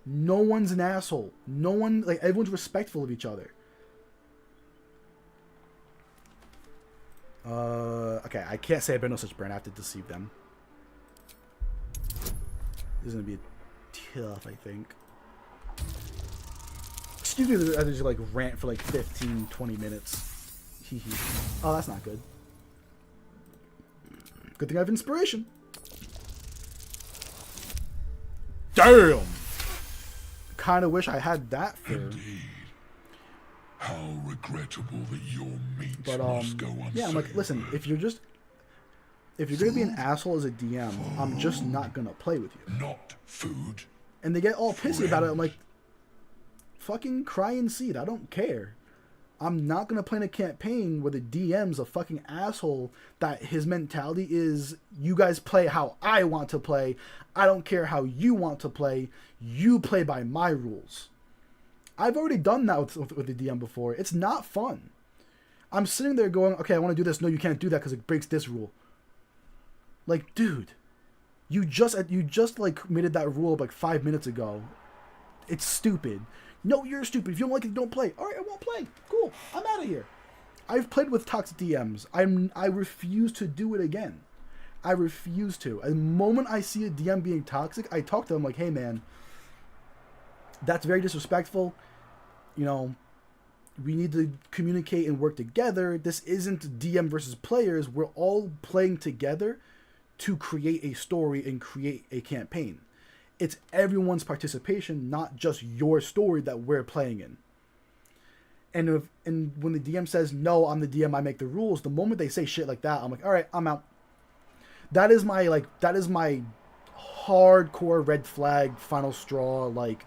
No one's an asshole. No one, like, everyone's respectful of each other. Okay, I can't say I've been no such burn. I have to deceive them. This is gonna be tough, I think. Excuse me, I just like rant for like 15, 20 minutes. Hee hee. Oh, that's not good. Good thing I have inspiration. Damn! Kind of wish I had that for. Indeed. How regrettable that your meat must go unsaved. Yeah, I'm like, listen, if you're gonna be an asshole as a DM, I'm just not gonna play with you. Not food. And they get all pissy about it. I'm like, fucking cry and seed. I don't care. I'm not gonna play in a campaign where the DM's a fucking asshole that his mentality is, you guys play how I want to play. I don't care how you want to play. You play by my rules. I've already done that with the DM before. It's not fun. I'm sitting there going, okay, I want to do this. No, you can't do that because it breaks this rule. Like, dude, you just like made that rule like 5 minutes ago. It's stupid. No, you're stupid. If you don't like it, don't play. All right, I won't play. Cool. I'm out of here. I've played with toxic DMs. I refuse to do it again. I refuse to. The moment I see a DM being toxic, I talk to them like, hey, man, that's very disrespectful. You know, we need to communicate and work together. This isn't DM versus players. We're all playing together to create a story and create a campaign. It's everyone's participation, not just your story that we're playing in. And when the DM says, no, I'm the DM, I make the rules, the moment they say shit like that, I'm like, all right, I'm out. That is my hardcore red flag, final straw, like,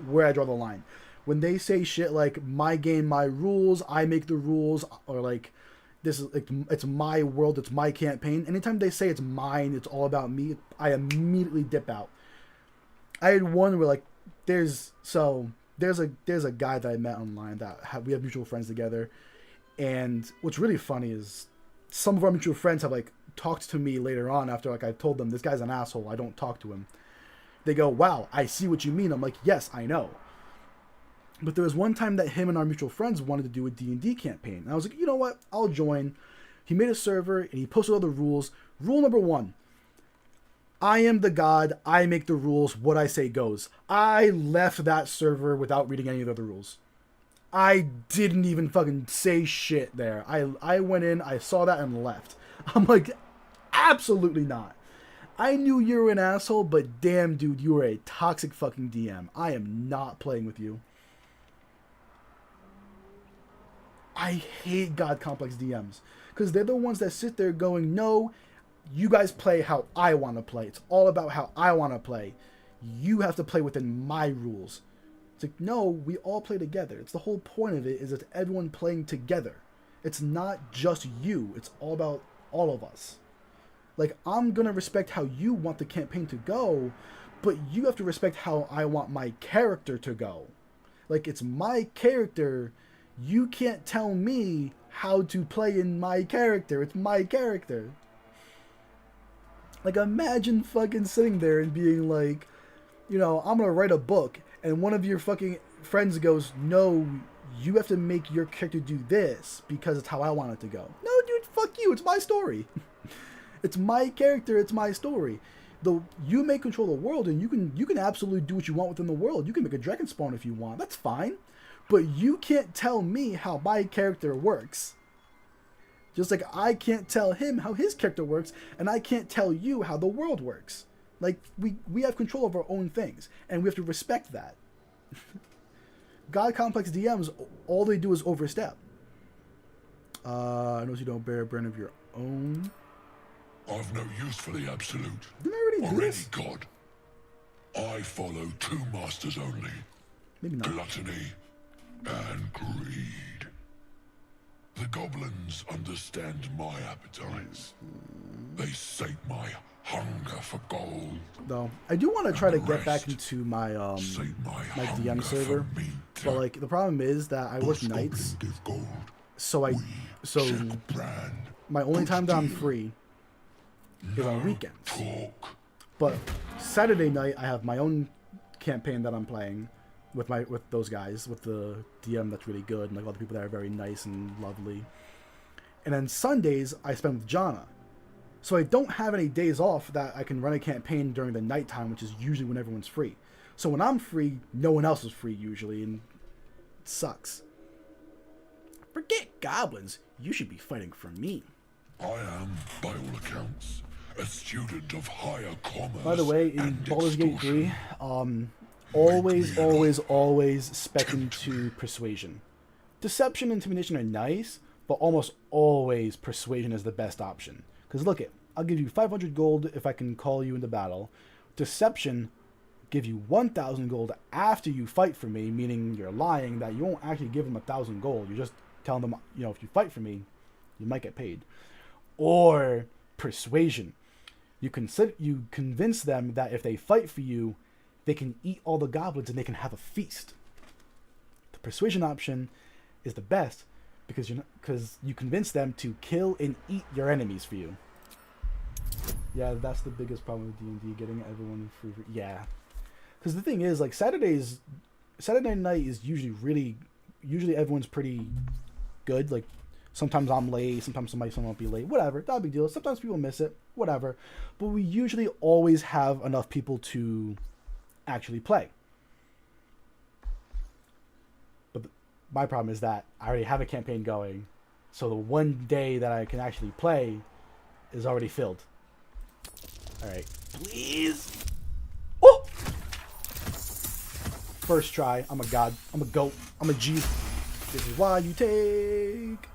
where I draw the line. When they say shit like, my game, my rules, I make the rules, or like, this is like, it's my world, it's my campaign. Anytime they say it's mine, it's all about me, I immediately dip out. I had one where like, there's a guy that I met online that we have mutual friends together, and what's really funny is some of our mutual friends have like talked to me later on after like I told them this guy's an asshole, I don't talk to him. They go, wow, I see what you mean. I'm like, yes, I know. But there was one time that him and our mutual friends wanted to do a D&D campaign. And I was like, you know what? I'll join. He made a server and he posted all the rules. Rule number 1. I am the god. I make the rules. What I say goes. I left that server without reading any of the other rules. I didn't even fucking say shit there. I went in, I saw that and left. I'm like, absolutely not. I knew you were an asshole, but damn, dude, you were a toxic fucking DM. I am not playing with you. I hate God complex DMs because they're the ones that sit there going, no, you guys play how I want to play. It's all about how I want to play. You have to play within my rules. It's like, no, we all play together. It's the whole point of it is it's everyone playing together. It's not just you. It's all about all of us. Like, I'm going to respect how you want the campaign to go, but you have to respect how I want my character to go. Like, it's my character. You can't tell me how to play in my character. It's my character. Like, imagine fucking sitting there and being like, you know, I'm going to write a book, and one of your fucking friends goes, no, you have to make your character do this because it's how I want it to go. No, dude, fuck you. It's my story. It's my character. It's my story. You may control the world, and you can absolutely do what you want within the world. You can make a dragon spawn if you want. That's fine. But you can't tell me how my character works. Just like I can't tell him how his character works, and I can't tell you how the world works. Like, we have control of our own things, and we have to respect that. God Complex DMs, all they do is overstep. I notice you don't bear a brand of your own. I've no use for the Absolute, Didn't I already do or any this? god. I follow two masters only. Maybe not. Gluttony and greed. The goblins understand my appetites. They sate my hunger for gold. Though I do want to try to get back into my my DM server, but like the problem is that I work nights, so my only time that I'm free is on weekends. But Saturday night I have my own campaign that I'm playing with those guys, with the DM that's really good, and like other people that are very nice and lovely. And then Sundays I spend with Jana. So I don't have any days off that I can run a campaign during the nighttime, which is usually when everyone's free. So when I'm free, no one else is free usually, and it sucks. Forget goblins. You should be fighting for me. I am, by all accounts, a student of higher commerce. By the way, in Baldur's Gate 3, always spec into persuasion. Deception and intimidation are nice, but almost always persuasion is the best option. Because look, I'll give you 500 gold if I can call you into battle. Deception, give you 1,000 gold after you fight for me, meaning you're lying that you won't actually give them 1,000 gold. You're just telling them, you know, if you fight for me, you might get paid. Or persuasion. You convince them that if they fight for you, they can eat all the goblins and they can have a feast. The persuasion option is the best because you convince them to kill and eat your enemies for you. Yeah, that's the biggest problem with D&D, getting everyone free. Yeah, because the thing is, like Saturday night is usually everyone's pretty good. Like sometimes I'm late, sometimes someone won't be late. Whatever, not a big deal. Sometimes people miss it. Whatever, but we usually always have enough people to actually play. But my problem is that I already have a campaign going, so the one day that I can actually play is already filled. Alright. Please! Oh! First try. I'm a god. I'm a goat. I'm a G. This is why you take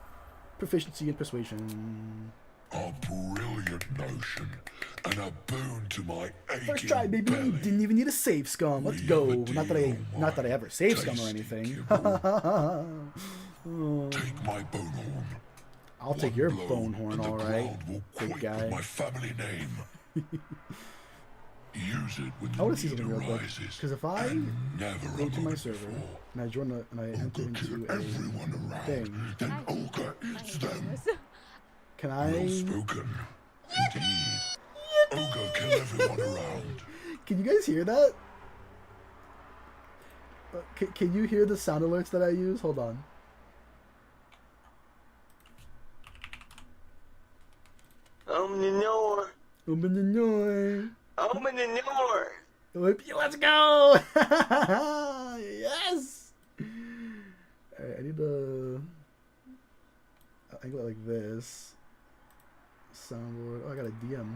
proficiency in persuasion. A brilliant notion, and a boon to my aching First try, baby. belly. Didn't even need a save scum. Let's go. Not that I ever save scum or anything. Take my bone horn. I'll take your bone horn, all right, big guy. My family name. Use it when I want the to see need something real quick, arises. because if I Never go to my unload server before. and I join and I enter into a Everyone around, thing, then Olga eats them. can Well I? spoken. Indeed. Olga kill everyone around. Can you guys hear that? Can you hear the sound alerts that I use? Hold on. Let's go! Yes! Alright, I need to angle it like this. Soundboard. Oh, I got a DM.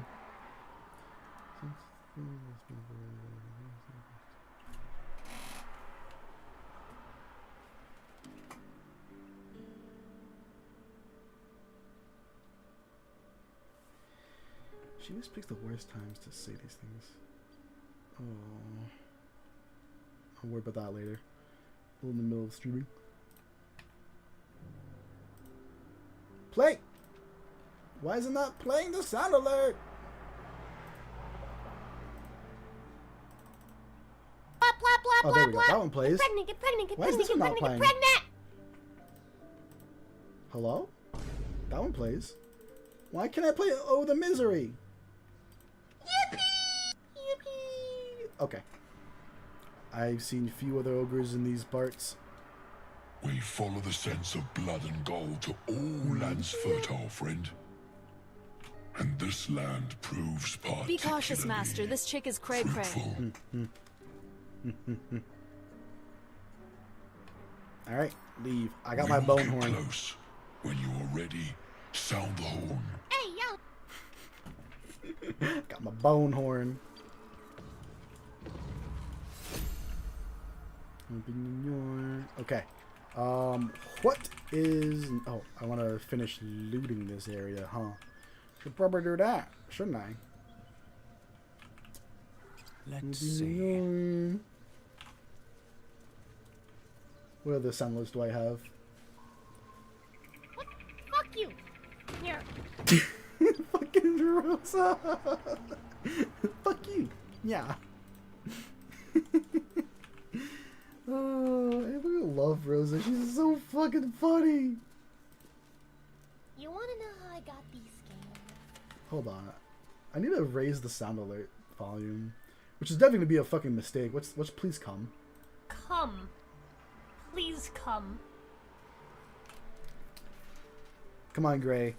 She just picks the worst times to say these things. Oh. I'll worry about that later. In the middle of streaming. Play! Why is it not playing the sound alert? Oh, there we go. That one plays. Get pregnant, Why is this one not playing? Hello? That one plays. Why can't I play Oh the Misery? Yippee! Yippee! Okay. I've seen few other ogres in these parts. We follow the sense of blood and gold to all lands fertile, friend. And this land proves particularly Be cautious, Master. This chick is cray-cray. Alright, leave. I got my bone horn. Close. When you are ready, sound the horn. Hey, yo! Got my bone horn. Okay. What is... Oh, I want to finish looting this area, huh? Should probably do that, shouldn't I? Let's see. What other soundless do I have? What? Fuck you! Here. Fucking Rosa! Fuck you! Yeah. Oh, I fucking love Rosa. She's so fucking funny. You wanna know how I got these games? Hold on. I need to raise the sound alert volume. Which is definitely gonna be a fucking mistake. What's please come? Come. Please come. Come on, Gray.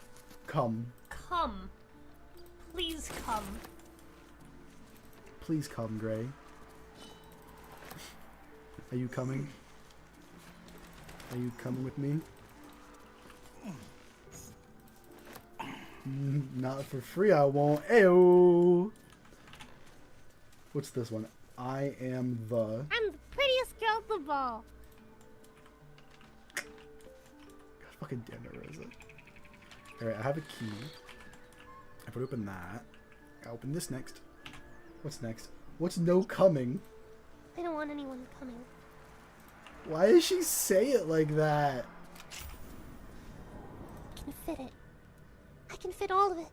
Come. Come. Please come. Please come, Gray. Are you coming? Are you coming with me? Not for free, I won't. Ayo! What's this one? I am the... I'm the prettiest girl at the ball. God fucking damn it, Rosa. Alright, I have a key. I put open that. I open this next. What's next? What's no coming? I don't want anyone coming. Why does she say it like that? I can fit it. I can fit all of it.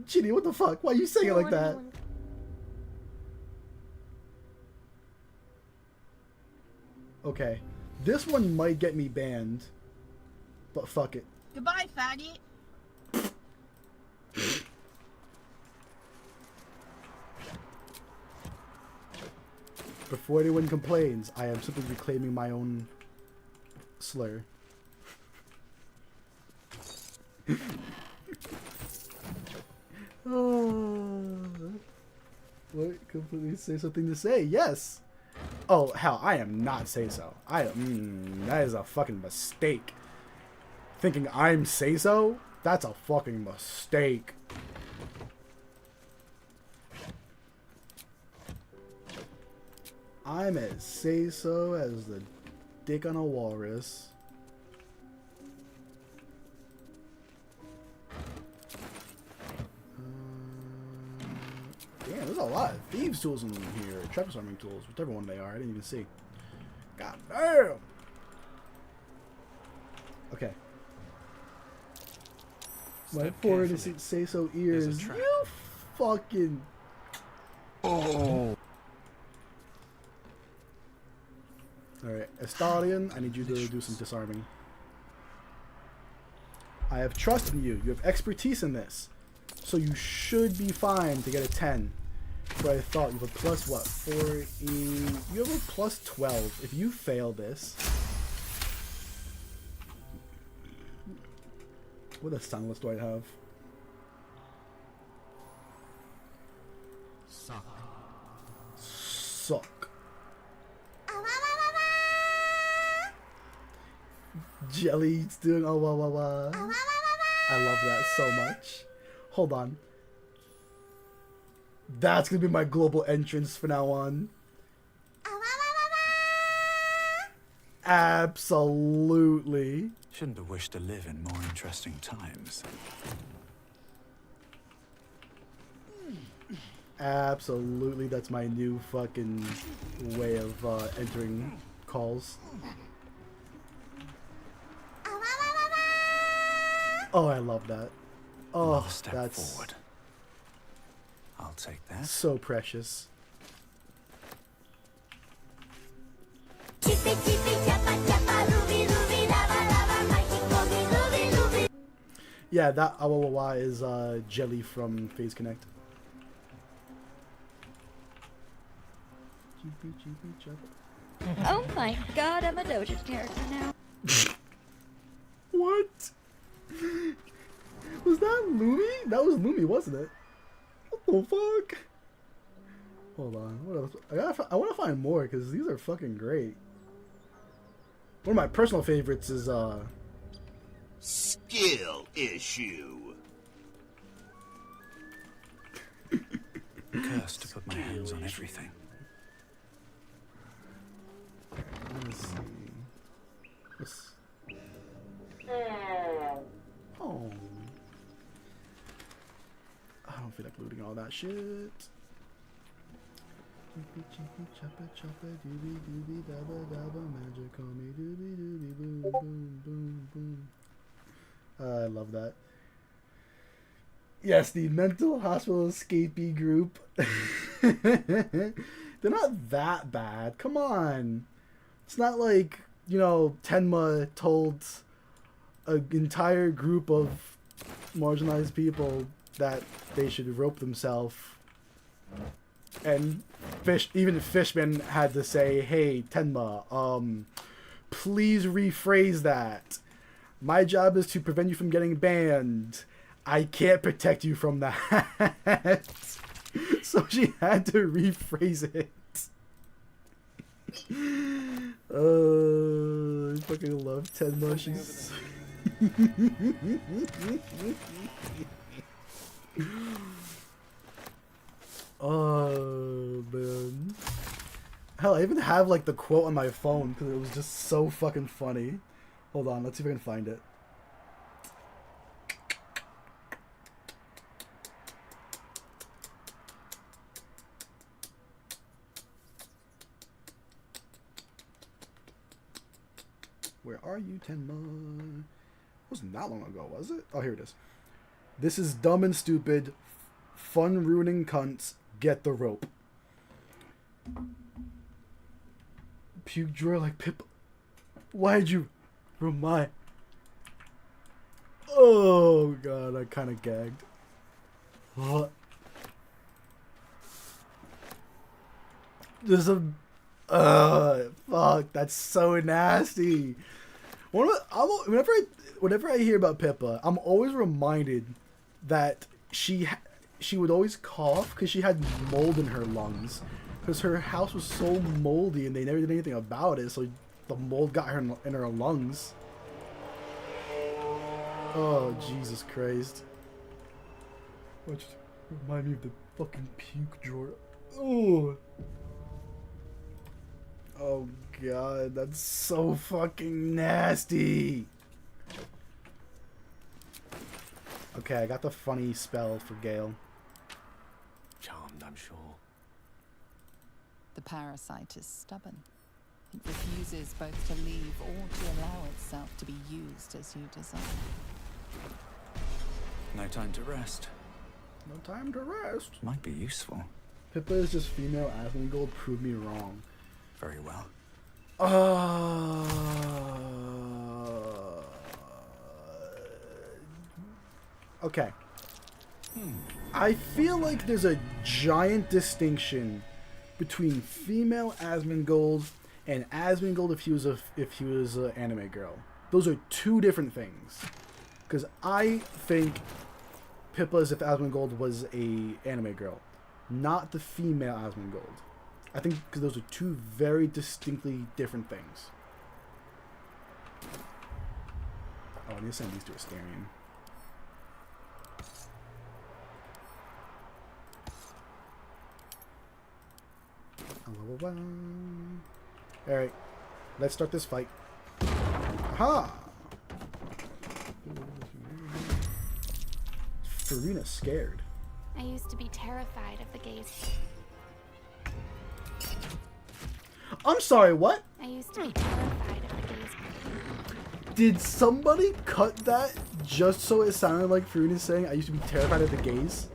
Ginny, what the fuck? Why are you saying it like that? Anyone. Okay. This one might get me banned. But fuck it. Goodbye, faggot. Before anyone complains, I am simply reclaiming my own slur. What? Completely say something to say? Yes! Oh, hell, I am not say so. That is a fucking mistake. Thinking I'm say so? That's a fucking mistake. I'm as say so as the dick on a walrus. Damn, there's a lot of thieves tools in here. Trapper farming tools, whichever one they are. I didn't even see. God damn! Okay. My poor innocent say so ears. You fucking. Oh. Alright, Estalion, I need you to do some disarming. I have trust in you. You have expertise in this. So you should be fine to get a 10. But I thought you have a plus what? 4, 8... You have a plus 12. If you fail this... What a soundless do I have? Suck. Suck. Jelly's doing oh wah wah wah. I love that so much. Hold on. That's gonna be my global entrance from now on. Absolutely. Shouldn't have wished to live in more interesting times. Absolutely, that's my new fucking way of entering calls. Oh, I love that. Oh, Another step that's forward. I'll take that. so precious. Yeah, that awawawa is Jelly from Phase Connect. Oh my god, I'm a Doja character now. What? Was that Lumi? That was Lumi, wasn't it? What the fuck? Hold on. What else? I want to find more because these are fucking great. One of my personal favorites is skill issue. Cursed to put my hands on everything. Let's see. Oh. I don't feel like looting all that shit. I love that. Yes, the mental hospital escapee group. They're not that bad. Come on. It's not like, you know, Tenma told an entire group of marginalized people that they should rope themselves. And even Fishman had to say, hey, Tenma, please rephrase that. My job is to prevent you from getting banned. I can't protect you from that. So she had to rephrase it. I fucking love Tenma. She's... Oh, man. Hell, I even have, like, the quote on my phone because it was just so fucking funny. Hold on, let's see if I can find it. Where are you, Tenma? It wasn't that long ago, was it? Oh, here it is. This is dumb and stupid. Fun ruining cunts. Get the rope. Puke drawer like Pip. Why'd you remind? Oh god, I kind of gagged. What? There's a. Fuck, that's so nasty. Whenever I hear about Pippa, I'm always reminded that she would always cough because she had mold in her lungs. Because her house was so moldy and they never did anything about it, so the mold got her in her lungs. Oh, Jesus Christ. Which remind me of the fucking puke drawer. Oh. Oh god, that's so fucking nasty. Okay, I got the funny spell for Gale. Charmed, I'm sure. The parasite is stubborn. It refuses both to leave or to allow itself to be used as you desire. No time to rest. No time to rest. Might be useful. Pippa is just female Asmongold. Prove me wrong. Very well. Okay. I feel like there's a giant distinction between female Asmongold and Asmongold if he was an anime girl. Those are two different things. Because I think Pippa as if Asmongold was a anime girl, not the female Asmongold. I think because those are two very distinctly different things. Oh, I need to send these to Asterion. Alright, let's start this fight. Aha! Farina's scared. I used to be terrified of the gaze. I'm sorry, what? I used to be terrified of the gaze. Did somebody cut that just so it sounded like Fruin is saying I used to be terrified of the gaze?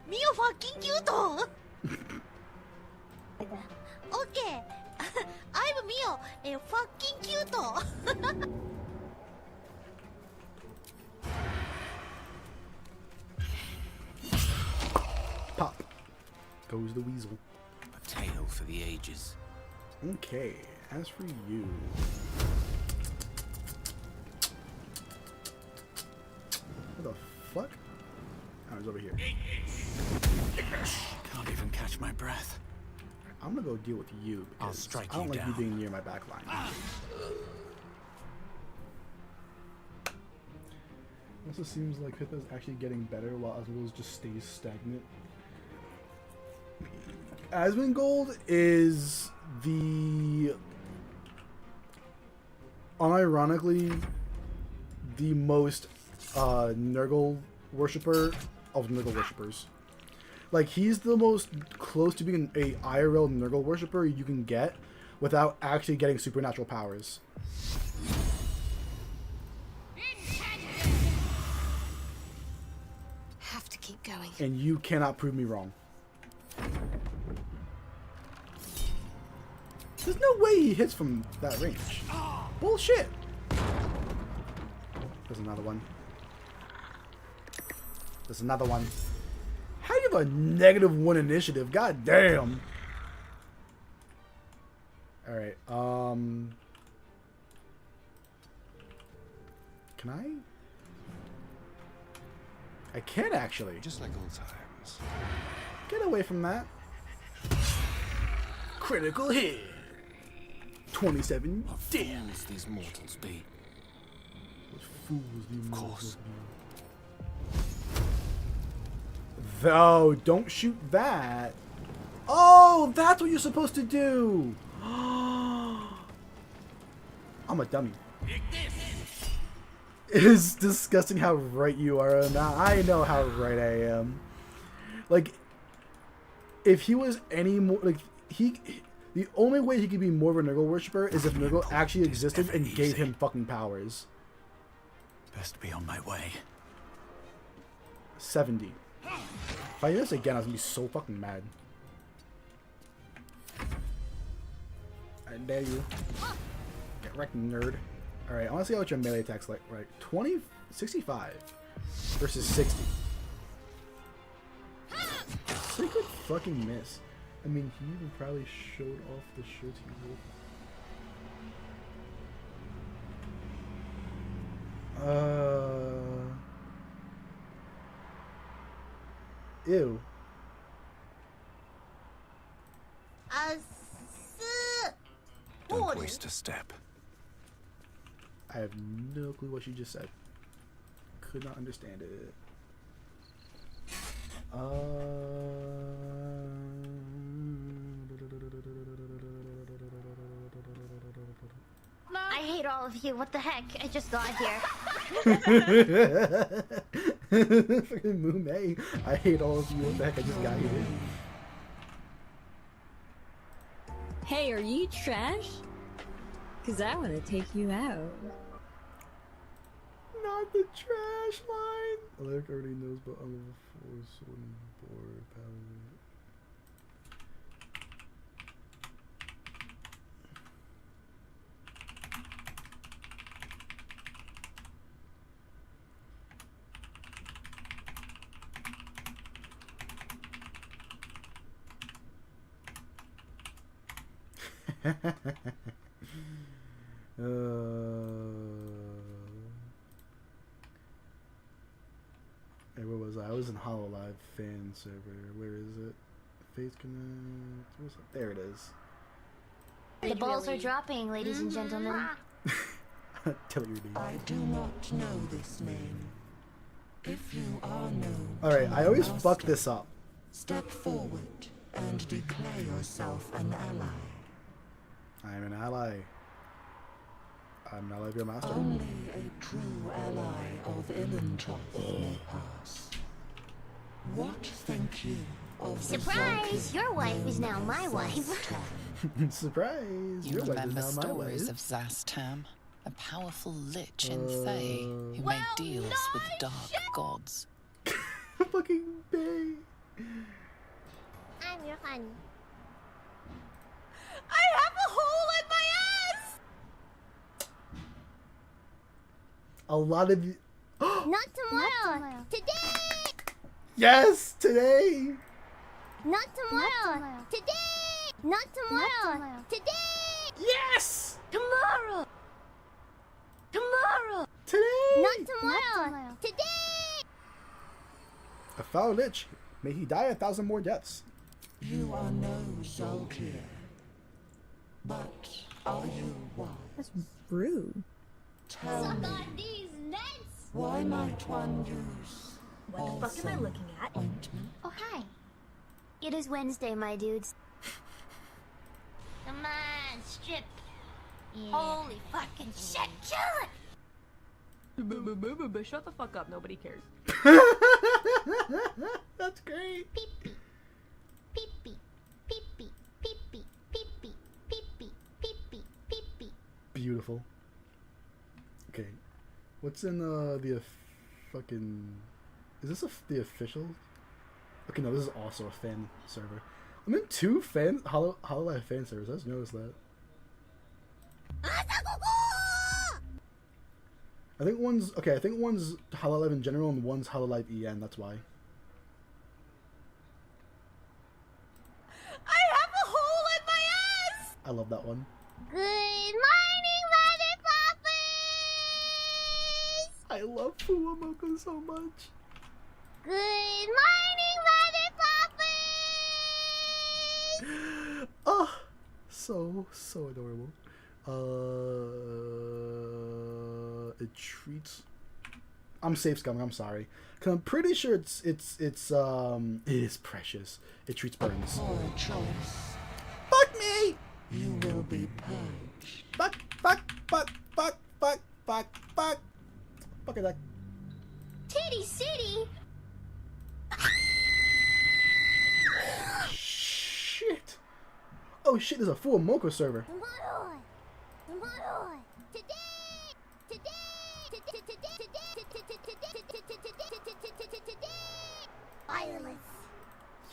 Mio fucking cute! Okay, I'm Mio, a fucking cute! Pop. Goes the weasel. A tale for the ages. Okay, as for you. What the fuck? Oh, he's over here. Can't even catch my breath. I'm gonna go deal with you I'll because strike I don't you like you down. being near my back line. Also seems like Hitha's actually getting better while Asmongold just stays stagnant. Asmongold is the unironically the most Nurgle worshipper of Nurgle worshippers. Like, he's the most close to being a IRL Nurgle worshipper you can get without actually getting supernatural powers. Have to keep going. And you cannot prove me wrong. There's no way he hits from that range. Bullshit. There's another one. There's another one. How do you have a -1 initiative? God damn. Alright, can I can actually. Just like old times. Get away from that. Critical hit. 27 damage. Fools these mortals be. What fools these Of mortals course. be. Though, don't shoot that. Oh, that's what you're supposed to do. I'm a dummy. It is disgusting how right you are. Now I know how right I am. Like, if he was any more like the only way he could be more of a Nurgle worshipper is if Nurgle actually existed and gave him fucking powers. Best be on my way. 70. If I do this again, I was gonna be so fucking mad. I dare you. Get wrecked, nerd. Alright, I wanna see how much your melee attack's like. Right, 65 versus 60. Secret fucking miss. I mean, he even probably showed off the shirts he wore. Ew. Don't waste a step. I have no clue what she just said. Could not understand it. I hate all of you. What the heck? I just got here. Fucking Mume. I hate all of you. What the heck? I just got here. Hey, are you trash? Cause I want to take you out. Not the trash line. Alec already knows, but I'm level 4 sword and board paladin. Hey, where was I? I was in HoloLive fan server. Where is it? Face Connect. Where's it? There it is. The balls are dropping, ladies and gentlemen. Tell your name. I do not know this name. If you are known. Alright, I always fuck this up. Step forward. and declare yourself an ally. I'm an ally. I'm an ally of your master. Only a true ally of Illentroth may pass. What think you of the Surprise! Your wife is now my wife. Surprise! You Your wife is remember now my stories wife. of Zastam, a powerful lich in Thay who made deals with dark gods. Fucking Bay. I'm your honey. I have a hole in my ass! A lot of you. Not tomorrow. Today. Yes, today. Not tomorrow. Today. Not tomorrow. Today. Yes. Tomorrow. Tomorrow. Today. Not tomorrow. Today. A foul lich. May he die 1,000 more deaths. You are no Zolkir. But are you one? That's rude. Tell me, these nuts. why might one use What the fuck am I looking at? ointment? Oh, hi. It is Wednesday, my dudes. Come on, strip. Yeah. Holy fucking shit, kill it! Shut the fuck up, nobody cares. That's great. Pee-pee. Pee-pee. Pee-pee. Pee-pee. Pee-pee. Pee-pee. Pee-pee. Pee-pee. Beautiful. Okay. What's in the fucking... Is this the official? Okay, no, this is also a fan server. I'm in 2 Hololive fan servers. I just noticed that. I think one's Hololive in general and one's Hololive EN. That's why. I have a hole in my ass! I love that one. Good morning, mother poppers! I love Fuwamoco so much. Good morning, mother poppers! Oh, so adorable. It treats. I'm safe scumming. I'm sorry. Cause I'm pretty sure it is precious. It treats burns. Poor choice. Fuck me. You will be purged. Fuck. Fuck it. Titty City! Shit. Oh shit, there's a full Moko server. Tomorrow! Today! Violence!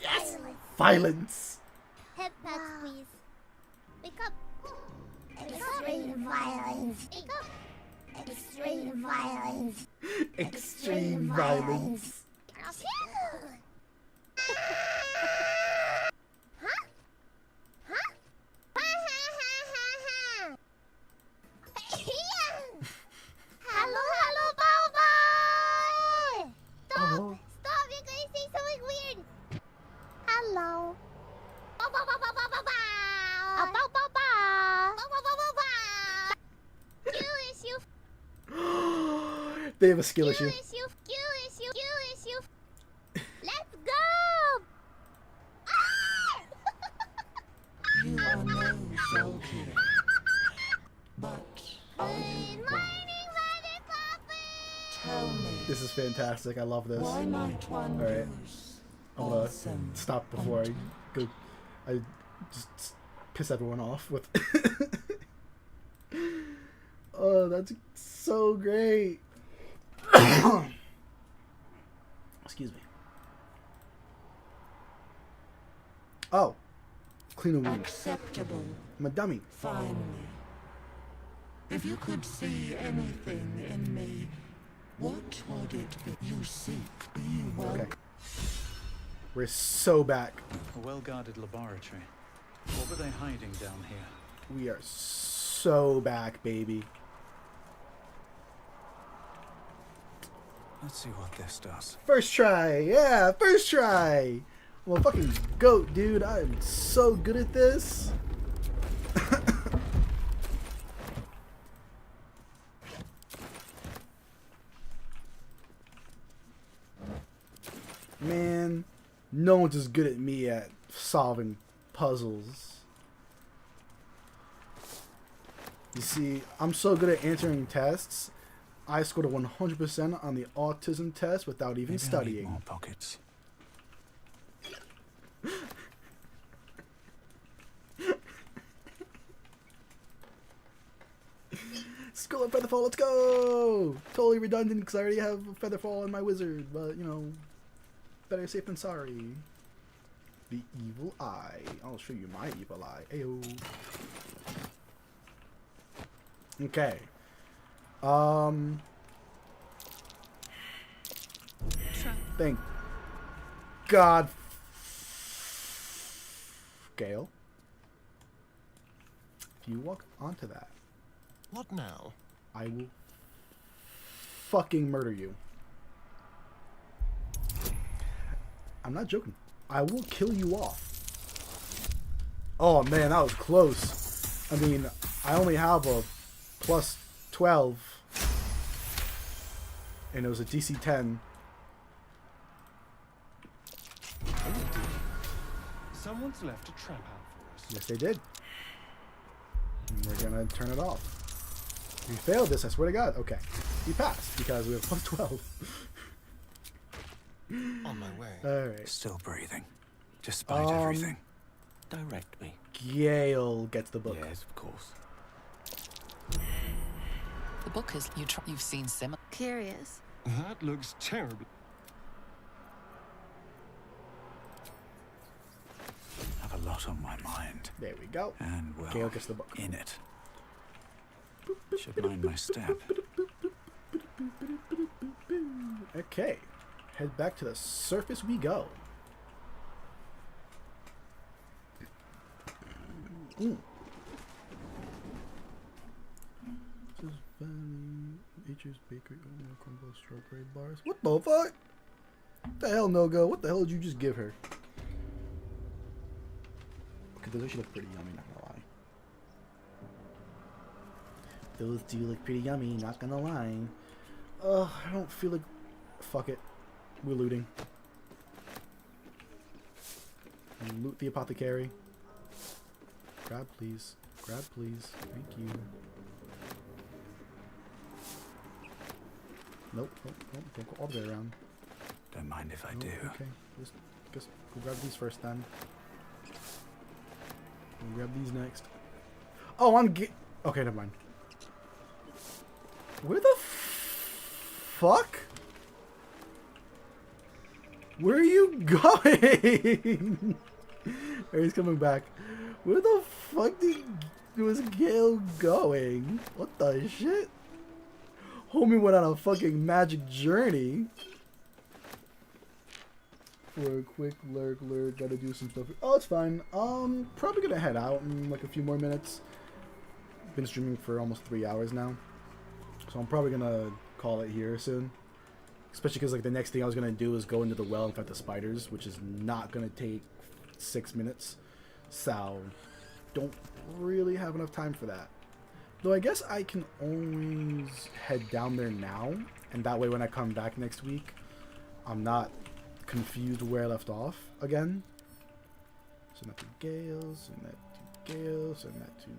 Yes! Violence! Head pats, please. Wake up! Extreme violence! Wake up! Extreme violence! Extreme violence! Hello, Baldur! Stop! Stop! You're going to say something weird! Hello. Bow, bow, bow, bow, bow, bow, bow. Bow, bow, bow. Bow, bow, bow, bow, bow. Skill issue. They have a skill issue. Skill issue. Let's go! You are no Zolkir. But are you one? Tell me. This is fantastic. I love this. Why might one Alright. use I'm gonna awesome stop before I go. I just piss everyone off with. Oh, that's so great. Excuse me. Oh, clean a wound. acceptable? I'm a dummy. Finally. If you could see anything in me, what would it be you seek? Be one. Okay. We're so back. A well-guarded laboratory. What were they hiding down here? We are so back, baby. Let's see what this does. First try, yeah, first try. I'm a fucking goat, dude. I'm so good at this. Man, no one's as good at me at solving puzzles. You see, I'm so good at answering tests. I scored a 100% on the autism test without even Maybe studying. I need more pockets. Skull and Featherfall, let's go! Totally redundant because I already have Featherfall in my wizard, but you know, better safe than sorry. The evil eye. I'll show you my evil eye. Ayo. Okay. Thank God. Gale. If you walk onto that. What now? I will fucking murder you. I'm not joking. I will kill you off. Oh man, that was close. I mean, I only have a plus 12. And it was a DC 10. Someone's left a trap out for us. Yes, they did. And we're gonna turn it off. We failed this, I swear to God. Okay. We passed because we have plus 12. On my way. Alright. Still breathing, despite everything. Direct me. Gale gets the book. Yes, of course. The book is you've seen similar. Curious. That looks terrible. I have a lot on my mind. There we go. And well, Gale gets the book. in it. Should mind my step. Okay. Head back to the surface we go. This is H's Bakery, crumble strawberry bars. What the fuck? What the hell, No-Go? What the hell did you just give her? Okay, those actually look pretty yummy, not gonna lie. Those do look pretty yummy, not gonna lie. Ugh, I don't feel like... Fuck it. We're looting. Loot the apothecary. Grab, please. Grab, please. Thank you. Nope, nope, nope. Don't go all the way around. Don't mind if I Nope, do. Okay, just go grab these first then. We'll grab these next. Oh, okay, never mind. Where the fuck? Where are you going? He's coming back. Where the fuck was Gale going? What the shit? Homie went on a fucking magic journey. For a quick lurk, gotta do some stuff. Oh, it's fine. Probably gonna head out in like a few more minutes. Been streaming for almost 3 hours now. So I'm probably gonna call it here soon. Especially because like the next thing I was gonna do is go into the well and fight the spiders, which is not gonna take 6 minutes. So don't really have enough time for that. Though I guess I can always head down there now, and that way when I come back next week, I'm not confused where I left off again. Send that to Gale, send that to Gale, send that to...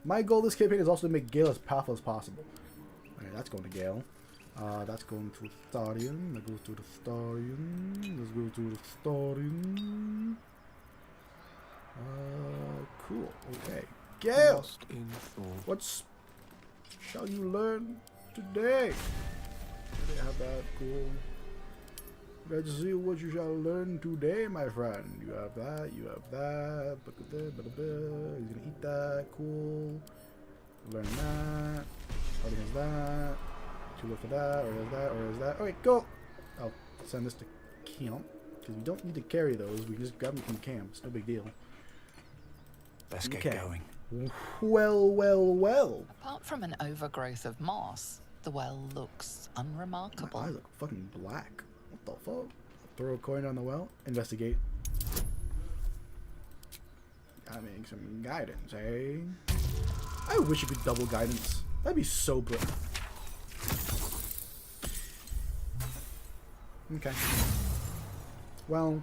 My goal this campaign is also to make Gale as powerful as possible. Alright, that's going to Gale. That's going to Thorian. That goes to the Thorian. Let's go to the Thorian. Cool. Okay. Gale! What shall you learn today? They have that. Cool. Let's see what you shall learn today, my friend. You have that. You have that. He's gonna eat that. Cool. Learn that. Probably has that. Too low for that, or is that, or is that. Alright, go! I'll send this to camp. Because we don't need to carry those. We can just grab them from camp. It's no big deal. Let's get going. Well, well, well. Apart from an overgrowth of moss, the well looks unremarkable. My eyes look fucking black. What the fuck? Throw a coin on the well. Investigate. Gotta make some guidance, eh? I wish you could double guidance. That'd be so good. Okay. Well,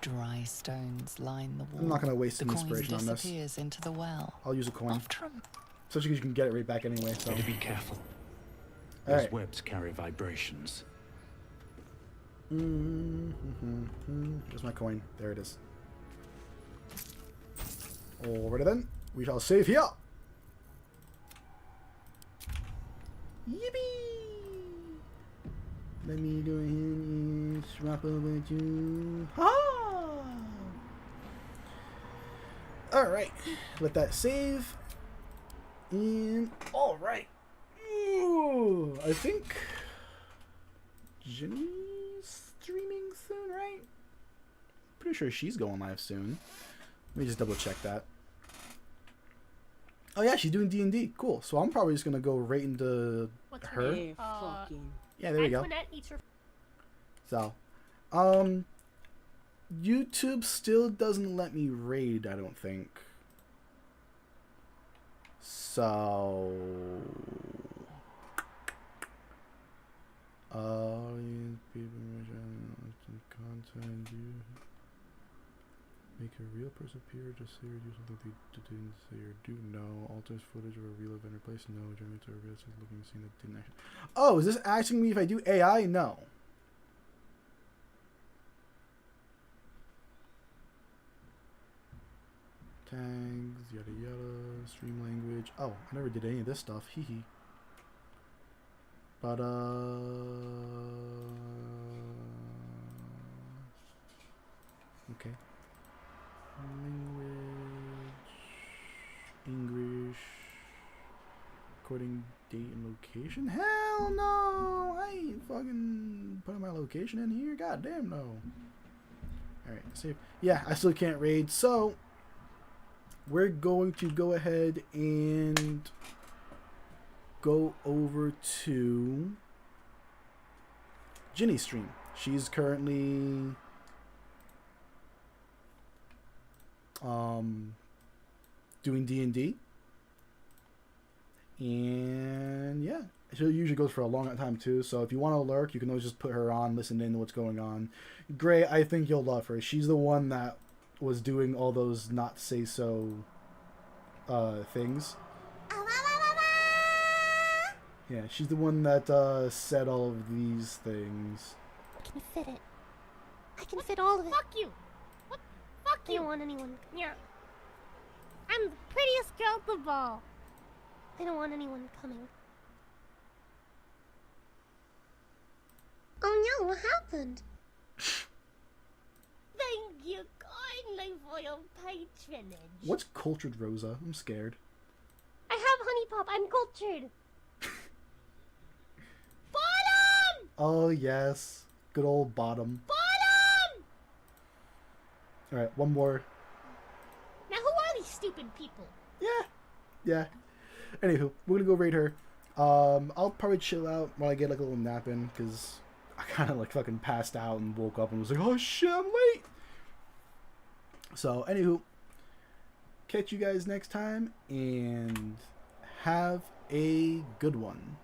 Dry stones line the wall. I'm not gonna waste the an coin inspiration on this. disappears into the well. I'll use a coin. After a Especially because you can get it right back anyway. So. Better be careful. All Those right. webs carry vibrations. There's my coin. There it is. Alrighty then. We shall save here. Yippee! Let me go ahead and swap over to... Ha! Alright. Let that save. And... Alright. I think... Jenny's streaming soon, right? Pretty sure she's going live soon. Let me just double check that. Oh yeah, she's doing D&D. Cool. So I'm probably just gonna go right into her. Yeah, there we go. So, YouTube still doesn't let me raid, I don't think. So, content you make a real person appear to say or do something they didn't say or do. No. Alters footage of a real event or place. No. Generates a real sense looking scene that didn't actually. Oh, is this asking me if I do AI? No. Tags, yada yada, stream language. Oh, I never did any of this stuff. Hee hee. But okay. Language, English, recording date and location. Hell no! I ain't fucking putting my location in here. God damn no. All right, save. Yeah, I still can't raid, so we're going to go ahead and go over to Ginny's stream. She's currently doing D&D, and yeah, she usually goes for a long time too. So if you want to lurk, you can always just put her on, listen in to what's going on. Gray, I think you'll love her. She's the one that was doing all those not say so things. Yeah, she's the one that said all of these things. I can fit it. I can fit all of it. Fuck you! What? Fuck you! I don't want anyone. Yeah. I'm the prettiest girl at the ball. I don't want anyone coming. Oh no, what happened? Thank you kindly for your patronage. What's cultured, Rosa? I'm scared. I have honey pop. I'm cultured. Bottom! Oh yes, good old bottom. Bottom! All right, one more. Now who are these stupid people? Yeah. Anywho, we're gonna go raid her. I'll probably chill out while I get like a little nap in, because I kind of like fucking passed out and woke up and was like, oh shit, I'm late. So anywho, catch you guys next time and have a good one.